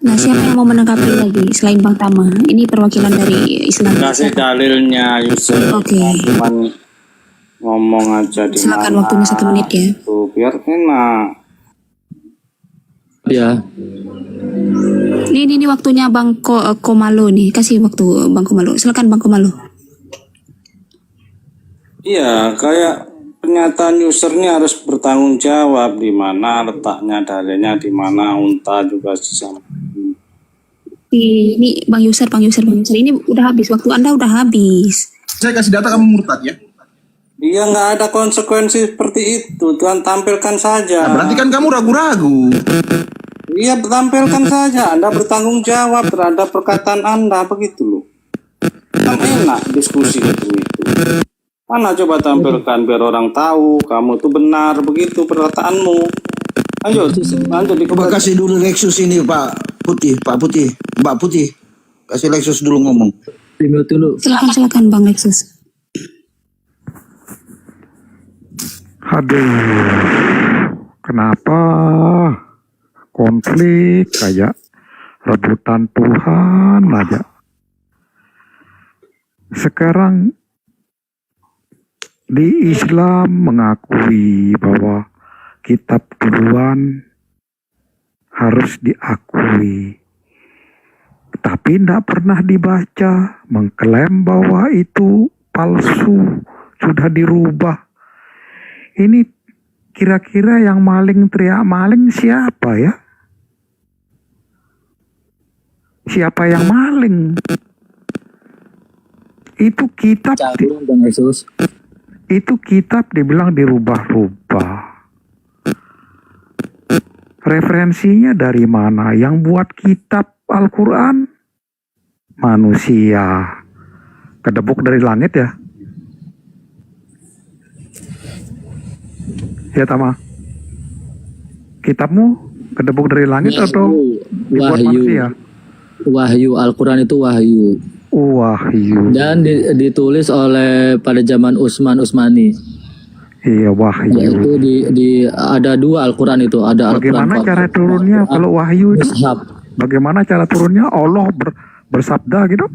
Nah, siapa yang mau menanggapi lagi selain Bang Tama? Ini perwakilan dari Islam. Kasih dalilnya Yusuf. Oke. Cuman ngomong aja di Silakan, mana. waktunya 1 menit ya. Tuh, biar enak. Ya, Ini waktunya Bang Komalo nih. Kasih waktu Bang Komalo. Silakan Bang Komalo. Iya, kayak pernyataan usernya harus bertanggung jawab di mana letaknya, dalilnya di mana, unta juga sama. Ini Bang User. Ini udah habis. Waktu Anda udah habis. Saya kasih data kamu murtad ya. Iya, nggak ada konsekuensi seperti itu. Tuhan tampilkan saja. Nah, berarti kan kamu ragu-ragu. Iya, tampilkan saja. Anda bertanggung jawab terhadap perkataan Anda, begitu loh. Kan enak diskusi itu. Mana coba tampilkan biar orang tahu kamu tuh benar begitu perkataanmu. Ayo, lanjut Coba kasih dulu Lexus ini Pak Putih. Mbak Putih. Kasih Lexus dulu ngomong. dulu. Silakan Bang Lexus. Aduh, kenapa konflik kayak rebutan Tuhan aja. Sekarang di Islam mengakui bahwa kitab duluan harus diakui. Tapi tidak pernah dibaca, mengklaim bahwa itu palsu, sudah dirubah. Ini kira-kira yang maling teriak maling siapa ya? Siapa yang maling? Itu kitab Bang Yesus. itu kitab dibilang dirubah-rubah. Referensinya dari mana? Yang buat kitab Al-Quran manusia. Kedebuk dari langit ya? Ya Tama? Kitabmu kedebuk dari langit atau dibuat manusia? Wahyu, Al-Quran itu wahyu. Wahyu. Dan ditulis oleh pada zaman Utsmani. Iya, wahyu. Yaitu ada 2 Al-Quran itu, ada Al-Quran. Bagaimana cara turunnya kalau wahyu itu? Mushaf. Bagaimana cara turunnya? Allah bersabda gitu?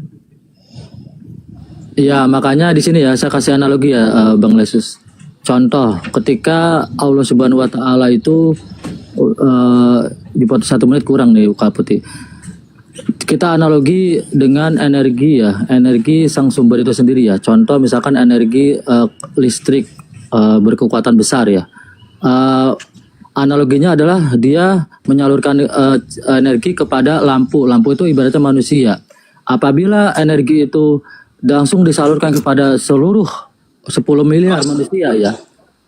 Ya, makanya di sini ya saya kasih analogi ya Bang Lesus. Contoh, ketika Allah Subhanahu wa taala itu dipotong 1 menit kurang nih Kak Putih. Kita analogi dengan energi ya, energi sang sumber itu sendiri ya. Contoh misalkan energi listrik berkekuatan besar ya. Analoginya adalah dia menyalurkan energi kepada lampu. Lampu itu ibaratnya manusia. Apabila energi itu langsung disalurkan kepada seluruh 10 miliar manusia ya.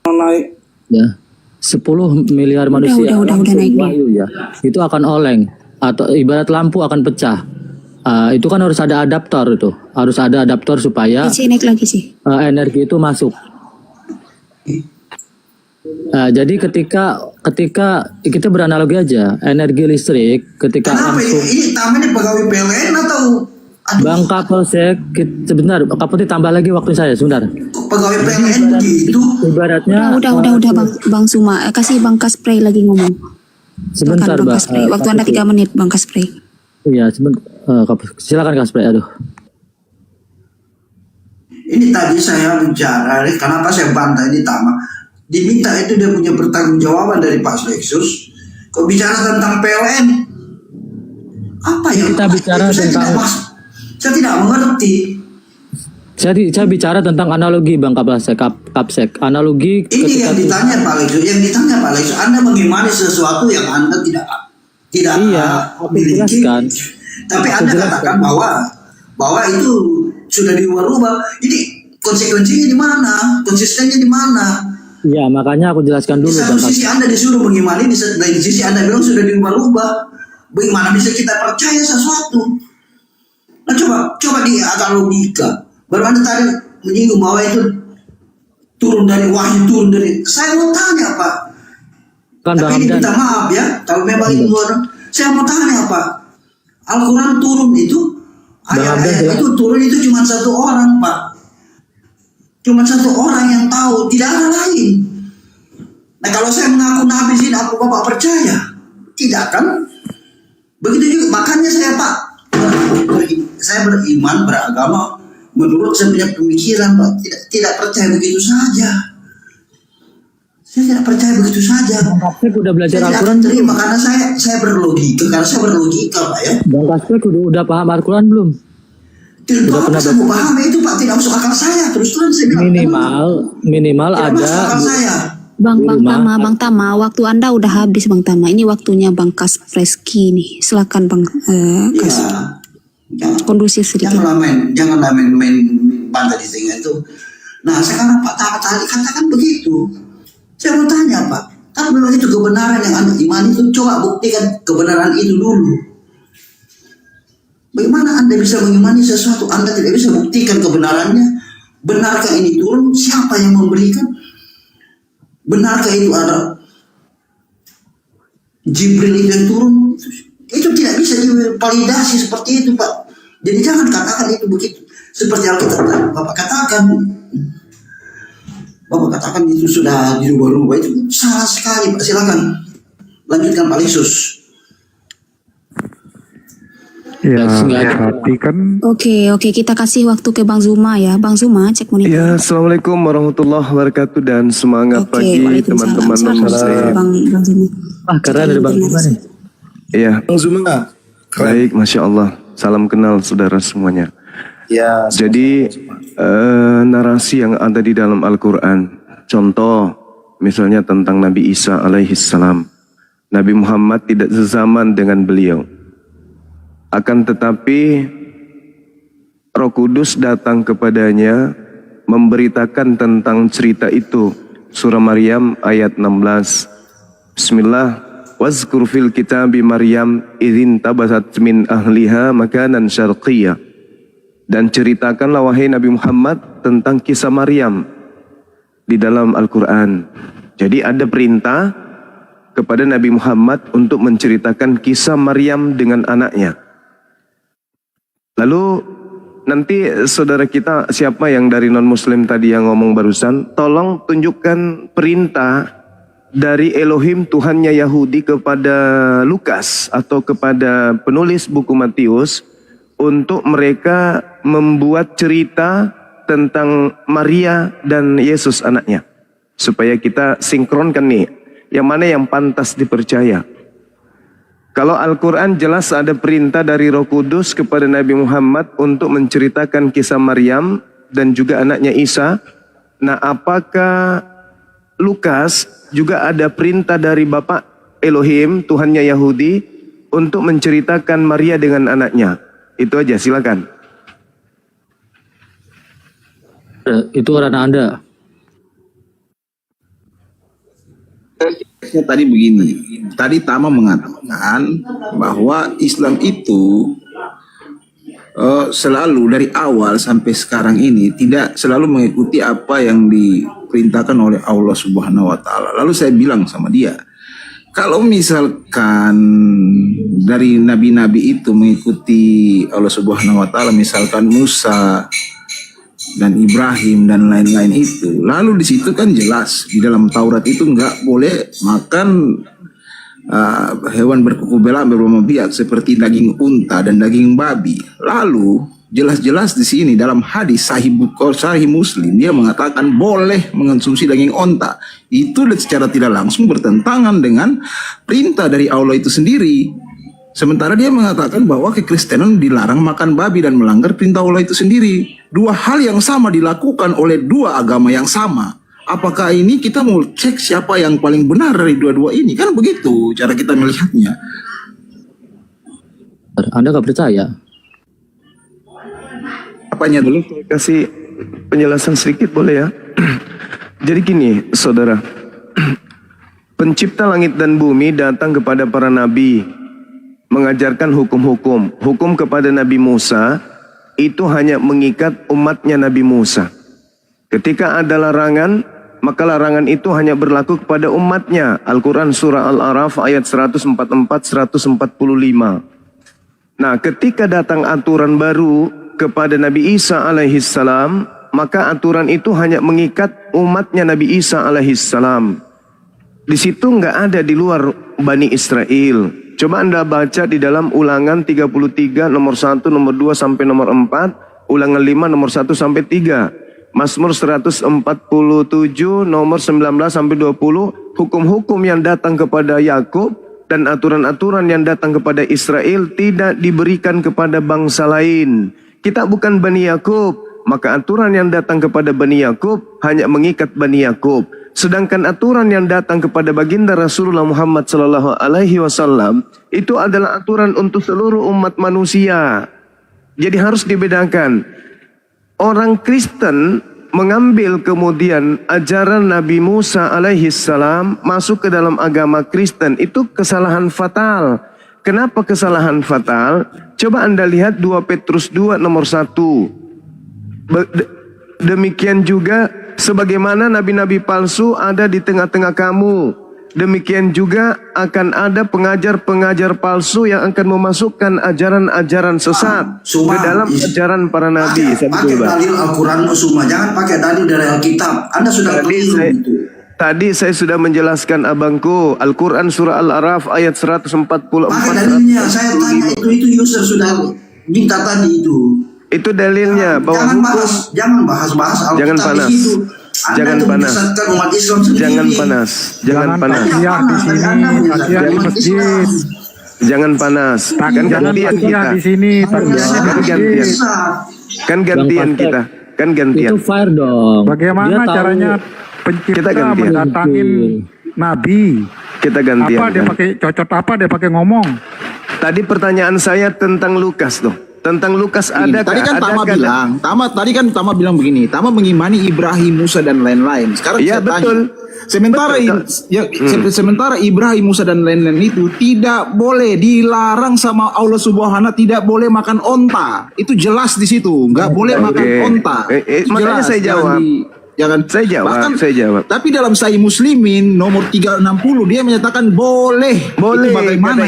naik. Ya. 10 miliar manusia udah naik wahyu ya. Itu akan oleng atau ibarat lampu akan pecah. Itu kan harus ada adaptor itu. Harus ada adaptor supaya Naik lagi sih. energi itu masuk. Jadi ketika kita beranalogi aja, energi listrik ketika Kenapa langsung ini tamannya pegawai PLN atau Bang Kapolsek, sebentar, Kak Putih tambah lagi waktu saya, sebentar. pegawai PLN begitu? Ibaratnya Udah Bang Suma. Kasih Bang Kaspray lagi ngomong. sebentar, Bang Mbak. Kaspray. Waktu Anda 3 menit Bang Kaspray. Iya, silakan Kak Spray. Aduh. Ini tadi saya bicara, kenapa saya bantah ini Tama? Diminta itu dia punya pertanggungjawaban dari Pak Lexus. Kok bicara tentang PLN? Apa yang Kita bicara itu tentang saya tidak mengerti. Saya bicara tentang analogi Bang Kapsek. Analogi Ini yang ditanya Pak Lexus, Anda mengimani sesuatu yang Anda tidak aku miliki. jelaskan. Tapi Aku Anda jelaskan. katakan bahwa itu sudah diubah-ubah. Ini konsekuensinya di mana? Konsistennya di mana? Iya, makanya aku jelaskan Di dulu satu Bang sisi Kapsek. Anda disuruh mengimani, di sisi Anda bilang sudah diubah-ubah. Bagaimana bisa kita percaya sesuatu? Nah coba di agak logika. Baru Anda tadi menyinggung bahwa itu turun dari wahyu, turun dari. Saya mau tanya Pak. Kan Bang Tapi ini Hamdan. minta maaf ya, kalau memang itu orang. Saya mau tanya Pak. Al-Quran turun itu, ayat-ayat itu turun itu cuma 1 orang Pak. Cuma 1 orang yang tahu, tidak ada lain. Nah kalau saya mengaku nabi sini, aku Bapak percaya? Tidak kan? Begitu juga makanya saya Pak, saya beriman, beragama menurut saya punya pemikiran Pak, tidak percaya begitu saja. Saya tidak percaya begitu saja. Bang Kasek udah belajar Saya Al-Quran tidak terima karena saya berlogika, Pak ya. Bang Kasek udah paham Al-Quran belum? Tidak Udah pernah saya mau paham itu Pak, tidak masuk akal saya. Terus terang saya bilang Minimal tidak ada masuk akal saya. Bang Tama, waktu Anda udah habis Bang Tama. Ini waktunya Bang Kaspreski nih. Silakan Bang Kas. Ya, Kondusif sedikit. janganlah main bantai di tengah itu. Nah sekarang Pak Tama tadi katakan begitu. Saya mau tanya Pak, kalau memang itu kebenaran yang Anda imani itu, coba buktikan kebenaran itu dulu. Bagaimana Anda bisa mengimani sesuatu Anda tidak bisa buktikan kebenarannya? Benarkah ini turun? Siapa yang memberikan? Benarkah itu ada Jibril itu yang turun? Itu tidak bisa divalidasi seperti itu Pak. Jadi jangan katakan itu begitu. Seperti yang Bapak katakan. Bapak katakan itu sudah dirubah-rubah, itu salah sekali Pak. Silakan lanjutkan Pak Lesus. Ya, berarti kan Oke, kita kasih waktu ke Bang Zuma ya. Bang Zuma, cek monitor. Ya, Assalamualaikum warahmatullahi wabarakatuh dan semangat Oke, pagi Waalaikumsalam. teman-teman Silakan, Muslim. Bang Zuma. karena ada Bang Zuma nih. Iya, Bang Zuma. baik, Masya Allah. Salam kenal saudara semuanya. Ya, Jadi narasi yang ada di dalam Al-Quran, contoh misalnya tentang Nabi Isa alaihissalam. Nabi Muhammad tidak sezaman dengan beliau. Akan tetapi Roh Kudus datang kepadanya memberitakan tentang cerita itu. Surah Maryam ayat 16. Bismillah. Wazkur fil kitabi Maryam idzin tabasat min ahliha makanan syarqiyah. Dan ceritakanlah wahai Nabi Muhammad tentang kisah Maryam di dalam Al-Quran. Jadi ada perintah kepada Nabi Muhammad untuk menceritakan kisah Maryam dengan anaknya. Lalu nanti saudara kita siapa yang dari non-muslim tadi yang ngomong barusan, tolong tunjukkan perintah dari Elohim Tuhannya Yahudi kepada Lukas atau kepada penulis buku Matius untuk mereka membuat cerita tentang Maria dan Yesus anaknya. Supaya kita sinkronkan nih, yang mana yang pantas dipercaya. Kalau Al-Quran jelas ada perintah dari Roh Kudus kepada Nabi Muhammad untuk menceritakan kisah Maryam dan juga anaknya Isa. Nah, apakah Lukas juga ada perintah dari Bapak Elohim, Tuhannya Yahudi, untuk menceritakan Maria dengan anaknya? Itu aja, silakan. Itu ranah Anda. tadi begini. Tadi Tama mengatakan bahwa Islam itu selalu dari awal sampai sekarang ini tidak selalu mengikuti apa yang diperintahkan oleh Allah Subhanahu wa taala. Lalu saya bilang sama dia, kalau misalkan dari nabi-nabi itu mengikuti Allah Subhanahu wa taala, misalkan Musa dan Ibrahim dan lain-lain itu, lalu di situ kan jelas di dalam Taurat itu nggak boleh makan hewan berkuku belang berbama biak seperti daging unta dan daging babi. Lalu jelas-jelas di sini dalam hadis Sahih Bukhari, Sahih Muslim, dia mengatakan boleh mengonsumsi daging unta. Itu secara tidak langsung bertentangan dengan perintah dari Allah itu sendiri. Sementara dia mengatakan bahwa kekristenan dilarang makan babi dan melanggar perintah Allah itu sendiri. Dua hal yang sama dilakukan oleh dua agama yang sama. Apakah ini kita mau cek siapa yang paling benar dari dua-dua ini? Kan begitu cara kita melihatnya. Anda nggak percaya? Apanya dulu? Kasih penjelasan sedikit boleh ya? Jadi gini, saudara. Pencipta langit dan bumi datang kepada para nabi, mengajarkan hukum-hukum. Hukum kepada Nabi Musa itu hanya mengikat umatnya Nabi Musa. Ketika ada larangan, maka larangan itu hanya berlaku kepada umatnya. Al-Quran surah Al-A'raf ayat 144-145. Nah, ketika datang aturan baru kepada Nabi Isa alaihissalam, maka aturan itu hanya mengikat umatnya Nabi Isa alaihissalam. Di situ nggak ada di luar Bani Israel. Coba Anda baca di dalam Ulangan 33 nomor 1, nomor 2 sampai nomor 4, Ulangan 5 nomor 1 sampai 3, Mazmur 147 nomor 19 sampai 20, hukum-hukum yang datang kepada Yakub dan aturan-aturan yang datang kepada Israel tidak diberikan kepada bangsa lain. Kita bukan Bani Yakub, maka aturan yang datang kepada Bani Yakub hanya mengikat Bani Yakub. Sedangkan aturan yang datang kepada baginda Rasulullah Muhammad sallallahu alaihi wasallam itu adalah aturan untuk seluruh umat manusia. Jadi harus dibedakan. Orang Kristen mengambil kemudian ajaran Nabi Musa alaihi salam masuk ke dalam agama Kristen, itu kesalahan fatal. Kenapa kesalahan fatal? Coba Anda lihat 2 Petrus 2 nomor 1. Demikian juga sebagaimana nabi-nabi palsu ada di tengah-tengah kamu, demikian juga akan ada pengajar-pengajar palsu yang akan memasukkan ajaran-ajaran sesat ke dalam ajaran para nabi. Pakai dalil Al-Quran semua, jangan pakai dalil dari Alkitab. Anda sudah keliru itu. Tadi saya sudah menjelaskan abangku, Al-Quran surah Al-Araf ayat 144. Pakai dalilnya, saya tanya itu user sudah minta tadi itu. Itu dalilnya bahwa jangan bahas Alkitab. Jangan panas. Di situ. Jangan panas. Umat Islam sendiri. Jangan panas. Jangan panas. Takiyah di sini, takiyah di masjid. Jangan panas. Kan Jangan gantian takiyah kita. di sini, takiyahnya di Kan gantian. masjid. Kan gantian kita. Kan gantian. Itu fire dong. Bagaimana Dia tahu caranya Kita pencipta gantian. mendatangin nabi? Kita gantian. Apa dia kan? pakai cocot, apa dia pakai ngomong? Tadi pertanyaan saya tentang Lukas tuh. Tentang Lukas ada Tadi kan Tama bilang begini, Tama mengimani Ibrahim, Musa dan lain-lain. Sekarang Iya, saya tanya, betul. sementara Ibrahim, Musa dan lain-lain itu tidak boleh, dilarang sama Allah Subhanahu, tidak boleh makan onta. Itu jelas di situ, nggak boleh makan onta. Itu makanya jelas. saya jawab. Saya jawab. Tapi dalam Sahih Muslimin nomor 360 dia menyatakan boleh. Boleh. Itu bagaimana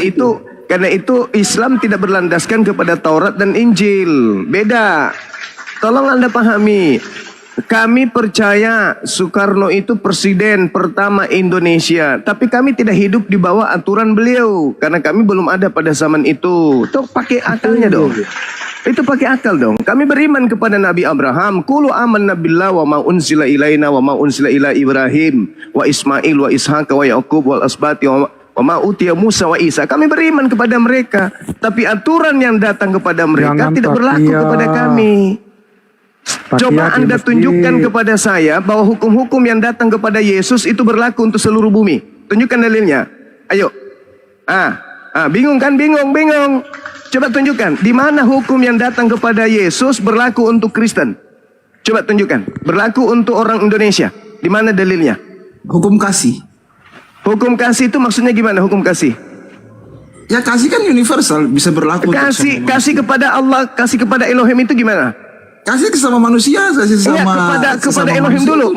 Karena itu Islam tidak berlandaskan kepada Taurat dan Injil. Beda. Tolong Anda pahami. Kami percaya Soekarno itu presiden pertama Indonesia. Tapi kami tidak hidup di bawah aturan beliau. Karena kami belum ada pada zaman itu. Itu pakai akalnya dong. Itu pakai akal dong. Kami beriman kepada Nabi Abraham. Qulu amanna billah wa ma unsila ilaina wa ma unsila ila Ibrahim wa Ismail wa Ishaq wa Yaqub wal asbati wa ma utiya Musa wa Isa. Kami beriman kepada mereka, tapi aturan yang datang kepada mereka Jangan tidak berlaku kepada kami. Coba Anda tunjukkan kepada saya bahwa hukum-hukum yang datang kepada Yesus itu berlaku untuk seluruh bumi. Tunjukkan dalilnya. Ayo. Bingung kan? Bingung. Coba tunjukkan di mana hukum yang datang kepada Yesus berlaku untuk Kristen. Coba tunjukkan. Berlaku untuk orang Indonesia. Di mana dalilnya? Hukum kasih. Hukum kasih itu maksudnya gimana hukum kasih? Ya kasih kan universal, bisa berlaku. Kasih kepada Allah, kasih kepada Elohim itu gimana? Kasih sama manusia, kasih sama kepada Elohim dulu.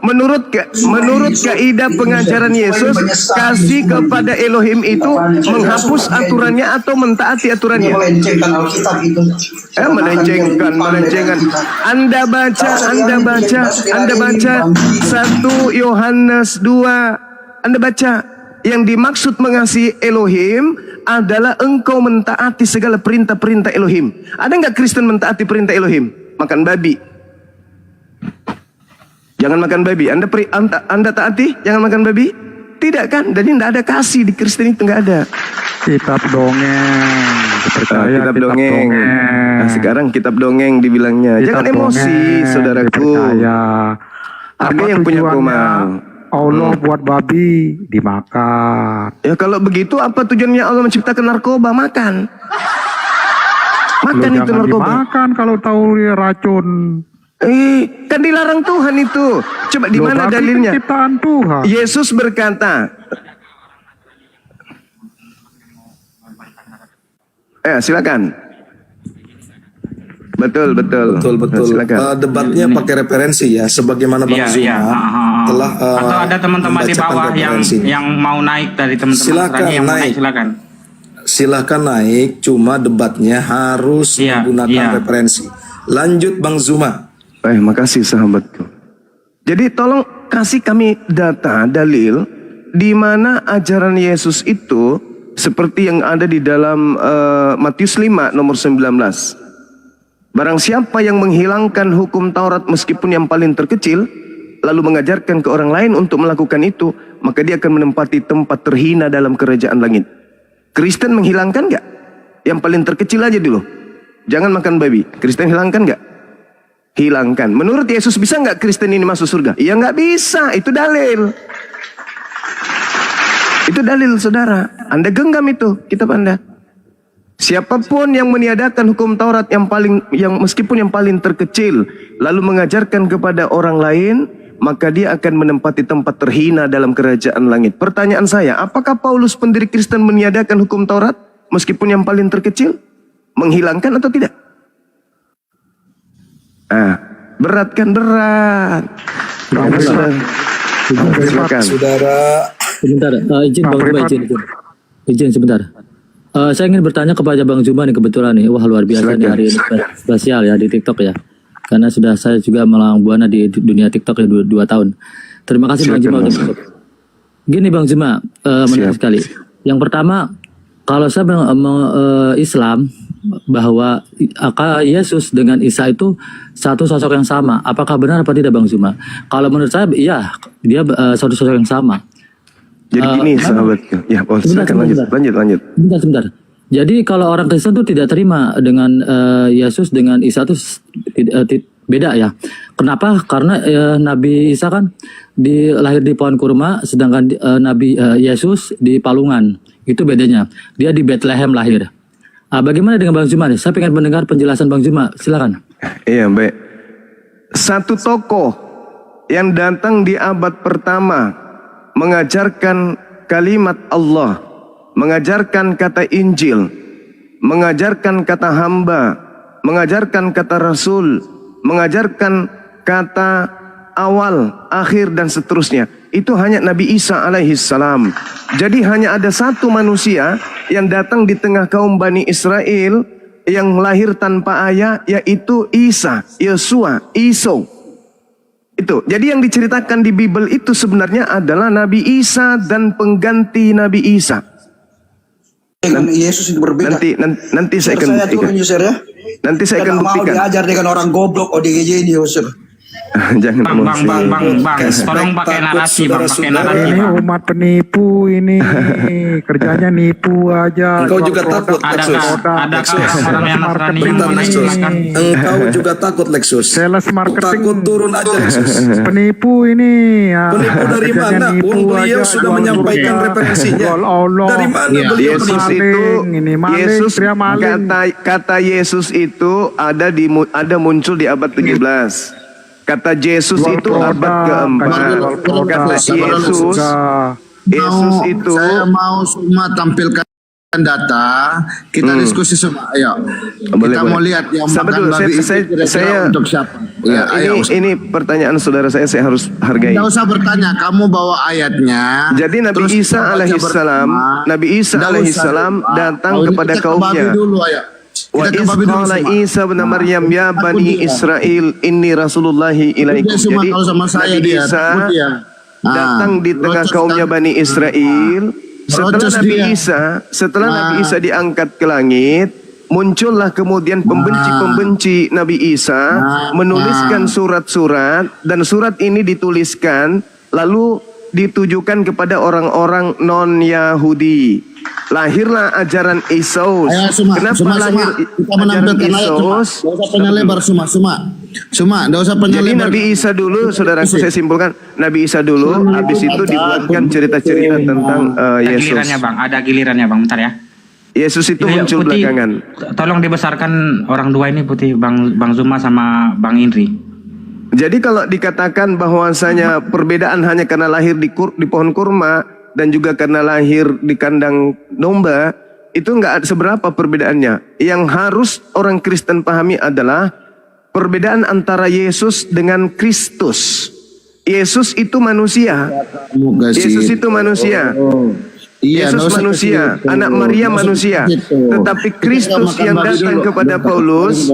Menurut kaidah pengajaran Yesus, kasih kepada Elohim itu menghapus aturannya atau mentaati aturannya. Melencengkan Alkitab itu. Melencengkan. Anda baca 1 Yohanes 2. Anda baca, yang dimaksud mengasihi Elohim adalah engkau mentaati segala perintah-perintah Elohim. Ada nggak Kristen mentaati perintah Elohim? Makan babi. Jangan makan babi. Anda taati? Jangan makan babi? Tidak kan? Jadi tidak ada kasih di Kristen itu, nggak ada. Kitab dongeng. Kitab dongeng. Nah, sekarang kitab dongeng dibilangnya. Jangan emosi, saudaraku. Ada yang punya komal. Allah buat babi dimakan. Ya kalau begitu apa tujuannya Allah menciptakan narkoba? Makan itu narkoba. Dimakan kalau tahu dia racun. Kan dilarang Tuhan itu. Coba di mana dalilnya? Ciptaan Tuhan. Yesus berkata. Silakan. Betul. Silakan. Debatnya pakai referensi ya, sebagaimana Bang Zuma telah atau ada teman-teman di bawah yang mau naik dari teman-teman yang mau naik, silakan naik. Cuma debatnya harus menggunakan referensi. Lanjut Bang Zuma. Makasih sahabatku. Jadi tolong kasih kami data dalil di mana ajaran Yesus itu seperti yang ada di dalam Matius 5 nomor 19. Barang siapa yang menghilangkan hukum Taurat meskipun yang paling terkecil, lalu mengajarkan ke orang lain untuk melakukan itu, maka dia akan menempati tempat terhina dalam kerajaan langit. Kristen menghilangkan nggak? Yang paling terkecil aja dulu. Jangan makan babi. Kristen hilangkan nggak? Hilangkan. Menurut Yesus bisa nggak Kristen ini masuk surga? Ya nggak bisa. Itu dalil. Itu dalil, saudara. Anda genggam itu kitab Anda. Siapapun yang meniadakan hukum Taurat yang meskipun yang paling terkecil, lalu mengajarkan kepada orang lain, maka dia akan menempati tempat terhina dalam kerajaan langit. Pertanyaan saya, apakah Paulus pendiri Kristen meniadakan hukum Taurat meskipun yang paling terkecil? Menghilangkan atau tidak? Berat kan? Berat. Silakan. Saudara. Sebentar, izin Bang Zuma, izin sebentar. Saya ingin bertanya kepada Bang Zuma nih, kebetulan nih, wah luar biasa nih hari ini spesial ya di TikTok ya. Karena sudah saya juga melalang buana di dunia TikTok ya 2 tahun. Terima kasih Bang Zuma. Gini Bang Zuma, menarik sekali. Yang pertama, kalau saya Islam bahwa Yesus dengan Isa itu satu sosok yang sama. Apakah benar apa tidak Bang Zuma? Kalau menurut saya, iya, dia satu sosok yang sama. Jadi gini sahabatku. Ya, silakan lanjut. Sebentar. Jadi kalau orang Kristen itu tidak terima dengan Yesus dengan Isa itu beda ya. Kenapa? Karena Nabi Isa kan lahir di pohon kurma, sedangkan Nabi Yesus di palungan. Itu bedanya. Dia di Bethlehem lahir. Bagaimana dengan Bang Zuma nih? Saya ingin mendengar penjelasan Bang Zuma. Silakan. Iya, baik. Satu tokoh yang datang di abad pertama mengajarkan kalimat Allah, mengajarkan kata Injil, mengajarkan kata hamba, mengajarkan kata Rasul, mengajarkan kata awal, akhir dan seterusnya. Itu hanya Nabi Isa alaihissalam. Jadi hanya ada satu manusia yang datang di tengah kaum Bani Israel yang lahir tanpa ayah, yaitu Isa, Yesua, Iso. Itu. Jadi yang diceritakan di Bible itu sebenarnya adalah Nabi Isa dan pengganti Nabi Isa. Yesus itu berbeda. Nanti saya akan buktikan. Nanti saya akan buktikan. Mau diajar dengan orang goblok ODGJ ini, Yusuf. Jangan Bang, tolong pakai narasi, Bang, pakai narasi. Ini umat penipu ini, kerjanya nipu aja. Engkau juga takut, Lexus. Orang yang Nasrani yang Bentar, Lexus. menaikkan. Engkau juga takut, Lexus. Sales marketing. Takut turun aja, Lexus. Penipu ini. Penipu dari mana? Beliau sudah menyampaikan referensinya. Dari mana beliau Yesus kata Yesus itu ada muncul di abad 17. Kata Yesus itu abad keempat. Kata Yesus itu. Saya mau semua tampilkan data. Kita diskusi semua. Ayo. Kita mau lihat yang makan babi saya untuk siapa? Ya, ini pertanyaan saudara saya harus hargai. Tidak usah bertanya. Kamu bawa ayatnya. Jadi Nabi Isa alaihissalam datang kepada kaumnya. Wa isqala Isa bin Maryam ya bani Israel inni rasulullahi ilaikum. Jadi Nabi Isa datang di tengah kaumnya Bani Israel. Setelah Nabi Isa diangkat ke langit, muncullah kemudian pembenci-pembenci Nabi Isa menuliskan surat-surat, dan surat ini dituliskan lalu ditujukan kepada orang-orang non-Yahudi. Lahirlah ajaran Isus. Kenapa lahir ajaran Isus? Tidak usah panjang lebar, Suma, tidak usah panjang lebar. Jadi Nabi Isa dulu, saudaraku, saya simpulkan, Nabi Isa dulu, habis itu dibuatkan cerita-cerita tentang Yesus. Ada gilirannya bang, bentar ya. Yesus itu muncul Putih, belakangan. Tolong dibesarkan orang dua ini, Putih, Bang Zuma sama Bang Indri. Jadi kalau dikatakan bahwasanya perbedaan hanya karena lahir di pohon kurma dan juga karena lahir di kandang domba, itu nggak seberapa perbedaannya. Yang harus orang Kristen pahami adalah perbedaan antara Yesus dengan Kristus. Yesus itu manusia. Yesus itu manusia. Yesus manusia, anak Maria manusia. Tetapi Kristus yang datang kepada Paulus,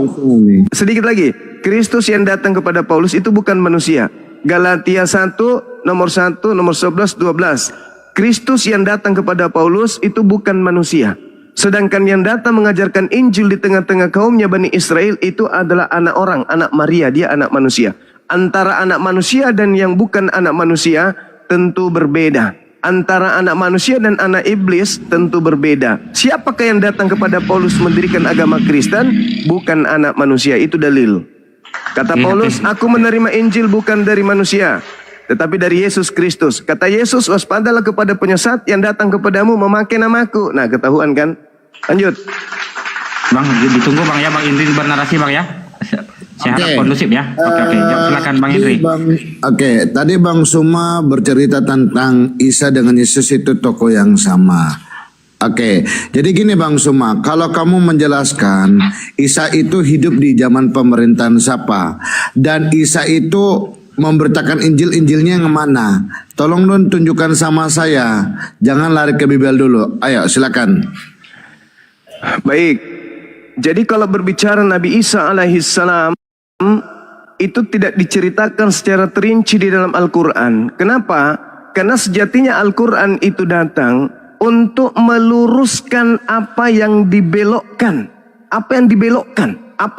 sedikit lagi, Kristus yang datang kepada Paulus itu bukan manusia. Galatia 1, nomor 11, 12. Kristus yang datang kepada Paulus itu bukan manusia. Sedangkan yang datang mengajarkan Injil di tengah-tengah kaumnya Bani Israel itu adalah anak orang, anak Maria, dia anak manusia. Antara anak manusia dan yang bukan anak manusia tentu berbeda. Antara anak manusia dan anak iblis tentu berbeda. Siapakah yang datang kepada Paulus mendirikan agama Kristen? Bukan anak manusia, itu dalil. Kata Paulus, aku menerima Injil bukan dari manusia, tetapi dari Yesus Kristus. Kata Yesus, waspadalah kepada penyesat yang datang kepadamu memakai namaku. Nah, ketahuan kan? Lanjut. Bang, ditunggu Bang ya, Bang Indri bernarasi Bang ya. Saya harap kondusif ya. Oke. Silakan Bang Indri. Oke, tadi Bang Suma bercerita tentang Isa dengan Yesus itu tokoh yang sama. Oke, jadi gini Bang Suma, kalau kamu menjelaskan Isa itu hidup di zaman pemerintahan siapa, dan Isa itu memberitakan Injilnya yang mana? Tolong dong tunjukkan sama saya. Jangan lari ke Bible dulu. Ayo, silakan. Baik. Jadi kalau berbicara Nabi Isa alaihissalam itu tidak diceritakan secara terinci di dalam Al-Quran. Kenapa? Karena sejatinya Al-Quran itu datang untuk meluruskan apa yang dibelokkan, apa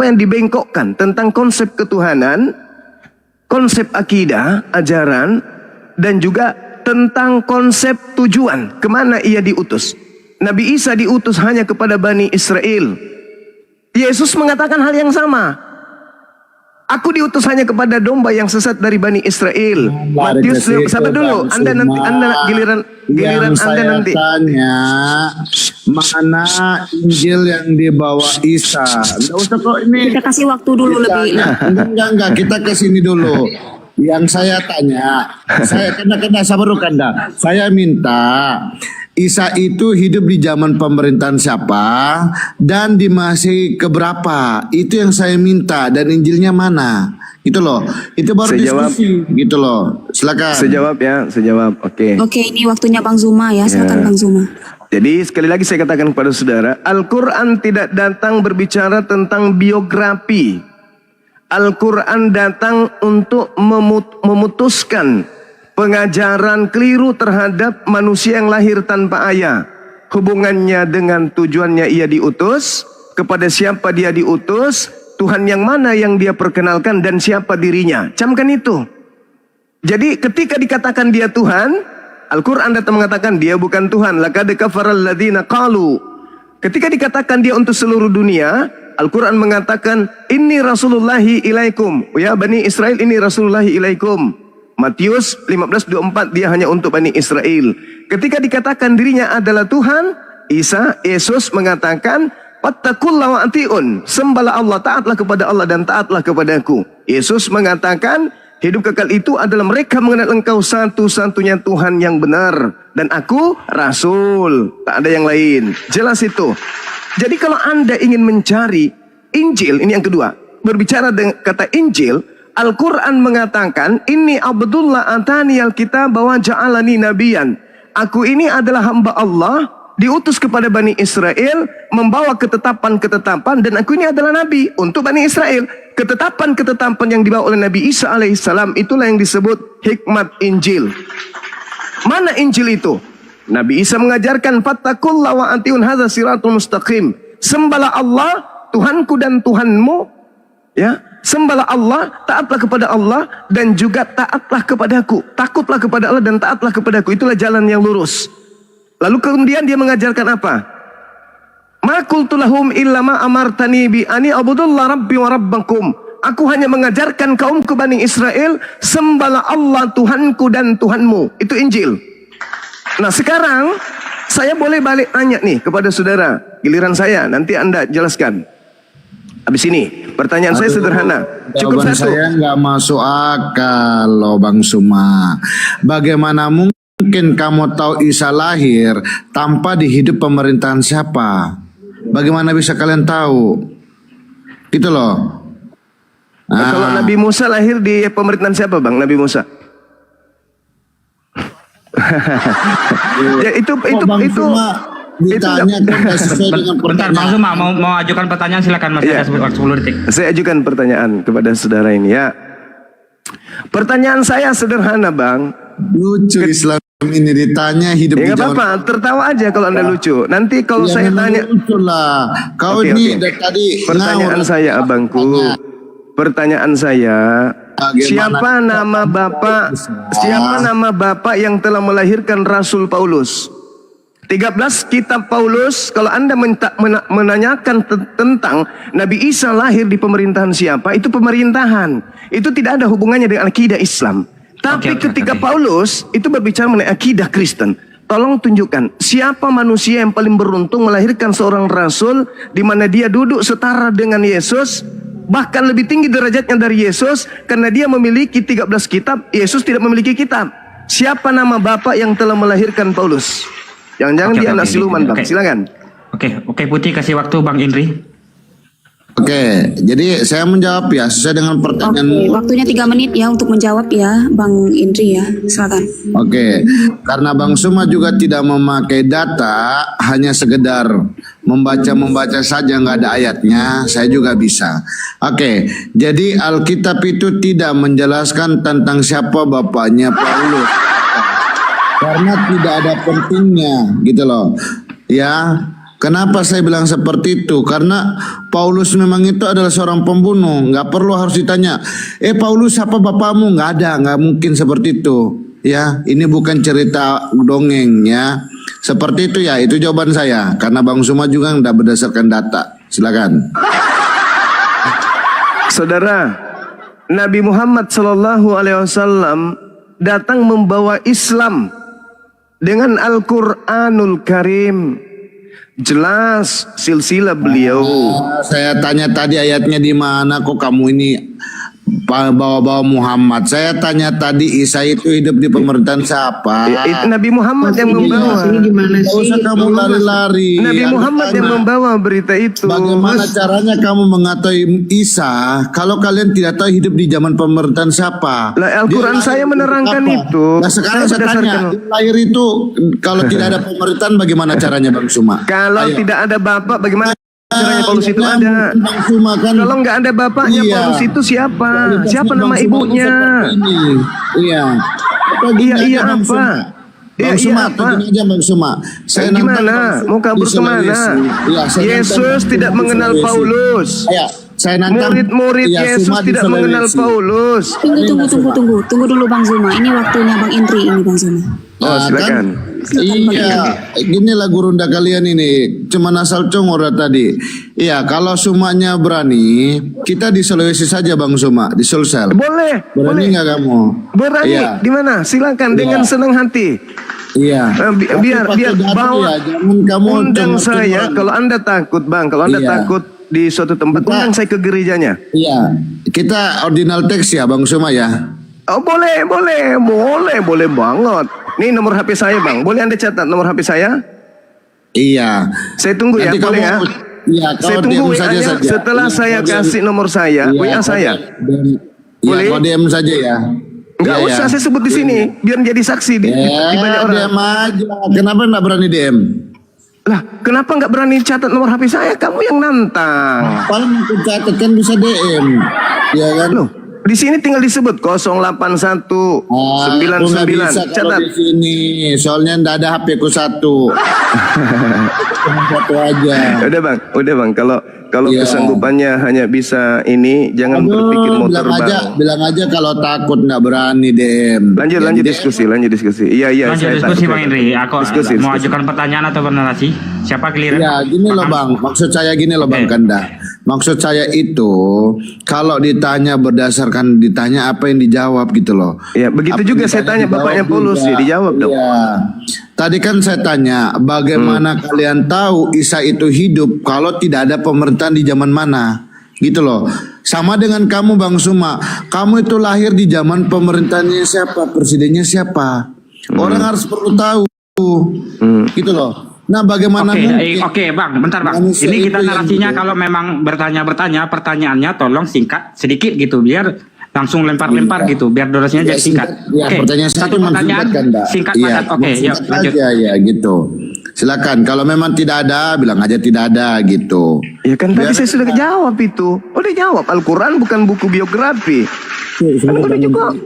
yang dibengkokkan tentang konsep ketuhanan, konsep akidah, ajaran, dan juga tentang konsep tujuan, kemana ia diutus. Nabi Isa diutus hanya kepada Bani Israel. Yesus mengatakan hal yang sama. Aku diutus hanya kepada domba yang sesat dari Bani Israel. Matius, sabar dulu. Anda giliran Anda nanti. Tanya, mana Injil yang dibawa Isa? Enggak usah kok ini. Kita kasih waktu dulu lebih. Enggak, kita ke sini dulu. Yang saya tanya, kena sabar dulu Kanda. Saya minta Isa itu hidup di zaman pemerintahan siapa dan di masih keberapa? Itu yang saya minta, dan Injilnya mana? Gitu loh. Itu baru diskusi. Gitu loh. Silakan. Sejawab. Oke. Oke, ini waktunya Bang Zuma ya. Silakan Bang Zuma. Jadi sekali lagi saya katakan kepada saudara, Al-Quran tidak datang berbicara tentang biografi. Al-Quran datang untuk memutuskan pengajaran keliru terhadap manusia yang lahir tanpa ayah. Hubungannya dengan tujuannya ia diutus, kepada siapa dia diutus, Tuhan yang mana yang dia perkenalkan, dan siapa dirinya. Camkan itu. Jadi ketika dikatakan dia Tuhan, Al-Quran datang mengatakan dia bukan Tuhan. Laqad kafaral ladzina qalu. Ketika dikatakan dia untuk seluruh dunia, Al-Quran mengatakan inni rasulullahi ilaikum. Ya Bani Israel, ini rasulullahi ilaikum. Matius 15:24, dia hanya untuk Bani Israel. Ketika dikatakan dirinya adalah Tuhan, Yesus mengatakan wattaqullaha wa atiun. Sembahlah Allah, taatlah kepada Allah dan taatlah kepadaku. Yesus mengatakan hidup kekal itu adalah mereka mengenal engkau satu-satunya Tuhan yang benar, dan aku Rasul, tak ada yang lain. Jelas itu. Jadi kalau Anda ingin mencari Injil, ini yang kedua, berbicara dengan kata Injil, Al-Quran mengatakan, Inni Abdullah atani al-kitab wa ja'alani nabiyan. Aku ini adalah hamba Allah, diutus kepada Bani Israel, membawa ketetapan-ketetapan, dan aku ini adalah nabi untuk Bani Israel. Ketetapan-ketetapan yang dibawa oleh Nabi Isa alaihissalam, itulah yang disebut hikmat Injil. Mana Injil itu? Nabi Isa mengajarkan, fattaqullaha wa atiun hadza siratul mustaqim. Sembahlah Allah, Tuhanku dan Tuhanmu. Ya, sembahlah Allah, taatlah kepada Allah, dan juga taatlah kepadaku. Takutlah kepada Allah dan taatlah kepadaku. Itulah jalan yang lurus. Lalu kemudian dia mengajarkan apa? Ma qultu lahum illa ma amartani bi ani abudullah rabbi wa rabbakum. Aku hanya mengajarkan kaumku Bani Israel, sembahlah Allah Tuhanku dan Tuhanmu. Itu Injil. Nah sekarang saya boleh balik nanya nih kepada saudara. Giliran saya, nanti Anda jelaskan. Habis ini, pertanyaan saya sederhana. Cukup satu. Saya nggak masuk akal loh Bang Suma. Bagaimana mungkin kamu tahu Isa lahir tanpa di hidup pemerintahan siapa? Bagaimana bisa kalian tahu? Gitu loh. Nah, kalau Nabi Musa lahir di pemerintahan siapa Bang? Nabi Musa? Ya, itu ditanya kan sesuai dengan bentar Bang Zuma mau ajukan pertanyaan, silakan Mas. Ya. 10 detik. Saya ajukan pertanyaan kepada saudara ini ya. Pertanyaan saya sederhana Bang. Lucu Islam ini ditanya hidup Ya di nggak zaman apa-apa, tertawa aja kalau Anda lucu. Nanti kalau Ya, saya memang tanya, lucu lah. Kau Oke, ini oke. dari tadi pertanyaan ngawur. saya abangku, pertanyaan saya, Bagaimana siapa nama bapak, siapa nama bapak yang telah melahirkan Rasul Paulus? 13 kitab Paulus, kalau Anda menanyakan tentang Nabi Isa lahir di pemerintahan siapa, itu pemerintahan. Itu tidak ada hubungannya dengan akidah Islam. Tapi ketika Paulus itu berbicara mengenai akidah Kristen, tolong tunjukkan siapa manusia yang paling beruntung melahirkan seorang rasul di mana dia duduk setara dengan Yesus, bahkan lebih tinggi derajatnya dari Yesus karena dia memiliki 13 kitab, Yesus tidak memiliki kitab. Siapa nama bapak yang telah melahirkan Paulus? Jangan-jangan dia anak siluman, Bang. Silakan. Oke, Putih kasih waktu Bang Indri. Oke, jadi saya menjawab ya sesuai dengan pertanyaan. Oke, waktunya 3 menit ya untuk menjawab ya, Bang Indri ya. Silakan. Oke, karena Bang Suma juga tidak memakai data, hanya sekedar membaca saja nggak ada ayatnya, saya juga bisa. Oke, jadi Alkitab itu tidak menjelaskan tentang siapa bapaknya Paulus, karena tidak ada pentingnya, gitu loh. Ya, kenapa saya bilang seperti itu? Karena Paulus memang itu adalah seorang pembunuh, nggak perlu harus ditanya. Paulus siapa bapakmu? Nggak ada, nggak mungkin seperti itu. Ya, ini bukan cerita dongeng ya. Seperti itu ya, itu jawaban saya. Karena Bang Suma juga nggak berdasarkan data. Silakan. Saudara, Nabi Muhammad SAW datang membawa Islam dengan Al-Quranul Karim. Jelas silsilah beliau. Saya tanya tadi ayatnya di mana, kok kamu ini bawa-bawa Muhammad. Saya tanya tadi Isa itu hidup di pemerintahan siapa? Nabi Muhammad yang membawa. Gak usah kamu lari-lari. Nabi Muhammad yang membawa berita itu. Bagaimana caranya kamu mengetahui Isa kalau kalian tidak tahu hidup di zaman pemerintahan siapa? Lah, Al-Quran saya menerangkan itu. Nah sekarang saya tanya, lahir itu kalau tidak ada pemerintahan bagaimana caranya Bang Suma? Kalau tidak ada bapak, bagaimana caranya Paulus itu ya, ada? Bang Suma kan. Kalau nggak ada bapaknya, Paulus itu siapa? Siapa nama ibunya? Iya. Iya apa? Bang Suma, begini aja Bang Suma. Saya gimana? Mau kabur kemana? Yesus tidak mengenal Paulus. Saya nantang murid-murid Yesus tidak mengenal Paulus. Tunggu dulu Bang Zuma. Ini waktunya Bang Indri ini Bang Zuma. Oh, silakan. Iya, ginilah gurunda kalian ini, cuma asal congor tadi. Iya, kalau Sumanya berani, kita di Sulawesi saja Bang Suma, di Sulsel. Boleh. Berani nggak kamu? Berani. Iya. Di mana? Silakan dengan senang hati. Iya. Biar bawa. Jangan kamu undang saya. Kalau Anda takut, Bang. Kalau Anda takut di suatu tempat, undang saya ke gerejanya. Iya. Kita ordinal teks ya Bang Suma ya. Oh, boleh banget. Nih nomor HP saya, Bang. Boleh Anda catat nomor HP saya? Iya. Saya tunggu ya, Nanti boleh ya? Iya, Saya tunggu WA-nya. Setelah saya kasih nomor saya, WA saya. Boleh? Kau DM saja ya. Enggak usah saya sebut di sini, biar jadi saksi di banyak orang. DM aja. Kenapa enggak berani DM? Lah, kenapa nggak berani catat nomor HP saya? Kamu yang nantang. Paling aku catat kan bisa DM. Ya kan? Loh, di sini tinggal disebut 081 99. Catat di sini. Soalnya enggak ada HP ku satu. Cuma satu aja. Udah bang. Kalau kesanggupannya hanya bisa ini, jangan berpikir mau terbang. Bilang aja kalau takut nggak berani DM. Lanjut diskusi. Iya. Lanjut diskusi Bang Indri. Aku mau ajukan pertanyaan atau narasi. Siapa clear? Ya gini loh Bang. Maksud saya gini loh Bang Kanda. Maksud saya itu kalau ditanya berdasarkan ditanya apa yang dijawab gitu loh. Ya begitu juga saya tanya bapaknya Paulus ya dijawab dong. Iya. Tadi kan saya tanya bagaimana kalian tahu Isa itu hidup kalau tidak ada pemerintahan di zaman mana gitu loh. Sama dengan kamu Bang Suma, kamu itu lahir di zaman pemerintahannya siapa, presidennya siapa. Orang harus perlu tahu gitu loh. Nah bagaimana Oke Bang, bentar Bang. Ini kita narasinya kalau memang bertanya pertanyaannya tolong singkat sedikit gitu biar langsung lempar-lempar gitu biar durasinya jadi singkat. Pertanyaan satu pertanyaan singkat padat. Lanjut. Ya gitu. Silakan. Kalau memang tidak ada, bilang aja tidak ada gitu. Ya kan tadi saya sudah jawab itu. Udah jawab. Al-Quran bukan buku biografi. Kan udah juga.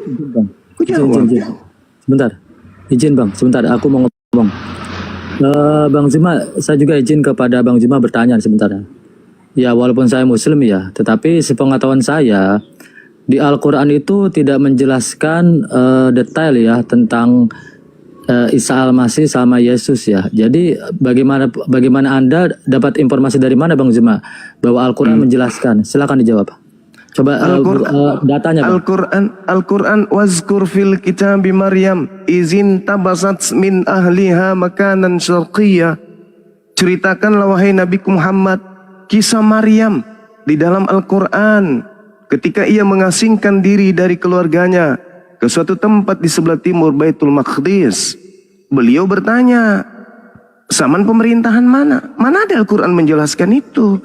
Sebentar. izin Bang, sebentar aku mau ngomong. Bang Zuma, saya juga izin kepada Bang Zuma bertanya sebentar. Ya walaupun saya Muslim ya, tetapi sepengetahuan saya di Al-Quran itu tidak menjelaskan detail ya tentang Isa Al-Masih sama Yesus ya. Jadi bagaimana Anda dapat informasi dari mana Bang Zuma bahwa Al-Quran menjelaskan? Silakan dijawab. Coba datanya Bang. Al-Quran wazkur fil kitabi Maryam izin tabasat min ahliha makanan syarqiyah. Ceritakanlah wahai Nabi Muhammad kisah Maryam di dalam Al-Quran ketika ia mengasingkan diri dari keluarganya ke suatu tempat di sebelah timur Baitul Maqdis. Beliau bertanya, zaman pemerintahan mana? Mana ada Al-Quran menjelaskan itu?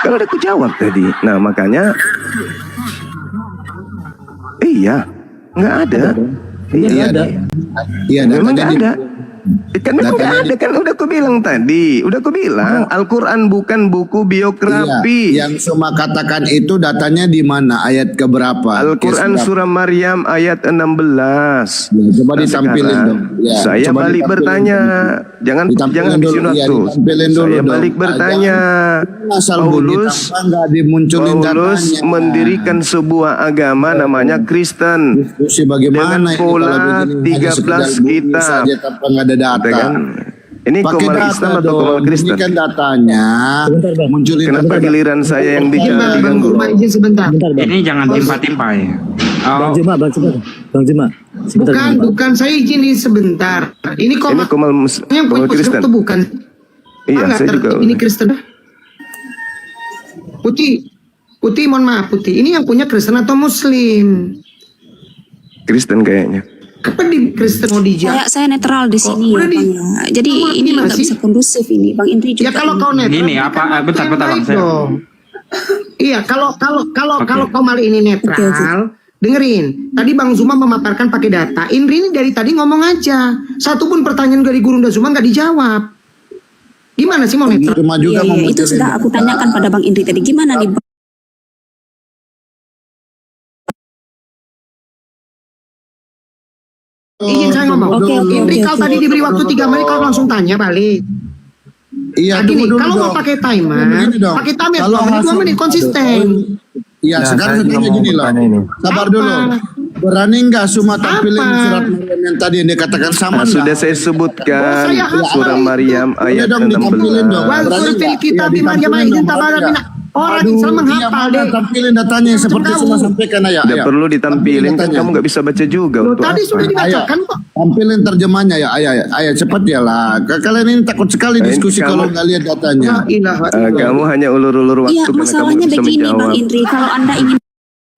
Kalau ada aku jawab tadi. Nah makanya iya, nggak ada. Iya, iya, Memang datanya nggak ada. Kan memang nggak ada, kan udah aku bilang tadi. Udah aku bilang, Al-Quran bukan buku biografi. Iya, yang Suma katakan itu datanya di mana? Ayat keberapa? Al-Quran surah Maryam ayat 16. Ya, coba Nah, ditampilin sekarang dong. Ya, saya coba balik ditampilin bertanya. dong. Jangan Ditampilin habisin dulu, iya, waktu. ditampilin dulu Saya dong. balik bertanya. Asal bunyi Paulus tanpa nggak dimunculin Paulus datanya. mendirikan sebuah agama namanya Kristen. Diskusi bagaimana Dengan pola 13 kitab. saja tanpa nggak ada data. Kan? Ini Pakai Komal data Islam atau dong. Komal Kristen? Ini kan datanya munculin Kenapa data. giliran saya yang bicara diganggu? izin sebentar. Sebentar Bang. Ini jangan timpa-timpa ya. Bang Zuma, Bang Zuma. Sebentar. Bukan saya izin ini sebentar. Ini kok Ini Komal yang Komal Kristen. itu bukan. Iya, Nggak saya juga. tertib, ini Kristen. Putih, mohon maaf Putih. Ini yang punya Kristen atau Muslim? Kristen kayaknya. Apa di Kristen mau dijawab? Saya netral di sini ya, udah Bang ya. Jadi ini nggak bisa kondusif ini, Bang Indri juga. Ya kalau kau netral. Ini apa? Bentar Bang. Iya, kalau kau malah ini netral, dengerin. Tadi Bang Zuma memaparkan pakai data. Indri ini dari tadi ngomong aja. Satu pun pertanyaan dari Guru Zuma nggak dijawab. Gimana sih mau netral? Cuma juga Iya, itu sudah aku tanyakan pada Bang Indri tadi. Gimana nih, Bang? Izin saya ngomong. Oke. Indri kalau tadi diberi waktu 3 menit kau langsung tanya balik. Iya, Gini, tunggu dulu kalau mau dong. pakai timer, Begini dong. pakai timer Kalau 2 menit, 2 hasil- menit konsisten. Iya, sekarang saya juga sepertinya mau gini loh. bertanya ini. Sabar Apa? dulu. Berani nggak Suma tampilin Apa? surat Maryam yang tadi yang dikatakan sama Nah, nggak? sudah saya sebutkan Oh, saya hafal surah itu. Maryam ayat dong, ditampilin dong. 16. Wal Berani surfil nggak? kita Iya, bima jamaah ditampilin izin dong, tabara berani mina. nggak? Orang Aduh, Islam iya, menghafal mana deh. tampilin datanya yang seperti Tahu. Suma sampaikan ayo. Tidak ayo. perlu ditampilin, kan datanya. kamu nggak bisa baca juga Loh, untuk tadi apa? sudah dibacakan kok. Tampilin terjemahnya ya, ayo cepat ya lah. Kalian ini takut sekali Nah, ini diskusi kamu- kalau nggak lihat datanya. La ilaha illallah. Kamu hanya ulur-ulur waktu Iya, karena kamu masalahnya nggak bisa begini Bang menjawab. Indri. Kalau Anda ingin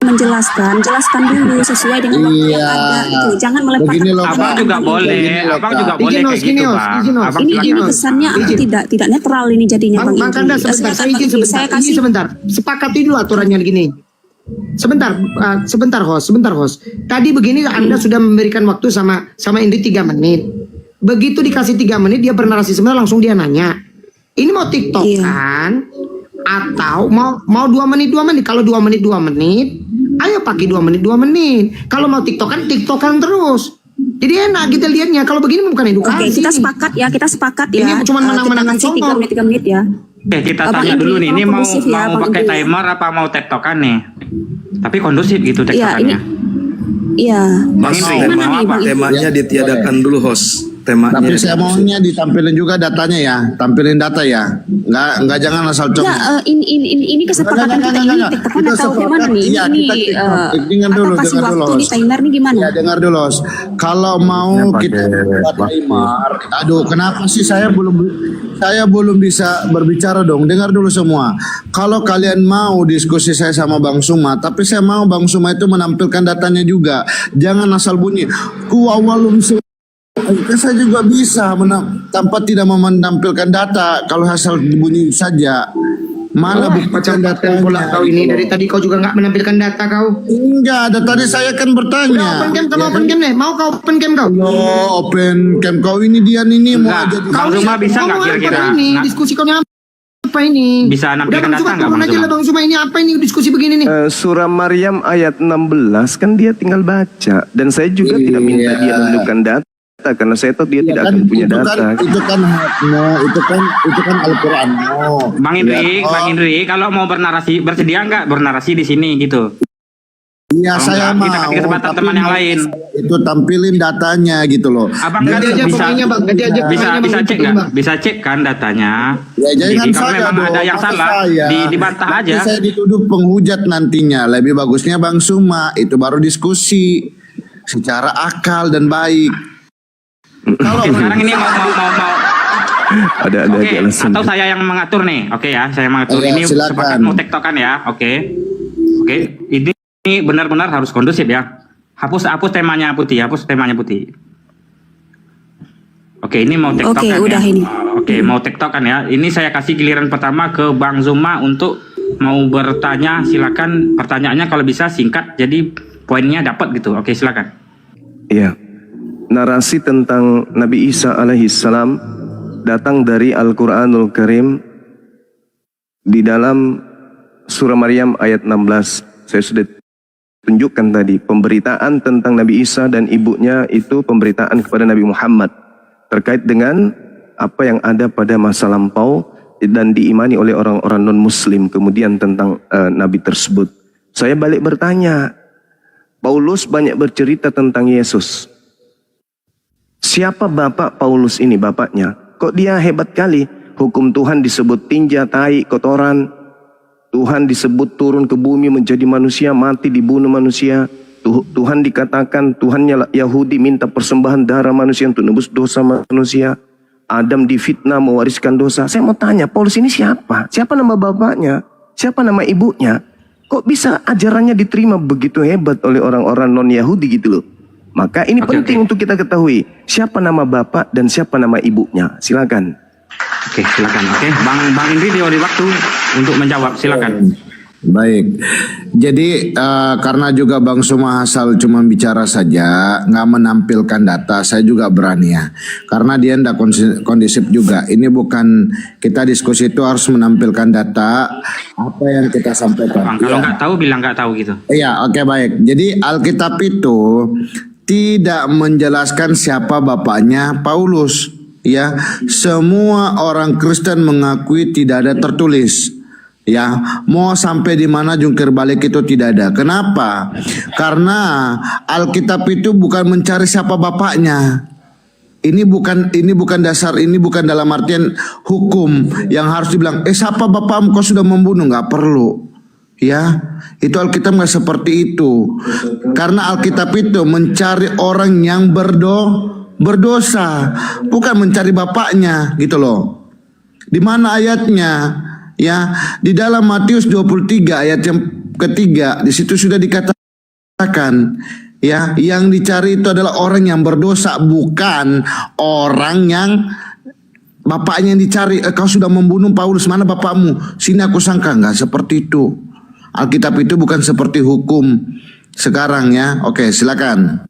menjelaskan, jelaskan dulu sesuai dengan waktu Iya. yang ada. Itu jangan melepaskan. Begini loh, Abang Kak. juga boleh, Begini loh, abang Kak. juga boleh Izin, kayak izin, gitu izin, Bang. izin, Abang Ini silakan. kesannya Izin. tidak netral ini jadinya Bang Bang Kanda Indri. sebentar, saya Silakan, izin Bang Indri. sebentar, Saya izin kasih sebentar. Sepakati dulu aturannya begini. Sebentar host. Tadi begini Anda sudah memberikan waktu sama Indri 3 menit. Begitu dikasih 3 menit dia bernarasi sebentar langsung dia nanya. Ini mau TikTok Iya. kan? Atau mau 2 menit 2 menit. Kalau 2 menit 2 menit, ayo pakai 2 menit 2 menit. Kalau mau TikTokan terus. Jadi enak kita lihatnya. Kalau begini bukan edukasi. Oke, kita sepakat ya. Ini cuma Kita menang-menangkan kasih songong. 3 menit ya. Oke, kita Bang tanya Indri, dulu nih, ini kalau mau kondusif ya, Bang pakai Indri. timer apa mau tektokan nih? Tapi kondusif gitu Iya, tektokannya. Iya. Bang Indri, Gimana mau nih, apa? Bang Indri? Temanya ditiadakan dulu host. Temanya. Tapi saya maunya ditampilin juga datanya ya, tampilin data ya. Nggak jangan asal cong. Ya, ini kesepakatan kita ini TikTokan atau gimana nih? Iya, Ini kita TikTok. Dengar atau dulu, kasih dengar dulu, waktu di host. timer nih gimana? Ya dengar dulu, Os. Kalau mau kita buat timer, aduh kenapa sih saya belum bisa berbicara dong. Dengar dulu semua. Kalau kalian mau diskusi saya sama Bang Suma, tapi saya mau Bang Suma itu menampilkan datanya juga. Jangan asal bunyi. Kuawalum kan saya juga bisa tanpa tidak menampilkan data. Kalau asal bunyi saja. Mana buktikan datanya? Bola kau ini dari tadi kau juga nggak menampilkan data kau. Enggak, ada tadi saya kan bertanya. Open cam, kamu open cam nih. Mau kau open cam kau? Oh, open cam kau ini dia ini mau Enggak. jadi. Bang Zuma bisa nggak Ngomong apa kira-kira? Ini Nggak. diskusi kau ini apa apa ini? Bisa Udah nampilkan Bang Suma data nggak turun Bang aja lah Suma? Bang Suma, ini apa ini diskusi begini nih? Surah Maryam ayat 16 kan dia tinggal baca, dan saya juga tidak minta dia menunjukkan data karena saya tahu dia tidak akan punya data. Itu kan hakmu, itu kan Al-Quran. Bang Indri, kalau mau bernarasi, bersedia nggak bernarasi di sini gitu? Iya, Kalau saya nggak, mau. kita kasih kesempatan tapi teman yang lain. Itu tampilin datanya gitu loh. Abang kan Ganti aja bisa pemainnya, Bang. Ganti aja bisa pemainnya, bisa Bang, cek gitu, nggak? Bang. Bisa cek kan datanya? Ya jangan Jadi kalau saya memang dong, ada yang masa salah, saya. dibantah Nanti aja. saya dituduh penghujat nantinya. Lebih bagusnya Bang Suma itu baru diskusi secara akal dan baik. Oke, sekarang ini mau Ada Oke, aja alasan. atau saya yang mengatur nih. Oke ya, saya mengatur. Iya, Ini silakan. sepakat mau tektokan ya. Oke. Ini benar-benar harus kondusif ya. Hapus temanya Putih, hapus temanya Putih. Oke, ini mau tektokan Oke, ya. udah ini. Oke, mau tektokan ya. Ini saya kasih giliran pertama ke Bang Zuma untuk mau bertanya. Silakan pertanyaannya kalau bisa singkat, jadi poinnya dapat gitu. Oke, silakan. Iya. Narasi tentang Nabi Isa alaihissalam datang dari Al-Quranul Karim di dalam surah Maryam ayat 16. Saya sudah tunjukkan tadi, pemberitaan tentang Nabi Isa dan ibunya itu pemberitaan kepada Nabi Muhammad terkait dengan apa yang ada pada masa lampau dan diimani oleh orang-orang non-muslim kemudian tentang Nabi tersebut. Saya balik bertanya, Paulus banyak bercerita tentang Yesus. Siapa bapak Paulus ini, bapaknya? Kok dia hebat kali? Hukum Tuhan disebut tinja, tai, kotoran. Tuhan disebut turun ke bumi menjadi manusia, mati dibunuh manusia. Tuhan dikatakan, Tuhannya Yahudi minta persembahan darah manusia untuk nebus dosa manusia. Adam difitnah mewariskan dosa. Saya mau tanya, Paulus ini siapa? Siapa nama bapaknya? Siapa nama ibunya? Kok bisa ajarannya diterima begitu hebat oleh orang-orang non-Yahudi gitu loh? Maka ini penting untuk kita ketahui siapa nama bapak dan siapa nama ibunya. Silakan. Oke, silakan. Oke, Bang Indri diberi waktu untuk menjawab. Silakan. Baik, jadi karena juga Bang Suma asal cuma bicara saja, nggak menampilkan data, saya juga berani ya. Karena dia ndak kondisip juga. Ini bukan kita diskusi itu harus menampilkan data apa yang kita sampaikan. Bang, kalau nggak tahu bilang nggak tahu gitu. Iya, oke baik. Jadi Alkitab itu tidak menjelaskan siapa bapaknya Paulus. Ya, semua orang Kristen mengakui tidak ada tertulis. Ya, mau sampai di mana jungkir balik itu tidak ada. Kenapa? Karena Alkitab itu bukan mencari siapa bapaknya. Ini bukan dasar, ini bukan dalam artian hukum yang harus dibilang, siapa bapakmu kau sudah membunuh, nggak perlu. Ya, itu Alkitab nggak seperti itu. Karena Alkitab itu mencari orang yang berdosa, bukan mencari bapaknya, gitu loh. Di mana ayatnya? Ya, di dalam Matius 23 ayat yang ketiga, di situ sudah dikatakan, ya, yang dicari itu adalah orang yang berdosa, bukan orang yang bapaknya yang dicari. Kau sudah membunuh Paulus, mana bapakmu? Sini aku sangka. Nggak seperti itu. Alkitab itu bukan seperti hukum sekarang ya. Oke, silakan.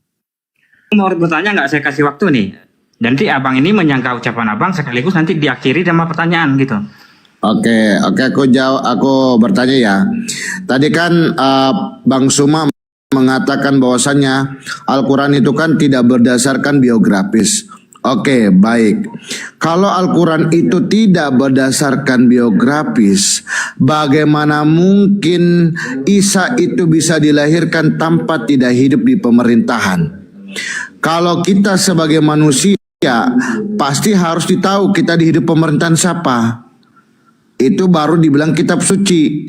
Mau bertanya nggak, saya kasih waktu nih. Nanti abang ini menyangka ucapan abang sekaligus nanti diakhiri sama pertanyaan gitu. Oke, aku bertanya ya. Tadi kan Bang Suma mengatakan bahwasannya Al-Quran itu kan tidak berdasarkan biografis. Oke, baik. Kalau Al-Quran itu tidak berdasarkan biografis, bagaimana mungkin Isa itu bisa dilahirkan tanpa tidak hidup di pemerintahan? Kalau kita sebagai manusia, pasti harus ditahu kita di hidup pemerintahan siapa. Itu baru dibilang kitab suci.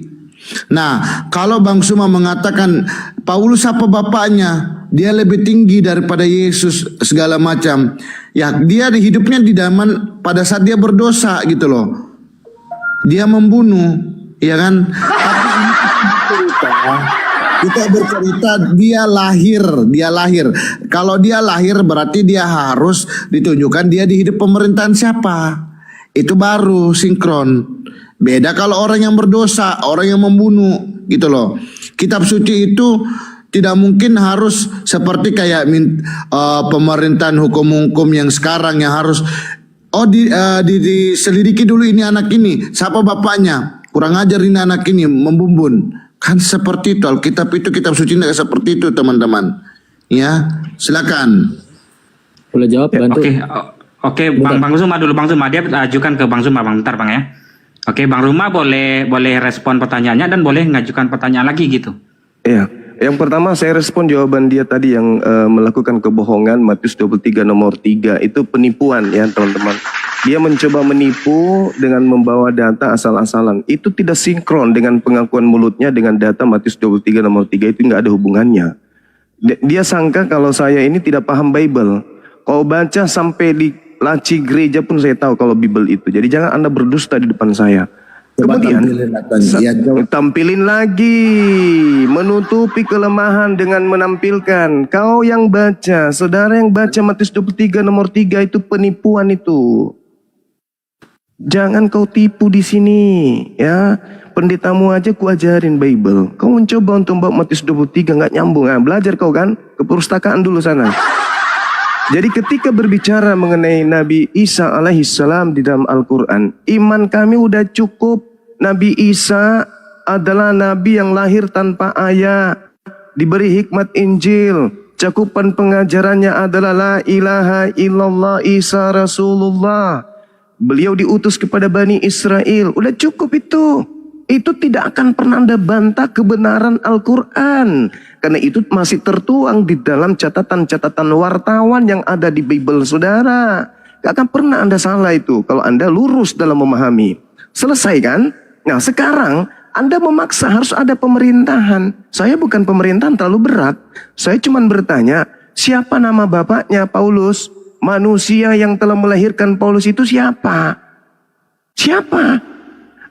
Nah, kalau Bang Suma mengatakan Paulus apa bapaknya, dia lebih tinggi daripada Yesus segala macam. Ya, dia di hidupnya di zaman pada saat dia berdosa gitu loh. Dia membunuh, ya kan? Tapi kita bercerita dia lahir. Kalau dia lahir berarti dia harus ditunjukkan dia di hidup pemerintahan siapa. Itu baru sinkron. Beda kalau orang yang berdosa, orang yang membunuh gitu loh. Kitab suci itu tidak mungkin harus seperti kayak pemerintahan hukum-hukum yang sekarang yang harus diselidiki dulu ini anak ini, siapa bapaknya, kurang ajar ini anak ini, membumbun. Kan seperti itu, Alkitab itu kitab suci tidak seperti itu teman-teman. Ya, silakan. Boleh jawab bantu. Oke, Bang Zuma dulu, Bang Zuma, dia ajukan ke Bang Zuma, Bang, bentar Bang ya. Oke, Bang Ruma boleh respon pertanyaannya dan boleh mengajukan pertanyaan lagi gitu. Iya, yang pertama saya respon jawaban dia tadi yang melakukan kebohongan. Matius 23 nomor 3 itu penipuan ya teman-teman. Dia mencoba menipu dengan membawa data asal-asalan. Itu tidak sinkron dengan pengakuan mulutnya dengan data Matius 23 nomor 3, itu nggak ada hubungannya. Dia sangka kalau saya ini tidak paham Bible. Kau baca sampai di laci gereja pun saya tahu kalau Bible itu. Jadi jangan Anda berdusta di depan saya. Kemudian tampilin lagi, menutupi kelemahan dengan menampilkan. Kau yang baca, saudara yang baca Matius 23 nomor 3 itu penipuan itu. Jangan kau tipu di sini, ya. Pendetamu aja ku ajarin Bible. Kau mencoba untuk bawa Matius 23 nggak nyambung. Nah, belajar kau kan ke perpustakaan dulu sana. Jadi ketika berbicara mengenai Nabi Isa alaihissalam di dalam Al-Quran, iman kami udah cukup. Nabi Isa adalah Nabi yang lahir tanpa ayah, diberi hikmat Injil, cakupan pengajarannya adalah la ilaha illallah Isa Rasulullah. Beliau diutus kepada Bani Israel, udah cukup itu. Itu tidak akan pernah Anda bantah kebenaran Al-Quran. Karena itu masih tertuang di dalam catatan-catatan wartawan yang ada di Bible saudara. Gak akan pernah Anda salah itu kalau Anda lurus dalam memahami. Selesai kan? Nah sekarang Anda memaksa harus ada pemerintahan. Saya bukan pemerintahan terlalu berat. Saya cuma bertanya, siapa nama bapaknya Paulus? Manusia yang telah melahirkan Paulus itu siapa? Siapa?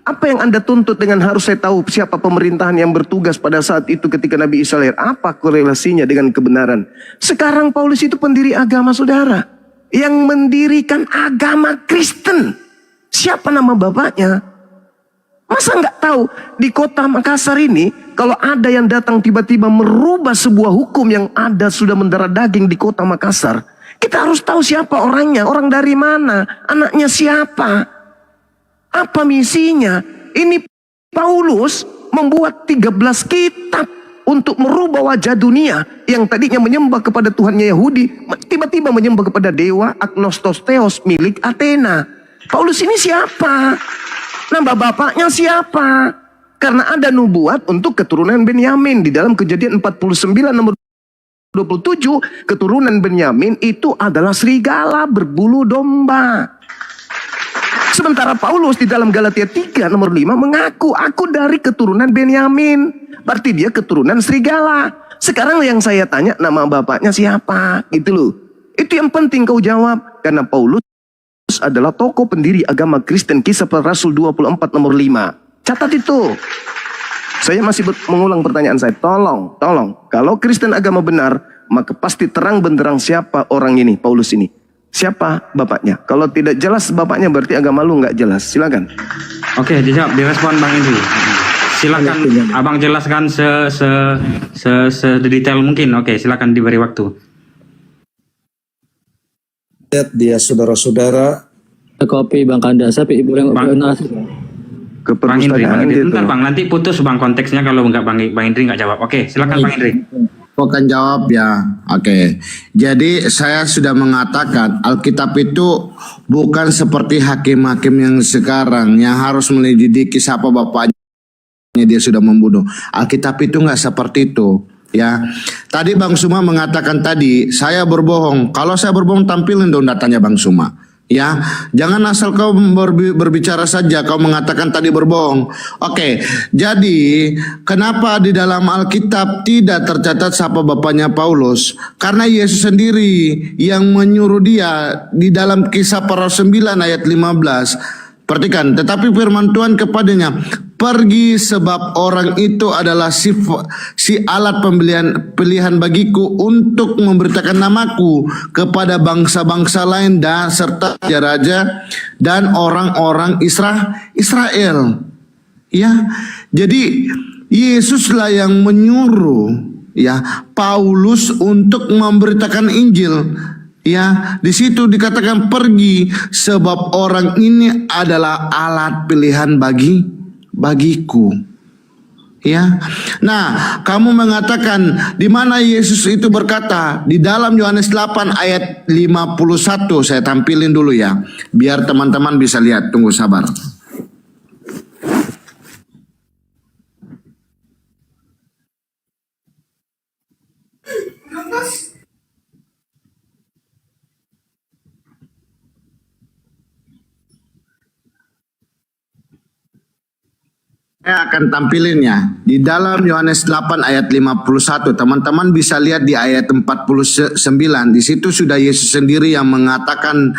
Apa yang Anda tuntut dengan harus saya tahu siapa pemerintahan yang bertugas pada saat itu ketika Nabi Isa lahir? Apa korelasinya dengan kebenaran? Sekarang Paulus itu pendiri agama saudara. Yang mendirikan agama Kristen. Siapa nama bapaknya? Masa nggak tahu di kota Makassar ini kalau ada yang datang tiba-tiba merubah sebuah hukum yang ada sudah mendarah daging di kota Makassar. Kita harus tahu siapa orangnya, orang dari mana, anaknya siapa. Apa misinya? Ini Paulus membuat 13 kitab untuk merubah wajah dunia yang tadinya menyembah kepada Tuhannya Yahudi, tiba-tiba menyembah kepada dewa Agnostos Theos milik Athena. Paulus ini siapa? Nama bapaknya siapa? Karena ada nubuat untuk keturunan Benyamin di dalam Kejadian 49 nomor 27, keturunan Benyamin itu adalah serigala berbulu domba. Sementara Paulus di dalam Galatia 3 nomor 5 mengaku, aku dari keturunan Benyamin. Berarti dia keturunan serigala. Sekarang yang saya tanya, nama bapaknya siapa? Gitu loh. Itu yang penting kau jawab. Karena Paulus adalah tokoh pendiri agama Kristen, Kisah Para Rasul 24 nomor 5. Catat itu. Saya masih mengulang pertanyaan saya. Tolong. Kalau Kristen agama benar, maka pasti terang benderang siapa orang ini, Paulus ini. Siapa bapaknya? Kalau tidak jelas bapaknya berarti agama lu nggak jelas. Silakan. Oke, dijawab, direspon Bang Indri. Silakan Abang jelaskan sedetail mungkin. Oke, silakan diberi waktu. Lihat dia saudara-saudara. Kopi Bang Kanda, tapi ibu yang Ke Bang Indri, perpustakaan dia bentar tuh. Bang, nanti putus Bang konteksnya kalau nggak Bang Indri nggak jawab. Oke, silakan Bang Indri. Aku akan jawab ya. Oke. Jadi saya sudah mengatakan Alkitab itu bukan seperti hakim-hakim yang sekarang yang harus menyelidiki siapa bapaknya dia sudah membunuh. Alkitab itu nggak seperti itu. Ya. Tadi Bang Suma mengatakan tadi saya berbohong. Kalau saya berbohong tampilin dong datanya Bang Suma. Ya, jangan asal kau berbicara saja, kau mengatakan tadi berbohong. Oke, jadi kenapa di dalam Alkitab tidak tercatat siapa bapaknya Paulus? Karena Yesus sendiri yang menyuruh dia di dalam Kisah Para 9 ayat 15. Perhatikan, tetapi firman Tuhan kepadanya, pergi sebab orang itu adalah si alat pilihan bagiku untuk memberitakan namaku kepada bangsa-bangsa lain dan serta raja dan orang-orang Israel. Ya, jadi Yesuslah yang menyuruh ya Paulus untuk memberitakan Injil. Ya, di situ dikatakan pergi sebab orang ini adalah alat pilihan bagiku. Ya. Nah, kamu mengatakan di mana Yesus itu berkata? Di dalam Yohanes 8 ayat 51. Saya tampilin dulu ya, biar teman-teman bisa lihat. Tunggu sabar. Saya akan tampilin ya. Di dalam Yohanes 8 ayat 51, teman-teman bisa lihat di ayat 49. Di situ sudah Yesus sendiri yang mengatakan,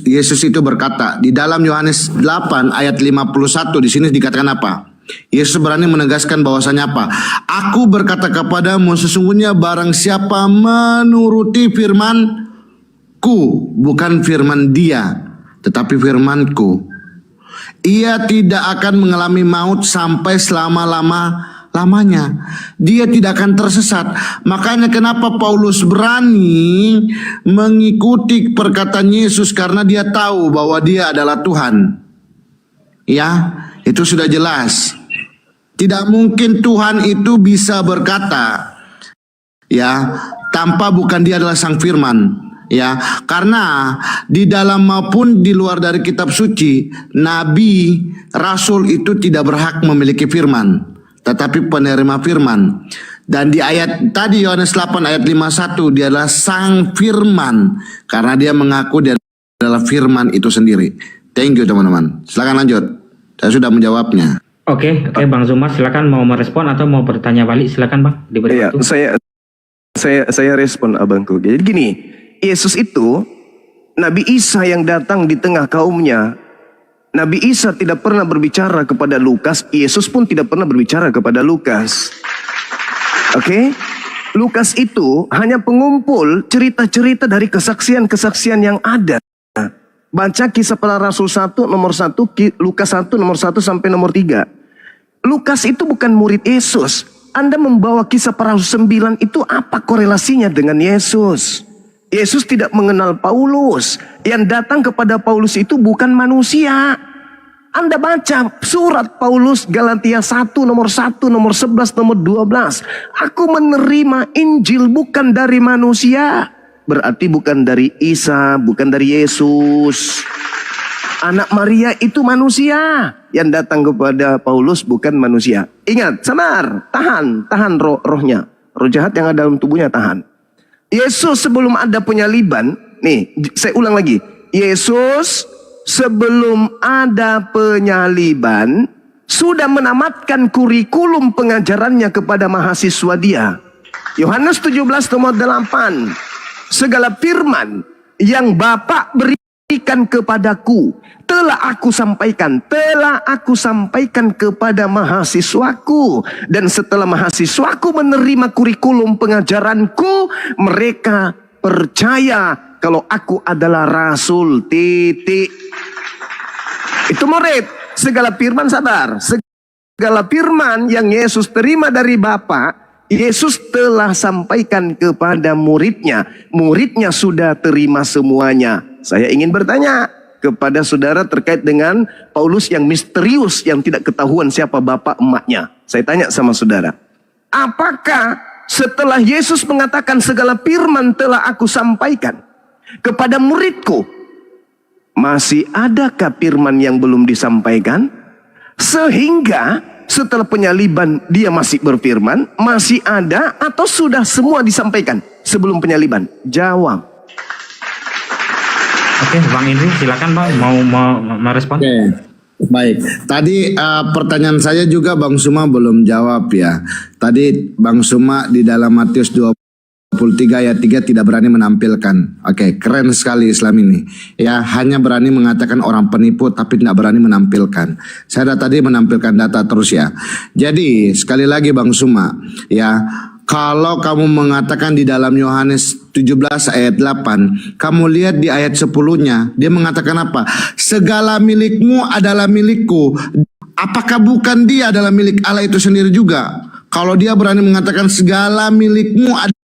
Yesus itu berkata, di dalam Yohanes 8 ayat 51, di sini dikatakan apa? Yesus berani menegaskan bahwasanya apa? Aku berkata kepadamu, sesungguhnya barang siapa menuruti firman-Ku, bukan firman dia, tetapi firman-Ku, ia tidak akan mengalami maut sampai selama-lamanya. Dia tidak akan tersesat. Makanya kenapa Paulus berani mengikuti perkataan Yesus, karena dia tahu bahwa dia adalah Tuhan. Ya, itu sudah jelas. Tidak mungkin Tuhan itu bisa berkata, ya, tanpa bukan dia adalah Sang Firman. Ya, karena di dalam maupun di luar dari kitab suci, nabi, rasul itu tidak berhak memiliki firman, tetapi penerima firman. Dan di ayat tadi Yohanes 8 ayat 51, dia adalah Sang Firman, karena dia mengaku dia adalah firman itu sendiri. Thank you teman-teman. Silakan lanjut. Saya sudah menjawabnya. Oke, Bang Zumar, silakan mau merespon atau mau bertanya balik, silakan Bang. Diberi waktu. Saya respon abangku. Jadi gini, Yesus itu Nabi Isa yang datang di tengah kaumnya. Nabi Isa tidak pernah berbicara kepada Lukas, Yesus pun tidak pernah berbicara kepada Lukas. Oke? Lukas itu hanya pengumpul cerita-cerita dari kesaksian-kesaksian yang ada. Baca Kisah Para Rasul 1 nomor 1, Lukas 1 nomor 1 sampai nomor 3. Lukas itu bukan murid Yesus. Anda membawa Kisah Para Rasul 9 itu apa korelasinya dengan Yesus? Yesus tidak mengenal Paulus. Yang datang kepada Paulus itu bukan manusia. Anda baca surat Paulus Galatia 1 nomor 1, nomor 11, nomor 12. Aku menerima Injil bukan dari manusia. Berarti bukan dari Isa, bukan dari Yesus. Anak Maria itu manusia. Yang datang kepada Paulus bukan manusia. Ingat, sabar, tahan rohnya. Roh jahat yang ada dalam tubuhnya tahan. Yesus sebelum ada penyaliban, nih saya ulang lagi. Yesus sebelum ada penyaliban sudah menamatkan kurikulum pengajarannya kepada mahasiswa dia. Yohanes 17 nomor 8. Segala firman yang Bapa berikan kepadaku telah aku sampaikan kepada mahasiswaku. Dan setelah mahasiswaku menerima kurikulum pengajaranku, mereka percaya kalau aku adalah rasul. Titik. Itu murid. Segala firman, sabar, segala firman yang Yesus terima dari Bapa, Yesus telah sampaikan kepada muridnya. Muridnya sudah terima semuanya. Saya ingin bertanya kepada saudara terkait dengan Paulus yang misterius, yang tidak ketahuan siapa bapak emaknya. Saya tanya sama saudara, apakah setelah Yesus mengatakan segala firman telah aku sampaikan kepada muridku, masih adakah firman yang belum disampaikan? Sehingga setelah penyaliban dia masih berfirman, masih ada atau sudah semua disampaikan sebelum penyaliban? Jawab. Oke, Bang Indri, silakan Bang, mau merespon. Oke, baik. Tadi pertanyaan saya juga Bang Suma belum jawab ya. Tadi Bang Suma di dalam Matius 23 ayat 3 tidak berani menampilkan. Oke, keren sekali Islam ini. Ya, hanya berani mengatakan orang penipu tapi tidak berani menampilkan. Saya tadi menampilkan data terus ya. Jadi, sekali lagi Bang Suma, ya, kalau kamu mengatakan di dalam Yohanes 17 ayat 8, kamu lihat di ayat 10-nya, dia mengatakan apa? Segala milikmu adalah milikku. Apakah bukan dia adalah milik Allah itu sendiri juga? Kalau dia berani mengatakan segala milikmu adalah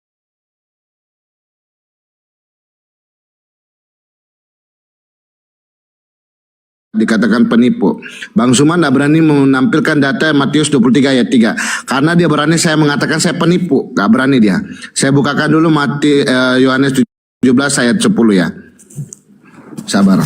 dikatakan penipu. Bang Suma tidak berani menampilkan data Matius 23 ayat 3. Karena dia berani saya mengatakan saya penipu. Gak berani dia. Saya bukakan dulu Yohanes 17 ayat 10 ya. Sabar.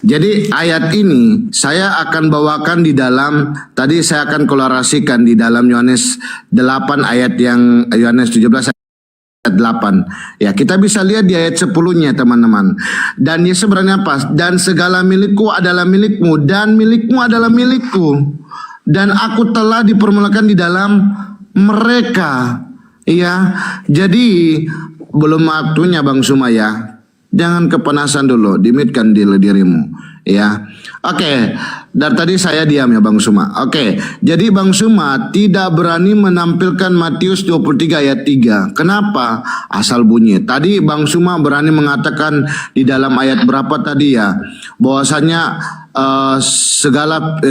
Jadi ayat ini saya akan bawakan di dalam, tadi saya akan kolorasikan di dalam Yohanes 8 ayat yang Yohanes 17 ayat 8. Ya, kita bisa lihat di ayat 10-nya teman-teman. Dan Yesus berani apa? Dan segala milikku adalah milikmu dan milikmu adalah milikku. Dan aku telah dipermulakan di dalam mereka. Ya, jadi belum waktunya Bang Suma ya. Jangan kepanasan dulu, dimitkan dirimu, ya. Oke, dari tadi saya diam ya Bang Suma. Oke, jadi Bang Suma tidak berani menampilkan Matius 23 ayat 3. Kenapa? Asal bunyi. Tadi Bang Suma berani mengatakan di dalam ayat berapa tadi ya, bahwasanya segala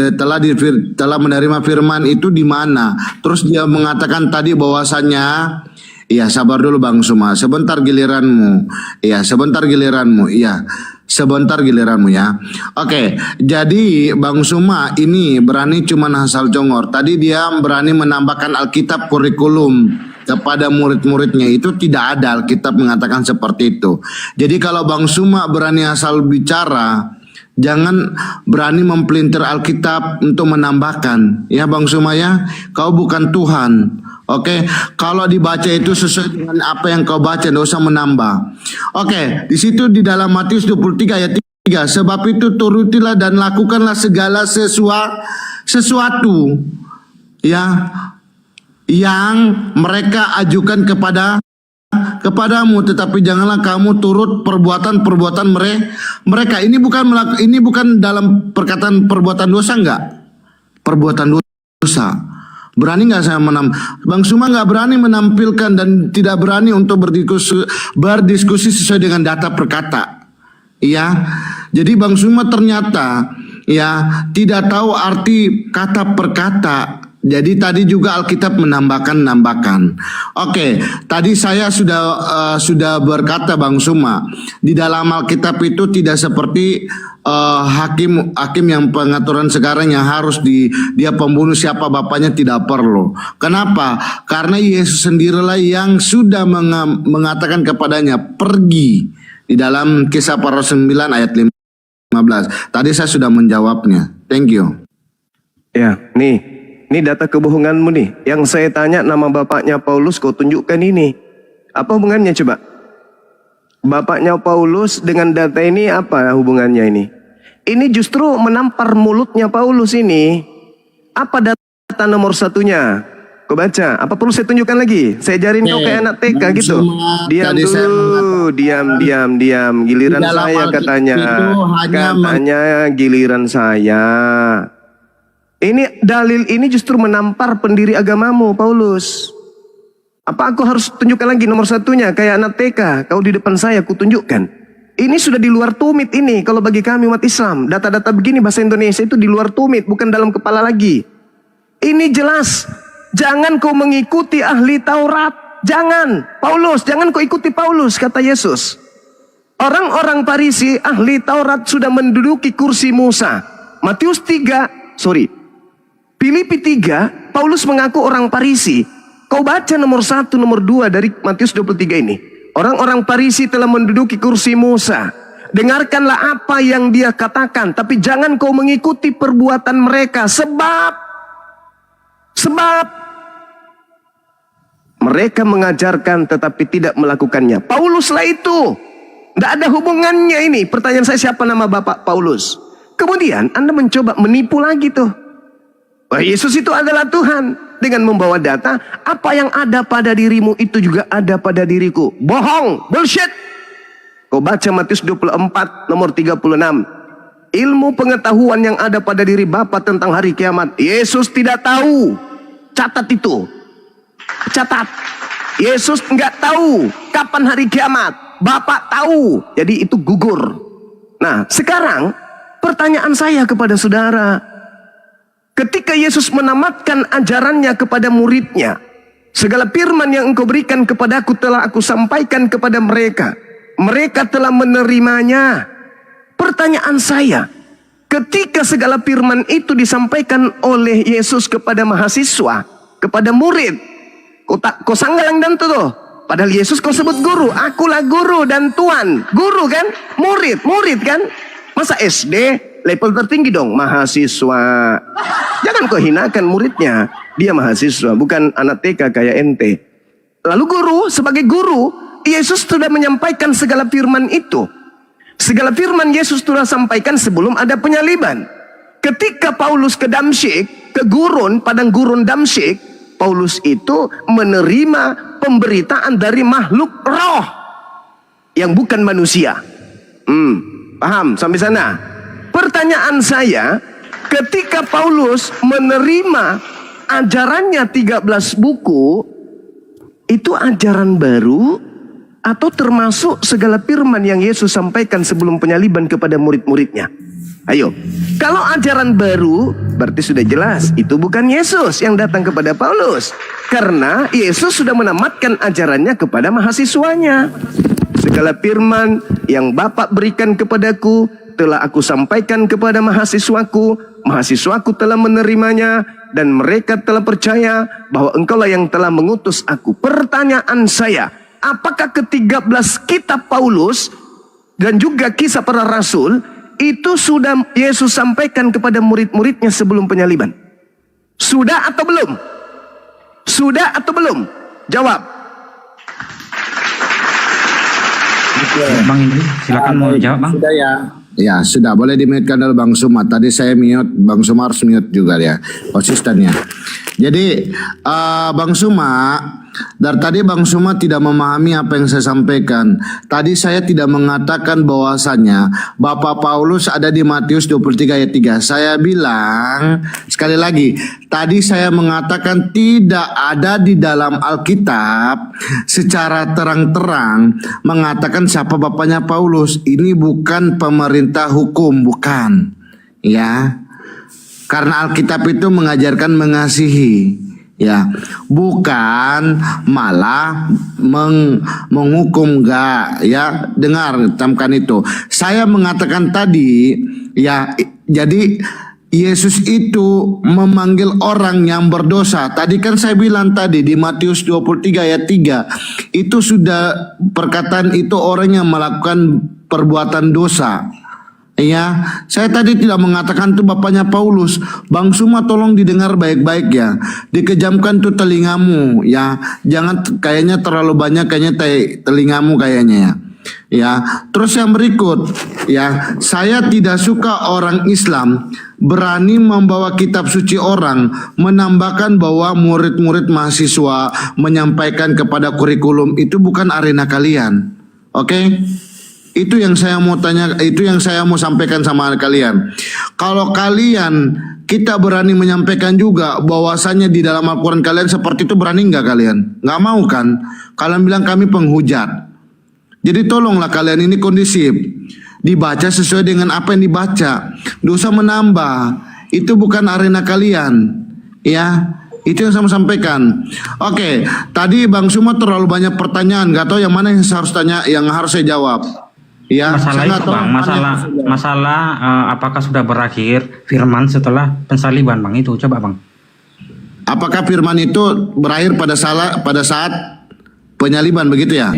telah menerima firman itu di mana. Terus dia mengatakan tadi bahwasanya, iya, sabar dulu Bang Suma, sebentar giliranmu. Iya, sebentar giliranmu. Iya, sebentar giliranmu ya. Oke, jadi Bang Suma ini berani cuman asal jongor. Tadi dia berani menambahkan Alkitab kurikulum kepada murid-muridnya. Itu tidak ada Alkitab mengatakan seperti itu. Jadi kalau Bang Suma berani asal bicara, jangan berani mempelintir Alkitab untuk menambahkan. Ya Bang Suma ya, kau bukan Tuhan. Oke, kalau dibaca itu sesuai dengan apa yang kau baca, tidak usah menambah. Oke, di situ di dalam Matius 23 ayat 3, sebab itu turutilah dan lakukanlah segala sesuatu ya yang mereka ajukan kepadamu, tetapi janganlah kamu turut perbuatan mereka. Ini bukan dalam perkataan perbuatan dosa enggak? Perbuatan dosa. Berani nggak saya Bang Suma nggak berani menampilkan dan tidak berani untuk berdiskusi sesuai dengan data perkata. Ya, jadi Bang Suma ternyata ya tidak tahu arti kata perkata. Jadi tadi juga Alkitab menambahkan. Oke, tadi saya sudah berkata Bang Suma, di dalam Alkitab itu tidak seperti hakim yang pengaturan sekarang yang harus dia pembunuh siapa bapaknya tidak perlu. Kenapa? Karena Yesus sendirilah yang sudah mengatakan kepadanya pergi di dalam Kisah Para Rasul 9 ayat 15. Tadi saya sudah menjawabnya. Thank you. Ya, Ini data kebohonganmu nih. Yang saya tanya nama bapaknya Paulus, kau tunjukkan ini. Apa hubungannya coba? Bapaknya Paulus dengan data ini apa hubungannya ini? Ini justru menampar mulutnya Paulus ini. Apa data nomor satunya? Kau baca. Apa perlu saya tunjukkan lagi? Saya ajarin kau kayak anak TK gitu. Diam dulu, diam. Giliran saya katanya. Katanya giliran saya. Ini dalil ini justru menampar pendiri agamamu, Paulus. Apa aku harus tunjukkan lagi nomor satunya kayak anak TK? Kau di depan saya, aku tunjukkan. Ini sudah di luar tumit ini. Kalau bagi kami umat Islam, data-data begini bahasa Indonesia itu di luar tumit, bukan dalam kepala lagi. Ini jelas. Jangan kau mengikuti ahli Taurat. Jangan, Paulus, jangan kau ikuti Paulus, kata Yesus. Orang-orang Farisi ahli Taurat sudah menduduki kursi Musa. Filipi 3, Paulus mengaku orang Farisi. Kau baca nomor 1, nomor 2 dari Matius 23 ini. Orang-orang Farisi telah menduduki kursi Musa. Dengarkanlah apa yang dia katakan, tapi jangan kau mengikuti perbuatan mereka. Sebab mereka mengajarkan tetapi tidak melakukannya. Pauluslah itu. Tidak ada hubungannya ini. Pertanyaan saya, siapa nama Bapak Paulus? Kemudian Anda mencoba menipu lagi tuh. Wah, Yesus itu adalah Tuhan. Dengan membawa data, apa yang ada pada dirimu itu juga ada pada diriku. Bohong, bullshit. Kau baca Matius 24 nomor 36. Ilmu pengetahuan yang ada pada diri Bapa tentang hari kiamat, Yesus tidak tahu. Catat itu. Catat. Yesus enggak tahu kapan hari kiamat. Bapak tahu. Jadi itu gugur. Nah, sekarang pertanyaan saya kepada saudara, ketika Yesus menamatkan ajarannya kepada muridnya, segala firman yang engkau berikan kepadaku telah aku sampaikan kepada mereka. Mereka telah menerimanya. Pertanyaan saya, ketika segala firman itu disampaikan oleh Yesus kepada mahasiswa, kepada murid, kau sanggalang dan tuh. Padahal Yesus kau sebut guru, akulah guru dan Tuhan. Guru kan? Murid kan? Masa SD level tertinggi dong, mahasiswa. Jangan kau hinakan muridnya, dia mahasiswa, bukan anak TK kayak ente. Lalu guru, sebagai guru, Yesus sudah menyampaikan segala firman itu. Segala firman Yesus telah sampaikan sebelum ada penyaliban. Ketika Paulus ke Damsyik, ke gurun, padang gurun Damsyik, Paulus itu menerima pemberitaan dari makhluk roh yang bukan manusia. Paham sampai sana? Pertanyaan saya, ketika Paulus menerima ajarannya 13 buku, itu ajaran baru atau termasuk segala firman yang Yesus sampaikan sebelum penyaliban kepada murid-muridnya? Ayo, kalau ajaran baru berarti sudah jelas itu bukan Yesus yang datang kepada Paulus, karena Yesus sudah menamatkan ajarannya kepada mahasiswanya. Segala firman yang Bapa berikan kepadaku telah aku sampaikan kepada mahasiswaku. Mahasiswaku telah menerimanya dan mereka telah percaya bahwa engkaulah yang telah mengutus aku. Pertanyaan saya, apakah ke-13 kitab Paulus dan juga kisah para rasul itu sudah Yesus sampaikan kepada murid-muridnya sebelum penyaliban? Sudah atau belum? Sudah atau belum? Jawab. Bang Indri, silakan mau jawab, Bang. Sudah ya. Ya, sudah. Boleh di-mute-kan dulu Bang Suma. Tadi saya mute, Bang Suma harus mute juga ya. Konsistennya. Jadi, Bang Suma, dari tadi Bang Suma tidak memahami apa yang saya sampaikan. Tadi saya tidak mengatakan bahwasannya Bapak Paulus ada di Matius 23 ayat 3. Saya bilang, sekali lagi, tadi saya mengatakan tidak ada di dalam Alkitab secara terang-terang mengatakan siapa bapaknya Paulus. Ini bukan pemerintah hukum, bukan. Ya. Karena Alkitab itu mengajarkan mengasihi, ya, bukan malah menghukum, enggak, ya. Dengar, camkan itu. Saya mengatakan tadi, ya, jadi Yesus itu memanggil orang yang berdosa. Tadi kan saya bilang tadi di Matius 23 ayat 3, itu sudah perkataan itu orang yang melakukan perbuatan dosa. Ya, saya tadi tidak mengatakan itu bapaknya Paulus. Bang Suma tolong didengar baik-baik ya. Dikejamkan tuh telingamu ya. Jangan kayaknya terlalu banyak kayaknya telingamu kayaknya ya. Ya, terus yang berikut ya, saya tidak suka orang Islam berani membawa kitab suci orang, menambahkan bahwa murid-murid mahasiswa menyampaikan kepada kurikulum itu bukan arena kalian. Oke? Itu yang saya mau tanya, itu yang saya mau sampaikan sama kalian. Kalau kalian, kita berani menyampaikan juga bahwasannya di dalam Al-Quran kalian seperti itu, berani nggak kalian? Nggak mau kan? Kalian bilang kami penghujat. Jadi tolonglah kalian ini kondisif. Dibaca sesuai dengan apa yang dibaca. Dosa menambah. Itu bukan arena kalian. Ya. Itu yang saya mau sampaikan. Oke, tadi Bang Suma terlalu banyak pertanyaan. Gak tahu yang mana yang saya harus tanya, yang harus saya jawab. Ya, masalah itu Bang, masalah apakah sudah berakhir firman setelah pensaliban Bang, itu coba Bang. Apakah firman itu berakhir pada saat penyaliban begitu ya?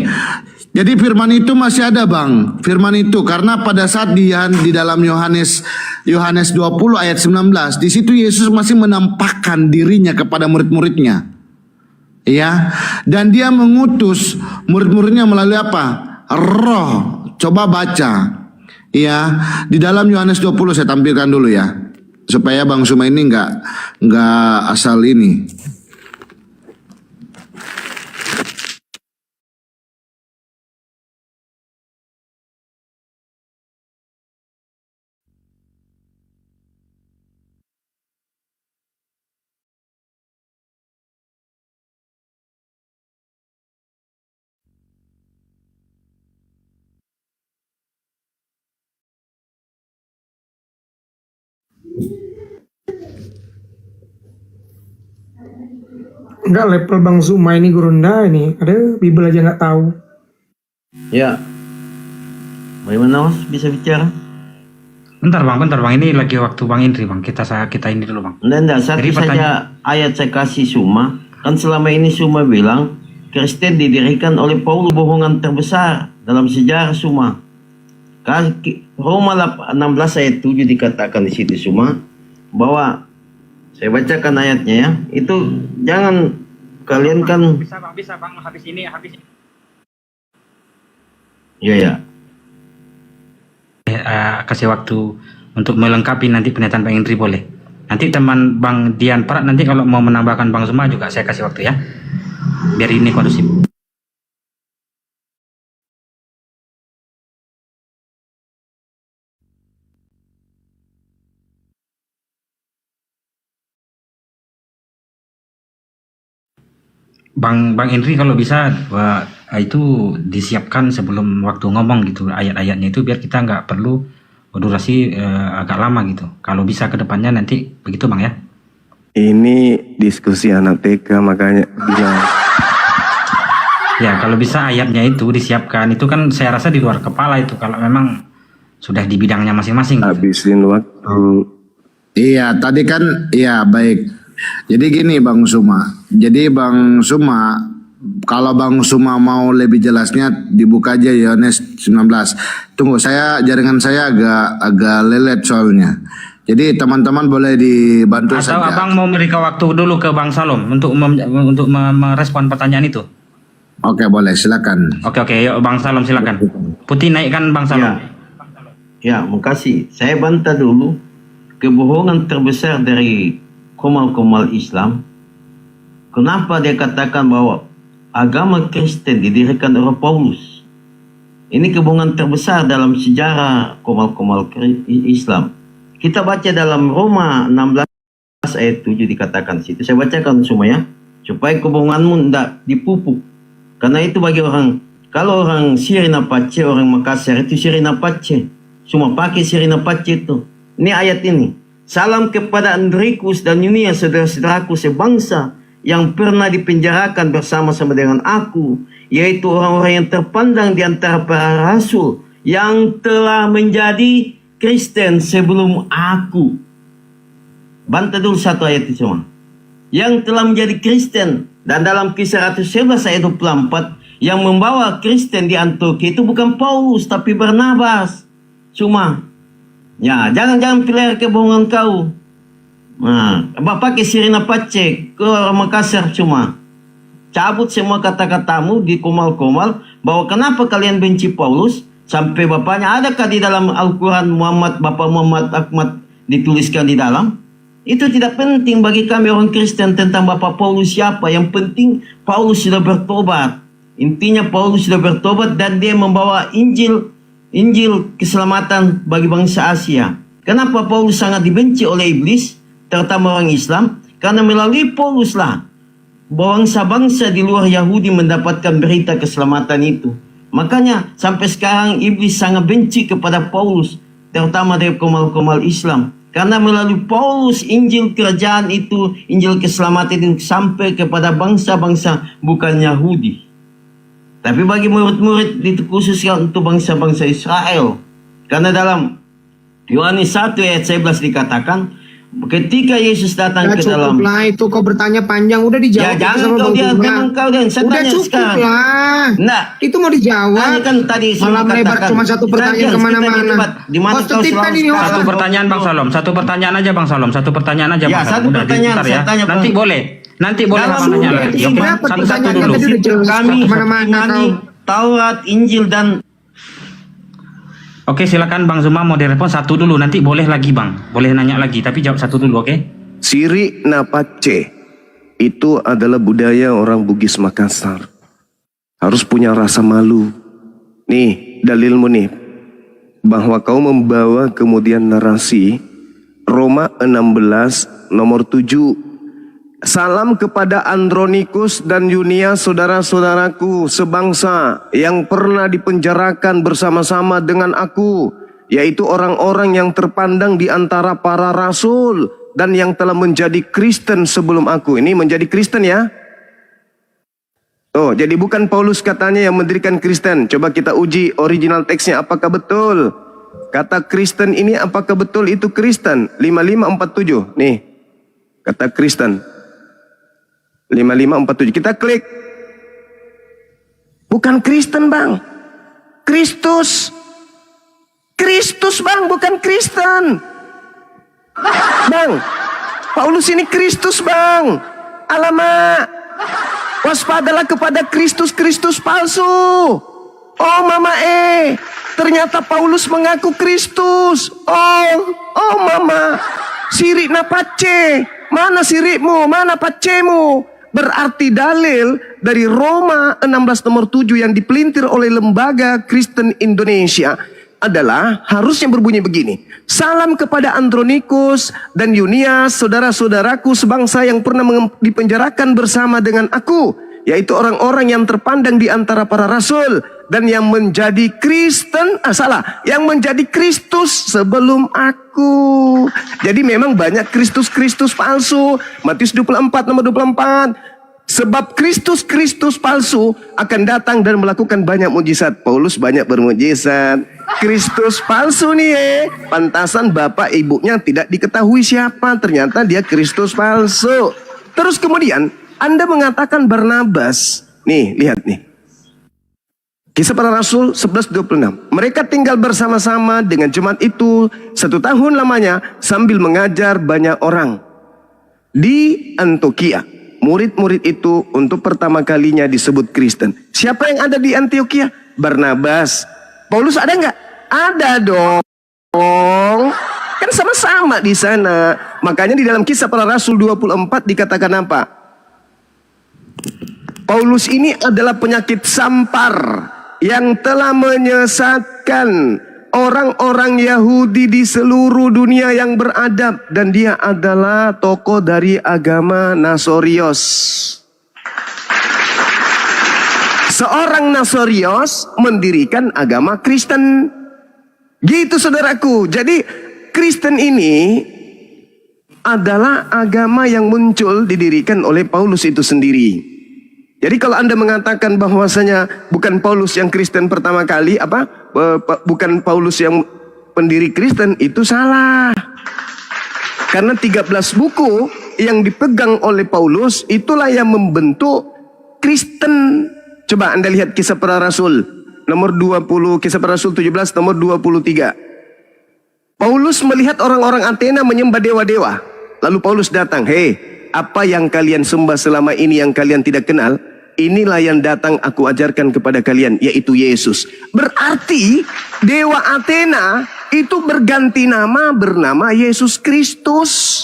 Jadi firman itu masih ada Bang, firman itu karena pada saat di dalam Yohanes 20 ayat 19, di situ Yesus masih menampakkan dirinya kepada murid-muridnya. Ya, dan dia mengutus murid-muridnya melalui apa? Roh. Coba baca. Ya, di dalam Yohanes 20 saya tampilkan dulu ya. Supaya Bang Suma ini enggak asal ini. Enggak level Bang Suma ini Gurunda ini. Ada Bible aja nggak tahu. Ya. Bagaimana Mas bisa bicara? Bentar bang, ini lagi waktu Bang Indri bang, kita ini dulu bang. Enggak, satu saja ayat saya kasih Suma. Kan selama ini Suma bilang Kristen didirikan oleh Paulus, bohongan terbesar dalam sejarah Suma. Roma 16 ayat 7 dikatakan di situ Suma bahwa saya bacakan ayatnya ya. Itu jangan kalian kan bisa bang habis ini. Ya. Kasih waktu untuk melengkapi nanti pernyataan Bang Indri boleh. Nanti teman Bang Dian Prat nanti kalau mau menambahkan Bang Suma juga saya kasih waktu ya. Biar ini kondusif. Bang Indri kalau bisa itu disiapkan sebelum waktu ngomong gitu ayat-ayatnya itu biar kita nggak perlu durasi agak lama gitu. Kalau bisa ke depannya nanti begitu Bang ya. Ini diskusi anak TK makanya bilang. Ya kalau bisa ayatnya itu disiapkan, itu kan saya rasa di luar kepala itu kalau memang sudah di bidangnya masing-masing. Habisin waktu. Iya, tadi kan, iya baik. Jadi gini Bang Suma. Jadi Bang Suma, kalau Bang Suma mau lebih jelasnya dibuka aja Yohanes 19. Tunggu, jaringan saya agak lelet soalnya. Jadi teman-teman boleh dibantu atau saja. Abang mau memberikan waktu dulu ke Bang Salom untuk merespon pertanyaan itu. Oke, boleh, silakan. Oke, yuk Bang Salom silakan. Putih naikkan Bang Salom. Ya, makasih. Saya bantah dulu kebohongan terbesar dari komal-komal Islam. Kenapa dia katakan bahwa agama Kristen didirikan oleh Paulus? Ini kebohongan terbesar dalam sejarah komal-komal Islam. Kita baca dalam Roma 16 ayat 7 dikatakan situ. Saya bacakan semua ya, supaya kebohonganmu tidak dipupuk. Karena itu bagi orang, kalau orang Sirina Pace, orang Makassar itu Sirina Pace, semua pakai Sirina Pace itu. Ini ayat ini. Salam kepada Andrikus dan Yunia, saudara-saudaraku sebangsa yang pernah dipenjarakan bersama-sama dengan aku, yaitu orang-orang yang terpandang di antara para rasul yang telah menjadi Kristen sebelum aku. Bantah dulu satu ayat itu semua. Yang telah menjadi Kristen, dan dalam Kisah 111 ayat 24 yang membawa Kristen di Antioquia itu bukan Paulus tapi Barnabas. Cuma ya, jangan pelihara kebohongan kau. Nah, pakai Sirina Pace ke Makassar cuma. Cabut semua kata-katamu di komal-komal bahwa kenapa kalian benci Paulus sampai bapaknya adakah di dalam Al-Quran Bapak Muhammad Ahmad dituliskan di dalam? Itu tidak penting bagi kami orang Kristen tentang Bapak Paulus siapa. Yang penting Paulus sudah bertobat. Intinya Paulus sudah bertobat dan dia membawa Injil keselamatan bagi bangsa Asia. Kenapa Paulus sangat dibenci oleh iblis, terutama orang Islam? Karena melalui Paulus lah bangsa-bangsa di luar Yahudi mendapatkan berita keselamatan itu. Makanya sampai sekarang iblis sangat benci kepada Paulus, terutama dari komal-komal Islam. Karena melalui Paulus Injil kerajaan itu, Injil keselamatan itu sampai kepada bangsa-bangsa bukan Yahudi. Tapi bagi murid-murid dikhususkan untuk bangsa-bangsa Israel. Karena dalam Yohanes 1 ayat 11 dikatakan, ketika Yesus datang ke dalam... Lah itu kau bertanya panjang, udah dijawab. Ya jangan kau dia, udah cukup lah. Nah, itu mau dijawab. kan tadi malah melebar cuma satu pertanyaan kemana-mana. Di mana kau selalu satu pertanyaan Bang Salom, satu pertanyaan aja Bang Salom, satu pertanyaan aja Bang Salom. Satu pertanyaan, ya. Nanti boleh. Nanti boleh nanya lagi. Satu-satu dulu. Kami mengimani Taurat, Injil dan... Oke, silakan Bang Zuma mau direspon satu dulu. Nanti boleh lagi Bang, boleh nanya lagi. Tapi jawab satu dulu, oke? Sirina Pace itu adalah budaya orang Bugis Makassar. Harus punya rasa malu. Nih dalilmu nih, bahwa kau membawa kemudian narasi Roma 16 nomor 7. Salam kepada Andronikus dan Yunia, saudara-saudaraku sebangsa yang pernah dipenjarakan bersama-sama dengan aku, yaitu orang-orang yang terpandang di antara para rasul dan yang telah menjadi Kristen sebelum aku. Ini menjadi Kristen ya. Tuh, jadi bukan Paulus katanya yang mendirikan Kristen. Coba kita uji original teksnya apakah betul. Kata Kristen ini apakah betul itu Kristen? 5547. Nih. Kata Kristen. 5547. Kita klik. Bukan Kristen, Bang. Kristus. Kristus, Bang, bukan Kristen. Bang, Paulus ini Kristus, Bang. Alamak. Waspadalah kepada Kristus palsu. Oh Mama ternyata Paulus mengaku Kristus. Oh Mama, sirik na pace. Mana sirikmu, mana pacemu? Berarti dalil dari Roma 16 nomor 7 yang dipelintir oleh Lembaga Kristen Indonesia adalah harusnya berbunyi begini. Salam kepada Andronikus dan Yunias, saudara-saudaraku sebangsa yang pernah dipenjarakan bersama dengan aku, yaitu orang-orang yang terpandang di antara para rasul dan yang menjadi Kristen, yang menjadi Kristus sebelum aku. Jadi memang banyak Kristus palsu. Matius 24 nomor 24. Sebab Kristus palsu akan datang dan melakukan banyak mujizat. Paulus banyak bermujizat. Kristus palsu nih pantasan bapak ibunya tidak diketahui siapa. Ternyata dia Kristus palsu. Terus kemudian Anda mengatakan Barnabas. Nih, lihat nih. Kisah Para Rasul 11:26. Mereka tinggal bersama-sama dengan jemaat itu 1 tahun lamanya sambil mengajar banyak orang di Antioquia. Murid-murid itu untuk pertama kalinya disebut Kristen. Siapa yang ada di Antioquia? Barnabas. Paulus ada nggak? Ada dong. Kan sama-sama di sana. Makanya di dalam Kisah Para Rasul 24 dikatakan apa? Paulus ini adalah penyakit sampar yang telah menyesatkan orang-orang Yahudi di seluruh dunia yang beradab, dan dia adalah tokoh dari agama Nasorios. Seorang Nasorios mendirikan agama Kristen. Gitu saudaraku. Jadi Kristen ini adalah agama yang muncul didirikan oleh Paulus itu sendiri. Jadi kalau Anda mengatakan bahwasanya bukan Paulus yang Kristen pertama kali, bukan Paulus yang pendiri Kristen, itu salah. Karena 13 buku yang dipegang oleh Paulus itulah yang membentuk Kristen. Coba Anda lihat Kisah Para Rasul nomor 20, Kisah Para Rasul 17 nomor 23. Paulus melihat orang-orang Athena menyembah dewa-dewa. Lalu Paulus datang, "Hei, apa yang kalian sembah selama ini yang kalian tidak kenal, inilah yang datang aku ajarkan kepada kalian, yaitu Yesus." Berarti dewa Athena itu berganti nama bernama Yesus Kristus.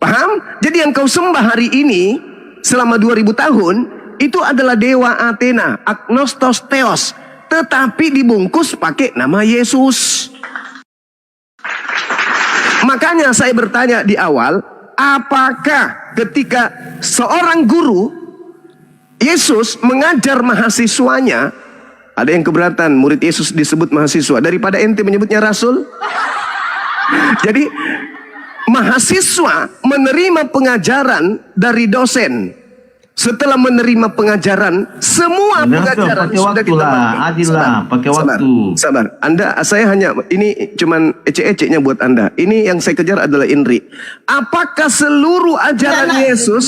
Paham? Jadi yang kau sembah hari ini selama 2000 tahun itu adalah dewa Athena, Agnostos Theos, tetapi dibungkus pakai nama Yesus. Makanya saya bertanya di awal, apakah ketika seorang guru Yesus mengajar mahasiswanya, ada yang keberatan murid Yesus disebut mahasiswa daripada ente menyebutnya rasul? Jadi mahasiswa menerima pengajaran dari dosen. Setelah menerima pengajaran, semua pengajaran sudah kita pakai waktu. Sabar. Saya hanya ini cuman ecek-eceknya buat Anda. Ini yang saya kejar adalah Indri. Apakah seluruh ajaran Yesus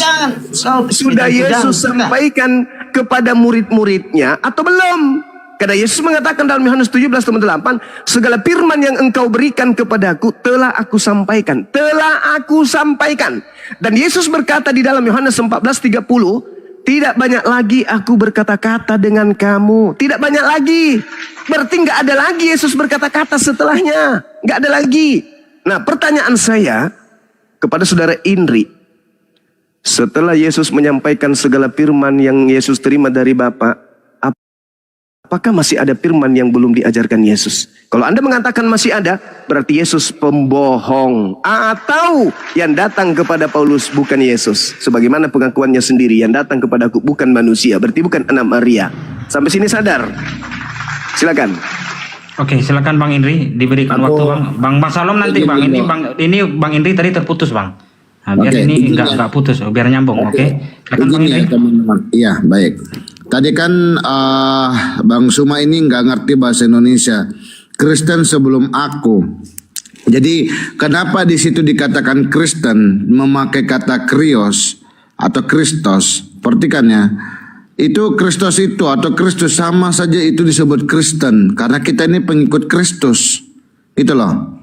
sudah Yesus sampaikan kepada murid-muridnya atau belum? Karena Yesus mengatakan dalam Yohanes 17:8, segala firman yang engkau berikan kepadaku telah aku sampaikan. Telah aku sampaikan. Dan Yesus berkata di dalam Yohanes 14:30, tidak banyak lagi aku berkata-kata dengan kamu. Tidak banyak lagi. Berarti nggak ada lagi Yesus berkata-kata setelahnya. Nggak ada lagi. Nah, pertanyaan saya kepada saudara Indri, setelah Yesus menyampaikan segala firman yang Yesus terima dari Bapa, apakah masih ada firman yang belum diajarkan Yesus? Kalau Anda mengatakan masih ada, berarti Yesus pembohong. Atau yang datang kepada Paulus bukan Yesus. Sebagaimana pengakuannya sendiri, yang datang kepadaku bukan manusia. Berarti bukan anak Maria. Sampai sini sadar? Silakan. Oke, silakan Bang Indri, diberikan waktu Bang. Bang Salom nanti Bang. Ini Bang Indri tadi terputus Bang. Nah, biar ini nggak putus, biar nyambung. Oke. Silakan Bang Indri. Teman-teman. Iya, baik. tadi kan Bang Suma ini nggak ngerti bahasa Indonesia. Kristen sebelum aku. Jadi kenapa di situ dikatakan Kristen memakai kata krios atau Kristos? Perhatikan ya. Itu Kristus itu atau Kristus sama saja itu disebut Kristen karena kita ini pengikut Kristus. Itu loh.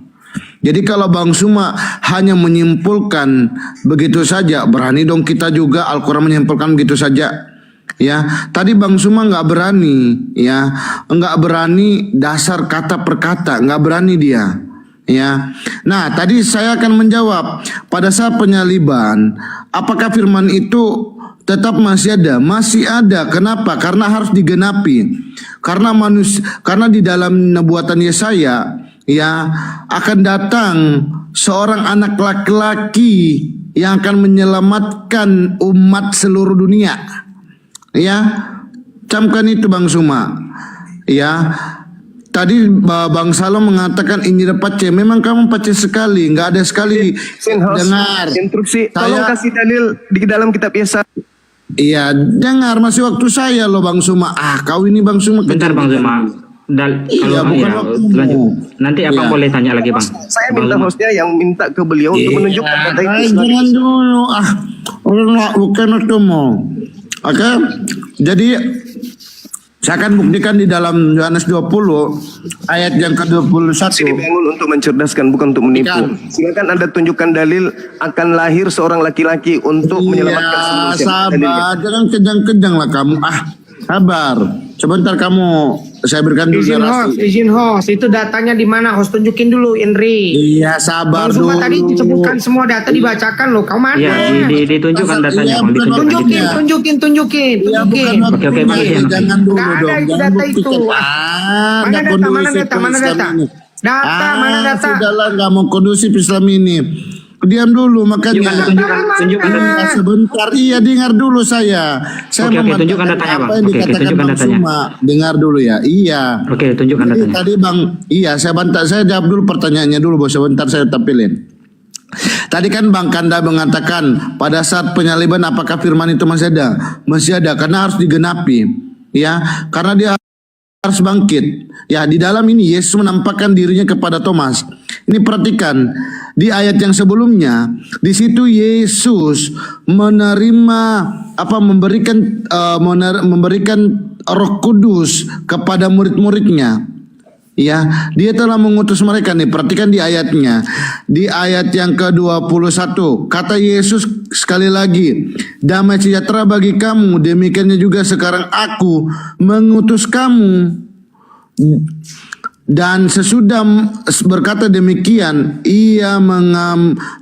Jadi kalau Bang Suma hanya menyimpulkan begitu saja, berani dong kita juga Al-Quran menyimpulkan begitu saja. Ya, tadi Bang Suma nggak berani, ya, nggak berani dasar kata per kata, nggak berani dia. Ya, nah tadi saya akan menjawab pada saat penyaliban, apakah firman itu tetap masih ada? Masih ada. Kenapa? Karena harus digenapi. Karena di dalam nubuatan Yesaya, ya, akan datang seorang anak laki-laki yang akan menyelamatkan umat seluruh dunia. Ya, camkan itu Bang Suma. Ya, tadi Bang Salom mengatakan Injil Pace. Memang kamu Pace sekali, nggak ada sekali dengar. Instruksi, tolong kasih dalil di dalam kitab Yesaya. Iya, dengar masih waktu saya loh Bang Suma. Kau ini Bang Suma. Bentar Bang Suma. Iya, bukan waktumu. Lanjut. Nanti Abang boleh tanya lagi Bang. Saya minta hostnya yang minta ke beliau untuk menunjukkan kata itu. Jangan dulu, bukan waktumu. Oke, jadi saya akan buktikan di dalam Yohanes 20 ayat yang ke-21. Dibangun untuk mencerdaskan, bukan untuk menipu. Silakan Anda tunjukkan dalil akan lahir seorang laki-laki untuk menyelamatkan seluruh sabar, jangan kejang-kejang lah kamu. Sabar. Sebentar kamu, saya berikan dulu Izin host, itu datanya di mana? Host tunjukin dulu, Indri. Iya, sabar Bang Suma dulu. tadi disebutkan semua data dibacakan loh. Kau mana? Iya, ditunjukkan datanya Bang. Tunjukin. Oke, Bang. Jangan dulu Nggak dong. ada itu Jangan data itu. buktikan. Mana data? Mana data? Sudahlah, nggak mau kondusif Islam ini. Diam dulu makanya. Tunjukkan. Sebentar, iya dengar dulu saya. Oke, tunjukkan datanya Bang. Apa yang dikatakan tunjukkan Bang datanya. Suma. Dengar dulu ya. Iya. Oke, tunjukkan Jadi datanya. tadi Bang, iya saya jawab dulu pertanyaannya dulu bos. Sebentar saya tampilin. Tadi kan Bang Kanda mengatakan pada saat penyaliban apakah firman itu masih ada? Masih ada karena harus digenapi. Ya, karena dia harus bangkit. Ya, di dalam ini Yesus menampakkan dirinya kepada Thomas. Ini perhatikan di ayat yang sebelumnya, di situ Yesus memberikan Roh Kudus kepada murid-muridnya. Ya, dia telah mengutus mereka nih. Perhatikan di ayatnya. Di ayat yang ke-21, kata Yesus sekali lagi, damai sejahtera bagi kamu, demikiannya juga sekarang aku mengutus kamu. Dan sesudah berkata demikian, ia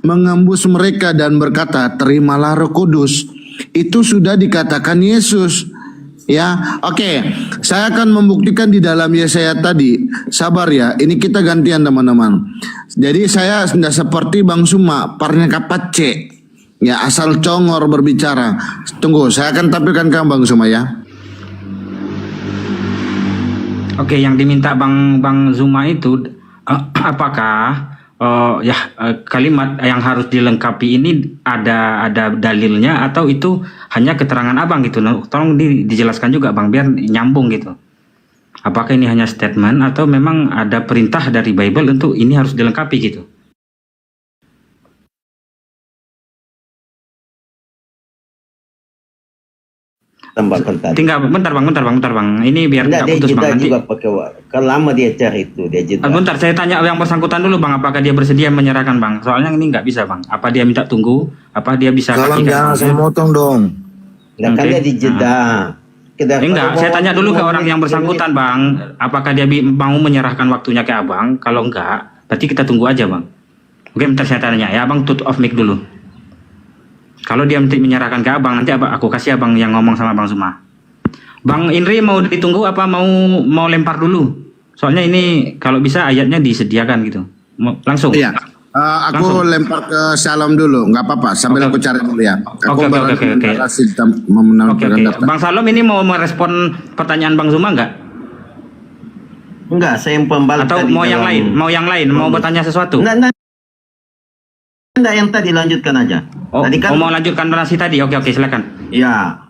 mengembus mereka dan berkata, terimalah Roh Kudus. Itu sudah dikatakan Yesus. Ya, oke. Saya akan membuktikan di dalam Yesaya tadi. Sabar ya, ini kita gantian teman-teman. Jadi saya tidak seperti Bang Suma, parnya kapace. Ya, asal congor berbicara. Tunggu, saya akan tampilkan kamu Bang Suma ya. Oke, yang diminta Bang Zuma itu apakah kalimat yang harus dilengkapi ini ada dalilnya atau itu hanya keterangan Abang gitu? Tolong dijelaskan juga Bang biar nyambung gitu. Apakah ini hanya statement atau memang ada perintah dari Bible untuk ini harus dilengkapi gitu? Tambahkan tadi. Tinggal bentar bang. Ini biar nggak putus bang nanti. Juga pakai kan lama dia cari itu dia jeda. Bentar, saya tanya yang bersangkutan dulu bang, apakah dia bersedia menyerahkan bang? Soalnya ini nggak bisa bang. Apa dia minta tunggu? Apa dia bisa? Tolong jangan saya motong dong. Nah, kan dia dijeda. Enggak, saya tanya dulu ke orang yang bersangkutan bang. Apakah dia mau menyerahkan waktunya ke abang? Kalau enggak, berarti kita tunggu aja bang. Oke, bentar saya tanya ya, abang tutup off mic dulu. Kalau dia menyerahkan ke abang, nanti aku kasih abang yang ngomong sama Bang Suma. Bang Indri mau ditunggu apa mau lempar dulu? Soalnya ini kalau bisa ayatnya disediakan gitu. Langsung. Iya. Aku lempar ke Salom dulu, nggak apa-apa. Sambil aku cari dulu ya. Oke. Bang Salom ini mau merespon pertanyaan Bang Suma nggak? Enggak, saya yang pembalas. Atau mau yang lain? Mau bertanya sesuatu? Enggak, yang tadi lanjutkan aja. Oh, tadi kan mau lanjutkan narasi tadi? Oke, silakan. Ya.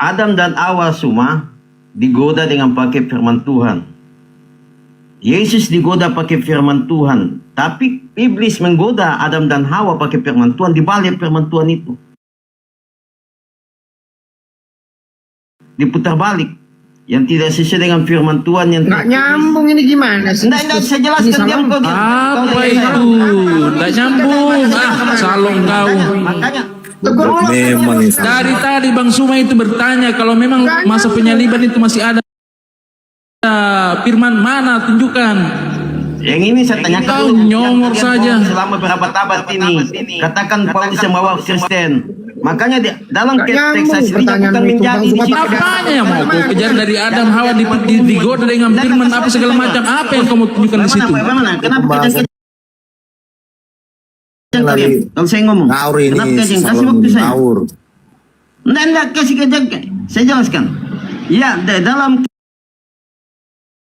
Adam dan Hawa semua digoda dengan pakai firman Tuhan. Yesus digoda pakai firman Tuhan, tapi iblis menggoda Adam dan Hawa pakai firman Tuhan, dibalik firman Tuhan itu. Diputar balik. Yang tidak sesuai dengan firman Tuhan yang Nggak nyambung ini gimana sih? Nggak, saya jelaskan diam kau. Apa itu? Nggak nyambung. Salong kau. Makanya Memang Dari tadi Bang Suma itu bertanya kalau memang masa penyaliban itu masih ada. Firman mana? Tunjukkan. yang ini saya tanyakan Kau dulu. nyomor Yang saja. selama berapa abad ini katakan Paulus yang bawa Kristen. Makanya dalam teks aslinya bukan menjadi di situ. Apanya yang mau kau kejar dari Adam Hawa digoda dengan firman apa segala macam? Apa yang kamu tunjukkan di situ? Bagaimana? Kenapa kita kalian? Kalau saya ngomong, Ngawur ini, kenapa kalian kasih waktu saya? Enggak kasih kejadian. Saya jelaskan. Ya, dalam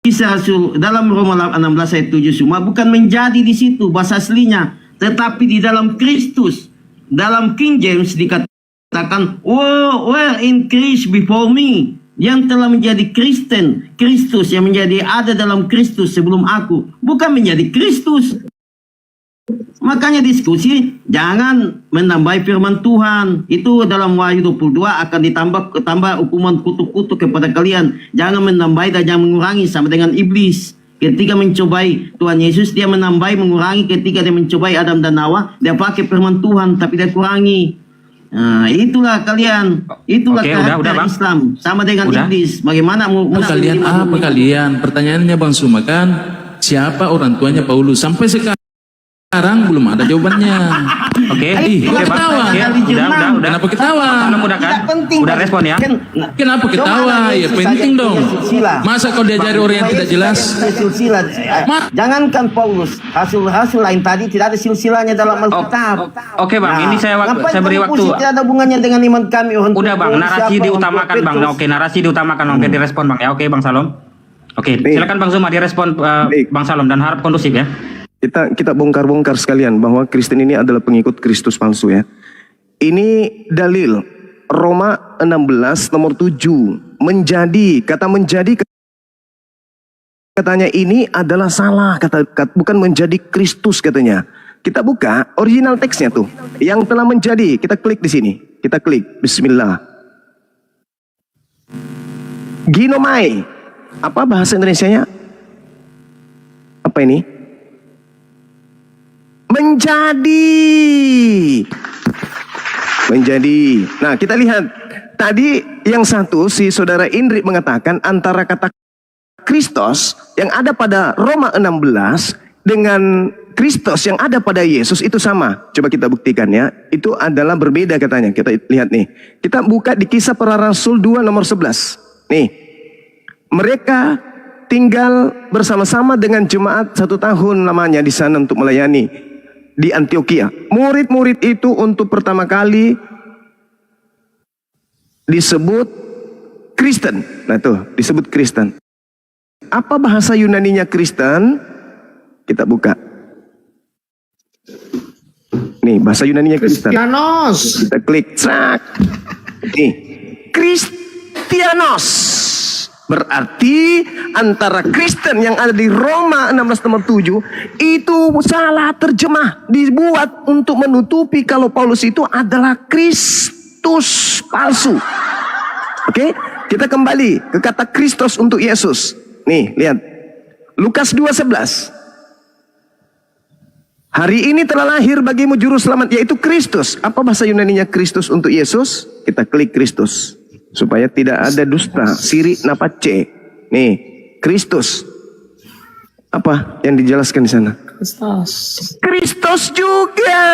Kisah Rasul dalam Roma 16 ayat 7 semua bukan menjadi di situ bahasa aslinya, tetapi di dalam Kristus. Dalam King James dikatakan, were in Christ before me, yang telah menjadi Kristen, Kristus yang menjadi ada dalam Kristus sebelum aku, bukan menjadi Kristus. Makanya diskusi jangan menambah firman Tuhan. Itu dalam Wahyu 22 akan ditambah hukuman kutuk-kutuk kepada kalian. Jangan menambah dan jangan mengurangi sama dengan iblis. Ketika mencobai Tuhan Yesus, dia menambah mengurangi. Ketika dia mencobai Adam dan Hawa, dia pakai firman Tuhan tapi dia kurangi. Nah, itulah kalian. Itulah karakter Islam sama dengan iblis. Bagaimana Kalian apa kalian? Pertanyaannya Bang Suma kan, siapa orang tuanya Paulus? Sampai sekarang belum ada jawabannya. Oke, ketawa. udah. Kenapa ketawa? Udah kan? Udah respon ya? Kenapa ketawa? Ya penting dong. Masa kau diajari orang yang tidak jelas? Jangankan Paulus, hasil lain tadi tidak ada silsilahnya dalam Alkitab. Oke Bang, ini saya beri waktu. Tidak ada hubungannya dengan iman kami. Udah Bang, narasi diutamakan Bang. Oke, narasi diutamakan. Oke, direspon Bang ya. Oke Bang Salom. Oke, silakan Bang Zuma direspon Bang Salom dan harap kondusif ya. Kita bongkar-bongkar sekalian bahwa Kristen ini adalah pengikut Kristus palsu ya. Ini dalil Roma 16 nomor 7. Kata menjadi katanya ini adalah salah, bukan menjadi Kristus katanya. Kita buka original teksnya tuh. Yang telah menjadi, kita klik di sini. Kita klik bismillah. Ginomai. Apa bahasa Indonesianya? Apa ini? Menjadi. Nah, kita lihat tadi yang satu si saudara Indri mengatakan antara kata Kristus yang ada pada Roma 16 dengan Kristus yang ada pada Yesus itu sama. Coba kita buktikan ya. Itu adalah berbeda katanya. Kita lihat nih. Kita buka di Kisah Para Rasul 2 nomor 11. Nih. Mereka tinggal bersama-sama dengan jemaat 1 tahun lamanya di sana untuk melayani di Antioquia. Murid-murid itu untuk pertama kali disebut Kristen. Nah tuh, disebut Kristen. Apa bahasa Yunaninya Kristen? Kita buka. Nih, bahasa Yunaninya Kristen. Kristianos. Kita klik. Cak. Nih, Kristianos. Berarti antara Kristen yang ada di Roma 16 nomor 7 itu salah terjemah, dibuat untuk menutupi kalau Paulus itu adalah Kristus palsu. Oke, kita kembali ke kata Kristus untuk Yesus. Nih, lihat. Lukas 2:11. Hari ini telah lahir bagimu juru selamat, yaitu Kristus. Apa bahasa Yunaninya Kristus untuk Yesus? Kita klik Kristus. Supaya tidak ada dusta, siri napace. Nih, Kristus. Apa yang dijelaskan di sana? Kristus juga.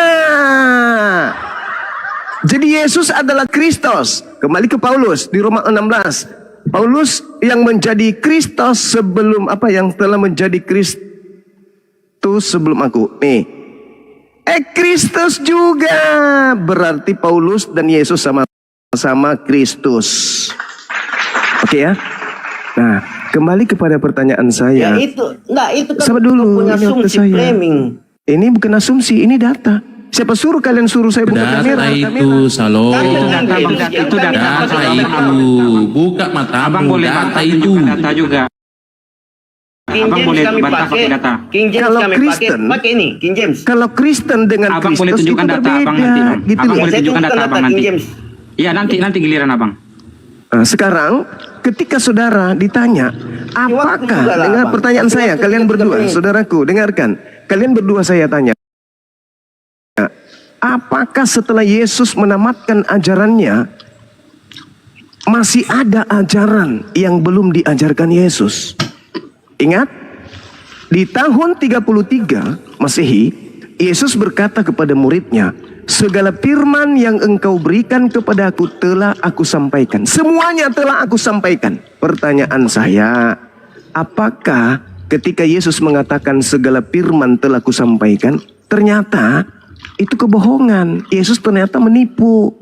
Jadi Yesus adalah Kristus. Kembali ke Paulus di Roma 16. Paulus yang menjadi Kristus sebelum yang telah menjadi Kristus sebelum aku. Nih. Kristus juga. Berarti Paulus dan Yesus sama Kristus. Oke ya. Nah, kembali kepada pertanyaan saya. Ya itu kan Sabar dulu, punya ini waktu asumsi saya. framing. Ini bukan asumsi, ini data. Siapa suruh kalian suruh saya buka kamera? Data itu, Salom. Itu data bang, itu data. Data itu. Buka matamu. Abang boleh Data bantah itu. tunjukkan data juga. Abang boleh bantah pakai data. King James Kalau kami Kristen, pakai ini King James. Kalau Kristen dengan Abang boleh Kristus tunjukkan itu data abang berbeda, nanti bang. gitu Abang loh. boleh tunjukkan Saya data tunjukkan abang data nanti. King James. Iya nanti giliran abang. Nah, sekarang ketika saudara ditanya, apakah, dengar pertanyaan saya, kalian berdua, saudaraku, dengarkan. Kalian berdua saya tanya, apakah setelah Yesus menamatkan ajarannya, masih ada ajaran yang belum diajarkan Yesus? Ingat, di tahun 33 Masehi, Yesus berkata kepada muridnya, segala firman yang engkau berikan kepada aku telah aku sampaikan. Semuanya telah aku sampaikan. Pertanyaan saya, apakah ketika Yesus mengatakan segala firman telah aku sampaikan, ternyata itu kebohongan. Yesus ternyata menipu.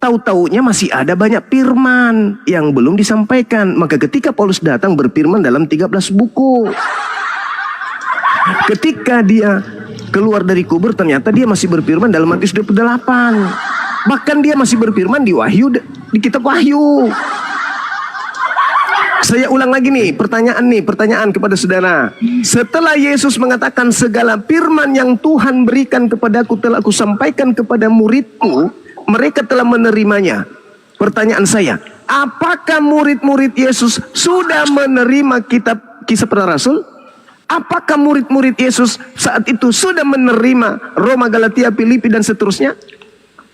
Tahu-taunya masih ada banyak firman yang belum disampaikan. Maka ketika Paulus datang berfirman dalam 13 buku. Ketika dia keluar dari kubur, ternyata dia masih berfirman dalam Matius 28. Bahkan dia masih berfirman di Wahyu, di kitab Wahyu. Saya ulang lagi nih, pertanyaan kepada saudara. Setelah Yesus mengatakan segala firman yang Tuhan berikan kepadaku telah aku sampaikan kepada muridku, mereka telah menerimanya. Pertanyaan saya, apakah murid-murid Yesus sudah menerima kitab Kisah Para Rasul? Apakah murid-murid Yesus saat itu sudah menerima Roma, Galatia, Filipi dan seterusnya?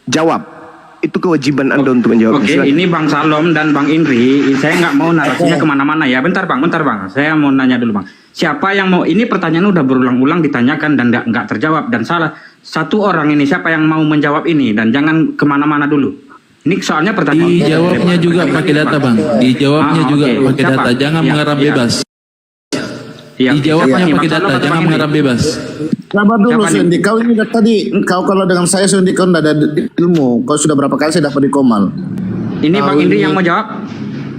Jawab. Itu kewajiban Anda untuk menjawab. Oke, ini Bang Salom dan Bang Indri, saya nggak mau narasinya kemana-mana ya. Bentar bang. Saya mau nanya dulu bang. Siapa yang mau? Ini pertanyaan udah berulang-ulang ditanyakan dan nggak terjawab. Dan salah satu orang ini siapa yang mau menjawab ini? Dan jangan kemana-mana dulu. Ini soalnya pertanyaan. Dijawabnya juga pakai data bang. Dijawabnya juga pakai data. Jangan mengarah bebas. Dijawabnya pakai data. Jangan mengarah bebas. Sabar dulu Sundi, kau ini tadi, kau kalau dengan saya Sundi kau tidak ada ilmu. Kau sudah berapa kali saya dapat di Komal. Ini Bang Indri yang mau jawab.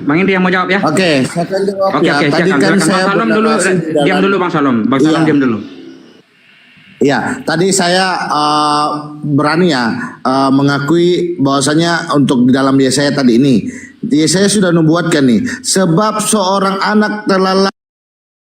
Bang Indri yang mau jawab ya. Oke, saya akan jawab ya. Tadi silakan. kan Bang saya Salom dulu, diam dulu Bang Salom. Bang Salom diam dulu. Ya, tadi saya berani mengakui bahwasanya untuk di dalam Yesaya tadi ini, Yesaya sudah membuatkan nih, sebab seorang anak telah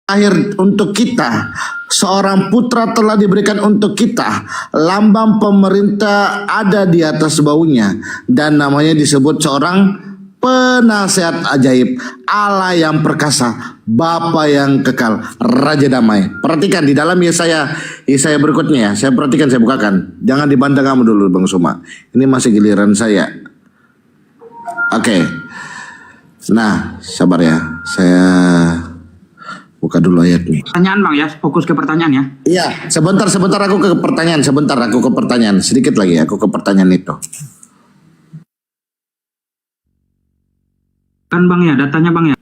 lahir untuk kita, seorang putra telah diberikan untuk kita, lambang pemerintah ada di atas baunya, dan namanya disebut seorang penasehat ajaib, Allah yang perkasa, Bapa yang kekal, Raja damai. Perhatikan di dalam Yesaya berikutnya ya, saya perhatikan, saya bukakan. Jangan dibantah kamu dulu Bang Suma, ini masih giliran saya. Oke. Nah, sabar ya, saya buka dulu ayatnya. Pertanyaan bang ya, fokus ke pertanyaan ya. Iya, sebentar aku ke pertanyaan, sedikit lagi aku ke pertanyaan itu. Kan bang ya, datanya bang ya.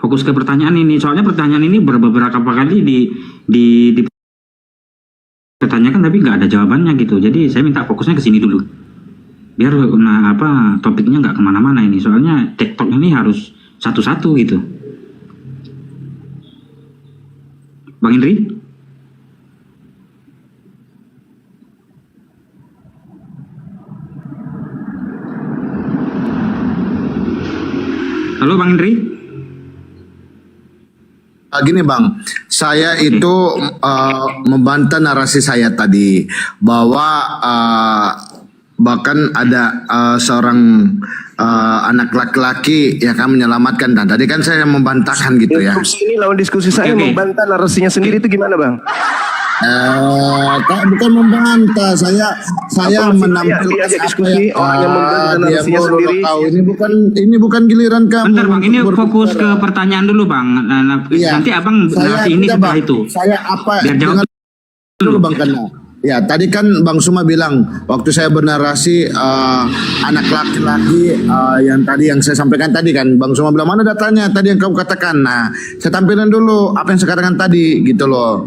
Fokus ke pertanyaan ini, soalnya pertanyaan ini beberapa kali dipertanyakan tapi nggak ada jawabannya gitu. Jadi saya minta fokusnya ke sini dulu. Biar topiknya nggak kemana-mana ini. Soalnya TikTok ini harus satu-satu gitu. Bang Indri? Halo Bang Indri? Gini Bang, saya itu membantah narasi saya tadi bahwa bahkan ada seorang anak laki-laki yang akan menyelamatkan, dan tadi kan saya membantahkan gitu ya. Diskusi ini lawan diskusi saya membantah narasinya sendiri itu gimana Bang? Bukan membantah, saya menampilkan diskusi orang yang membantah narasinya sendiri. Ini bukan giliran kamu. Bentar Bang, ini fokus ke pertanyaan dulu Bang. Nanti Abang narasi ini setelah itu. Saya apa? Biar jawab dulu Bang Kana. Ya, tadi kan Bang Suma bilang waktu saya bernarasi anak laki-laki yang saya sampaikan tadi kan, Bang Suma bilang mana datanya tadi yang kamu katakan. Nah, saya tampilkan dulu apa yang saya katakan tadi gitu loh.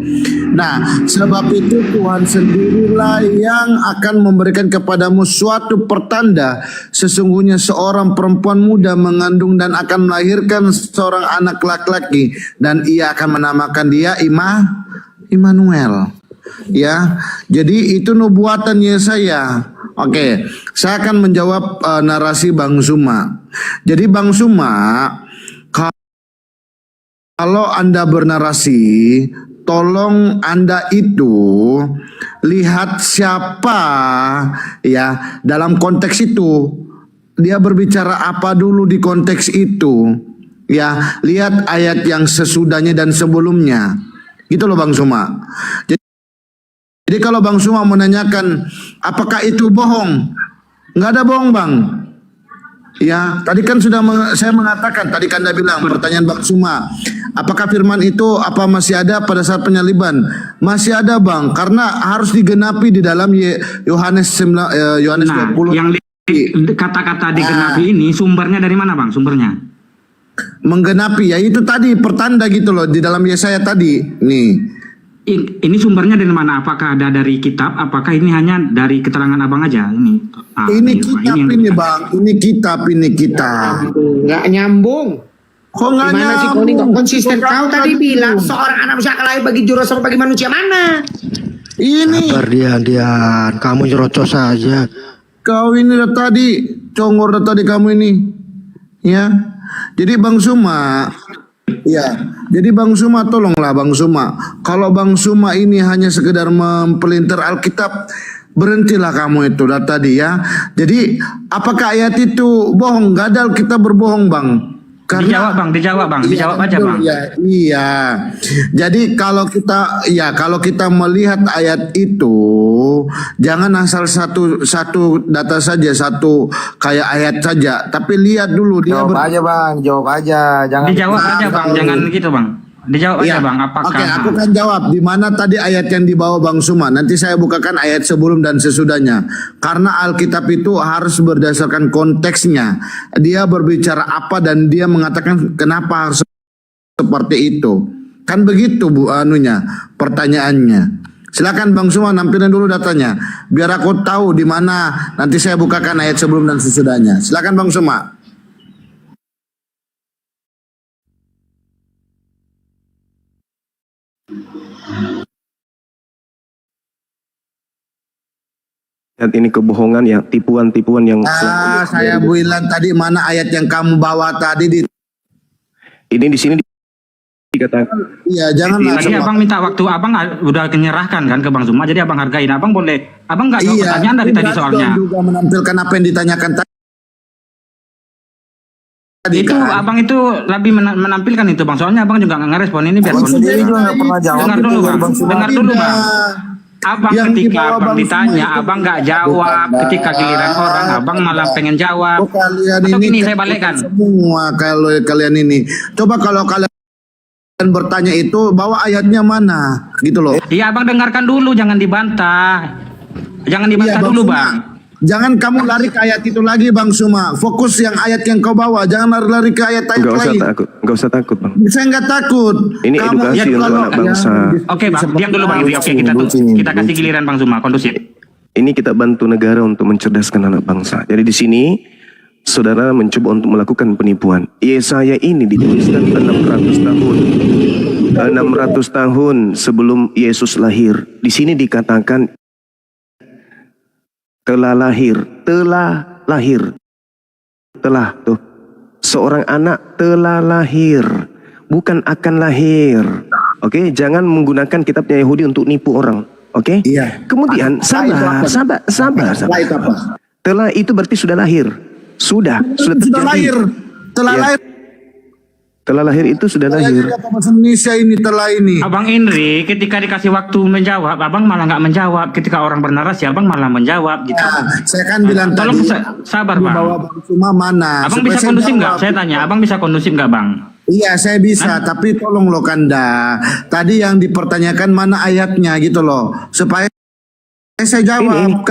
Nah, sebab itu Tuhan sendirilah yang akan memberikan kepadamu suatu pertanda, sesungguhnya seorang perempuan muda mengandung dan akan melahirkan seorang anak laki-laki, dan ia akan menamakan dia Immanuel. Ya, jadi itu nubuatan Yesaya. Oke, saya akan menjawab narasi Bang Suma. Jadi Bang Suma, kalau Anda bernarasi, tolong Anda itu lihat siapa ya dalam konteks itu. Dia berbicara apa dulu di konteks itu. Ya, lihat ayat yang sesudahnya dan sebelumnya. Gitu loh Bang Suma. Jadi kalau Bang Suma menanyakan apakah itu bohong? Nggak ada bohong Bang. Ya, tadi kan sudah saya mengatakan, tadi kan Anda bilang pertanyaan Bang Suma, apakah firman itu apa masih ada pada saat penyaliban? Masih ada Bang, karena harus digenapi di dalam Yohanes 20. Yang kata-kata digenapi ini sumbernya dari mana Bang? Sumbernya? Menggenapi, ya itu tadi pertanda gitu loh di dalam Yesaya tadi. Nih. Ini sumbernya dari mana? Apakah ada dari kitab? Apakah ini hanya dari keterangan abang aja? Ini kitab ini Bang, ini kitab. Nggak nyambung. Kok nggak Gimana sih kau ini nggak konsisten? Kau tadi bilang seorang anak manusia akan lahir bagi juru sama bagi manusia, mana? Ini. Dian, kamu nyerocos saja. Kau ini tadi congor tadi kamu ini, ya. Jadi Bang Suma. Ya, jadi Bang Suma tolonglah Bang Suma. Kalau Bang Suma ini hanya sekedar mempelintir Alkitab, berhentilah kamu itu tadi ya. Jadi apakah ayat itu bohong? Gak ada Alkitab berbohong Bang. Karena, dijawab bang, dijawab aja Bang. Iya. Jadi kalau kita melihat ayat itu, jangan asal satu data saja, satu kayak ayat saja, tapi lihat dulu dia. Jawab aja Bang, jawab aja. Jangan dijawab aja Bang, jangan gitu Bang. Dijawab aja Bang, apakah? Oke, aku kan jawab. Di mana tadi ayat yang dibawa Bang Suma? Nanti saya bukakan ayat sebelum dan sesudahnya. Karena Alkitab itu harus berdasarkan konteksnya. Dia berbicara apa dan dia mengatakan kenapa harus seperti itu. Kan begitu pertanyaannya. Silakan Bang Suma nampilin dulu datanya. Biar aku tahu di mana nanti saya bukakan ayat sebelum dan sesudahnya. Silakan Bang Suma. Ini kebohongan ya, tipuan-tipuan yang saya bilang tadi mana ayat yang kamu bawa tadi ini di sini dikatakan. Iya, janganlah. Tadi abang minta waktu, abang udah menyerahkan kan ke Bang Suma, jadi abang hargain. Abang boleh, abang nggak jawab pertanyaan dari tadi soalnya. Juga menampilkan apa yang ditanyakan tadi. Itu kan? Abang itu lebih menampilkan itu Bang, soalnya abang juga nggak ngerespon ini biar dengar dulu Bang, dengar dulu Bang. Abang ketika abang ditanya, abang nggak jawab. Ketika giliran orang, abang malah pengen jawab. Atau gini, saya balikkan. Semua kalau kalian ini, coba kalau kalian bertanya itu, bawa ayatnya mana, gitu loh. Iya, abang dengarkan dulu, jangan dibantah. Jangan dibantah dulu Bang. Jangan kamu lari ke ayat itu lagi Bang Suma. Fokus yang ayat yang kau bawa. Jangan lari ke ayat lain. Gak usah takut Bang. Saya nggak takut. Ini edukasi untuk anak bangsa. Oke Bang, diam dulu Bang. Oke, kita kasih giliran Bang Suma, kondusif. Ini kita bantu negara untuk mencerdaskan anak bangsa. Jadi di sini saudara mencoba untuk melakukan penipuan. Yesaya ini dituliskan 600 tahun sebelum Yesus lahir. Di sini dikatakan telah lahir, tuh seorang anak telah lahir, bukan akan lahir. Oke, jangan menggunakan kitabnya Yahudi untuk nipu orang. Oke? Iya. Kemudian sabar. Telah itu berarti sudah lahir, sudah terjadi. Telah lahir itu sudah lahir. Bahasa Indonesia ini telah ini. Abang Indri ketika dikasih waktu menjawab, abang malah nggak menjawab. Ketika orang bernarasi, abang malah menjawab gitu. Saya kan bilang tolong tadi. Sabar Bang. Cuma mana? Abang bisa kondusif nggak? Saya tanya, abang bisa kondusif nggak Bang? Iya, saya bisa. Tapi tolong loh Kanda. Tadi yang dipertanyakan mana ayatnya gitu loh, supaya saya jawab.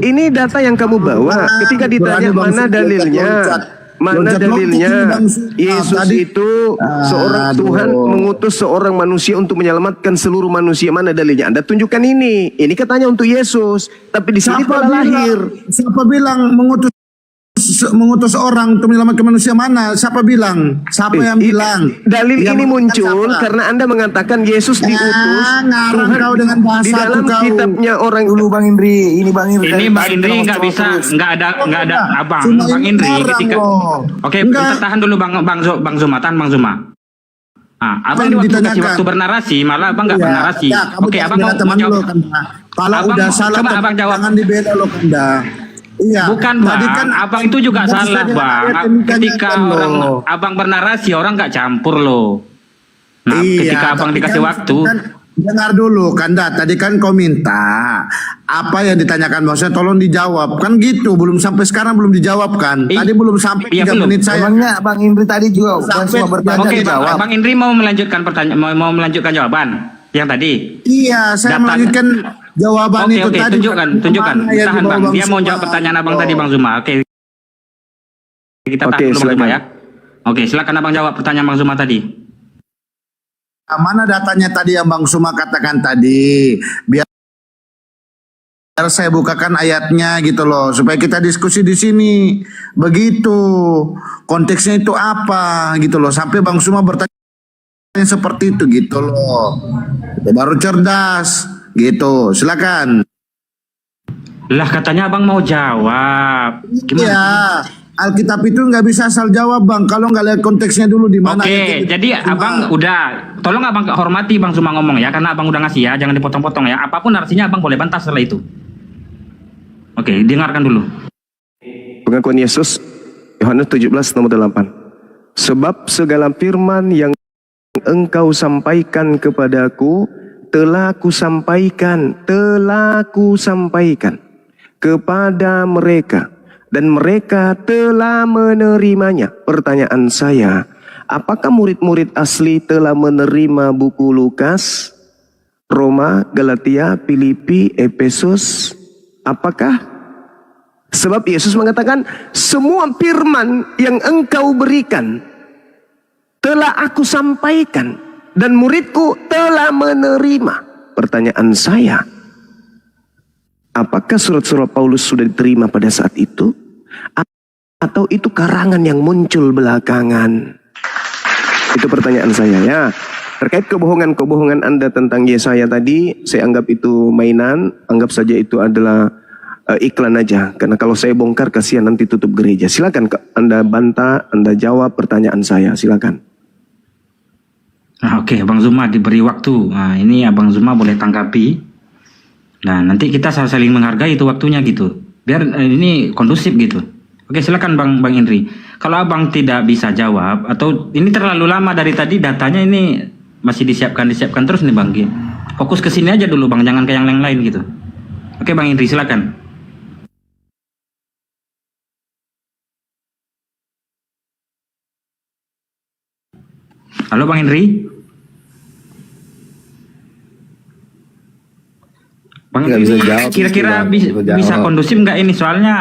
Ini data yang kamu bawa. Ketika ditanya mana dalilnya? Mana dalilnya? Yesus itu seorang Tuhan mengutus seorang manusia untuk menyelamatkan seluruh manusia. Mana dalilnya? Anda tunjukkan ini. Ini katanya untuk Yesus, tapi di sini telah lahir. Siapa bilang mengutus mengutus orang untuk menyelamatkan manusia mana? Siapa bilang? Siapa yang bilang? Dalil Yang ini mengatakan muncul siapa? karena Anda mengatakan Yesus diutus ngarang Tuhan kau dengan bahasa di dalam kau. kitabnya orang. Dulu Bang Indri, ini Bang Indri. Ini dari Bang tadi Indri ngomong nggak bisa, terus. nggak ada abang, Cuma Bang ini Indri ngarang ketika. loh. Oke, Enggak. kita tahan dulu Bang Zuma, tahan Bang Zuma. Abang yang di waktu kasih ditanyakan? waktu bernarasi, malah abang nggak Iya, bernarasi. ya, kamu Oke, jangan abang bela mau teman jawab. lo, Kanda. Kalau Abang udah mau- salah, coba abang jawab. jangan dibela lo, Kanda. Iya. Bukan Tadi bang, kan abang itu juga maksudnya salah dengan bang. ayat yang Ketika ditanyakan orang lo. abang bernarasi, orang nggak campur loh. Nah, ketika abang tapi dikasih kan- waktu, kan, dengar dulu, Kanda. Tadi kan kau minta apa yang ditanyakan, maksudnya tolong dijawab. Kan gitu, belum sampai sekarang belum dijawab kan. Tadi belum sampai iya, 3 belum. menit saya. Emangnya Bang Indri tadi juga Bang Sampai- semua bertanya oke, dijawab. bang Indri mau melanjutkan pertanyaan, mau melanjutkan jawaban yang tadi. Iya, saya Datanya- melanjutkan jawaban Oke, itu oke, tadi. tunjukkan. Mana yang Tahan dibawa bang, dia mau Zuma? jawab pertanyaan abang tadi bang Zuma. Oke, kita tahan Oke, dulu bang Zuma silakan. ya. Oke, silakan abang jawab pertanyaan bang Zuma tadi. Mana datanya tadi yang Bang Suma katakan tadi? Biar saya bukakan ayatnya gitu loh, supaya kita diskusi di sini. Begitu. Konteksnya itu apa gitu loh, sampai Bang Suma bertanya seperti itu gitu loh. Baru cerdas gitu. Silakan. Lah katanya abang mau jawab. Gimana? Iya. Alkitab itu nggak bisa asal jawab Bang, kalau nggak lihat konteksnya dulu di mana. Oke, ayatnya. jadi abang udah, tolong abang hormati bang Zuma ngomong ya, karena abang udah ngasih ya, jangan dipotong-potong ya. Apapun narasinya abang boleh bantah setelah itu. Oke, dengarkan dulu. Pengakuan Yesus Yohanes 17 nomor 8. Sebab segala firman yang engkau sampaikan kepadaku telah kusampaikan kepada mereka, dan mereka telah menerimanya. Pertanyaan saya, apakah murid-murid asli telah menerima buku Lukas, Roma, Galatia, Filipi, Efesus? Apakah? Sebab Yesus mengatakan, semua firman yang engkau berikan telah aku sampaikan, dan muridku telah menerima. Pertanyaan saya, apakah surat-surat Paulus sudah diterima pada saat itu? Atau itu karangan yang muncul belakangan? Itu pertanyaan saya ya. Terkait kebohongan-kebohongan Anda tentang Yesaya tadi, saya anggap itu mainan, anggap saja itu adalah iklan aja. Karena kalau saya bongkar, kasihan nanti tutup gereja. Silakan Anda bantah, Anda jawab pertanyaan saya, silakan. Nah, oke, Bang Zuma diberi waktu. Nah, ini Abang Zuma boleh tanggapi. Nah, nanti kita saling menghargai itu waktunya gitu. Biar ini kondusif gitu. Oke, silakan Bang Indri. Kalau Abang tidak bisa jawab atau ini terlalu lama dari tadi datanya ini masih disiapkan terus nih Bang. Fokus ke sini aja dulu Bang, jangan ke yang lain gitu. Oke, Bang Indri silakan. Halo Bang Indri. Bang Nggak Indri, bisa jawab, kira-kira bisa jawab. bisa kondusif nggak ini? Soalnya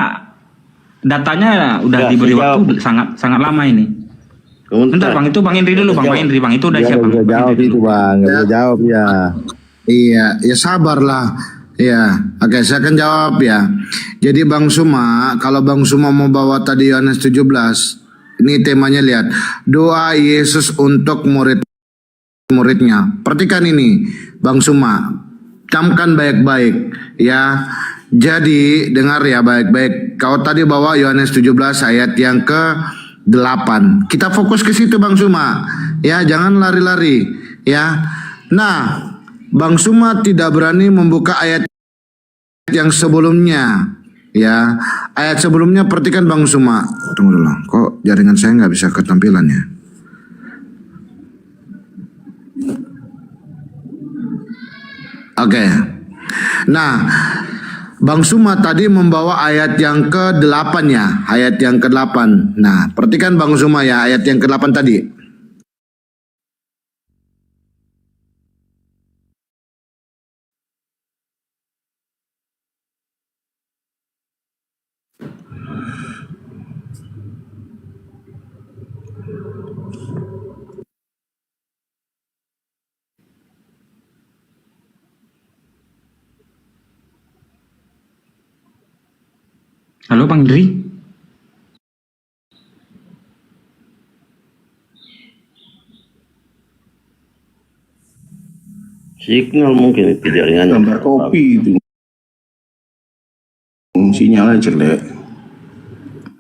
datanya udah Nggak, diberi saya waktu sangat lama ini. Bentar Bang, itu Bang Indri dulu Bang Indri Bang, itu udah siap Bang. Bisa jawab Indri itu dulu. Bang, nggak bisa jawab ya. Iya, ya sabarlah. Ya, oke, saya akan jawab ya. Jadi Bang Suma, kalau Bang Suma mau bawa tadi Yohanes 17, ini temanya lihat, doa Yesus untuk murid-muridnya. Perhatikan ini, Bang Suma, camkan baik-baik ya. Jadi dengar ya baik-baik. Kau tadi bawa Yohanes 17 ayat yang ke-8. Kita fokus ke situ Bang Suma. Ya, jangan lari-lari ya. Nah, Bang Suma tidak berani membuka ayat yang sebelumnya ya. Ayat sebelumnya perhatikan Bang Suma. Tunggu dulu, kok jaringan saya nggak bisa ketampilannya. Oke. Nah, Bang Suma tadi membawa ayat yang ke-8 ya, ayat yang ke-8. Nah, perhatikan Bang Suma ya, ayat yang ke-8 tadi. Halo Bang Indri. Signal mungkin itu jaringannya. Gambar kopi itu. Sinyalnya jelek.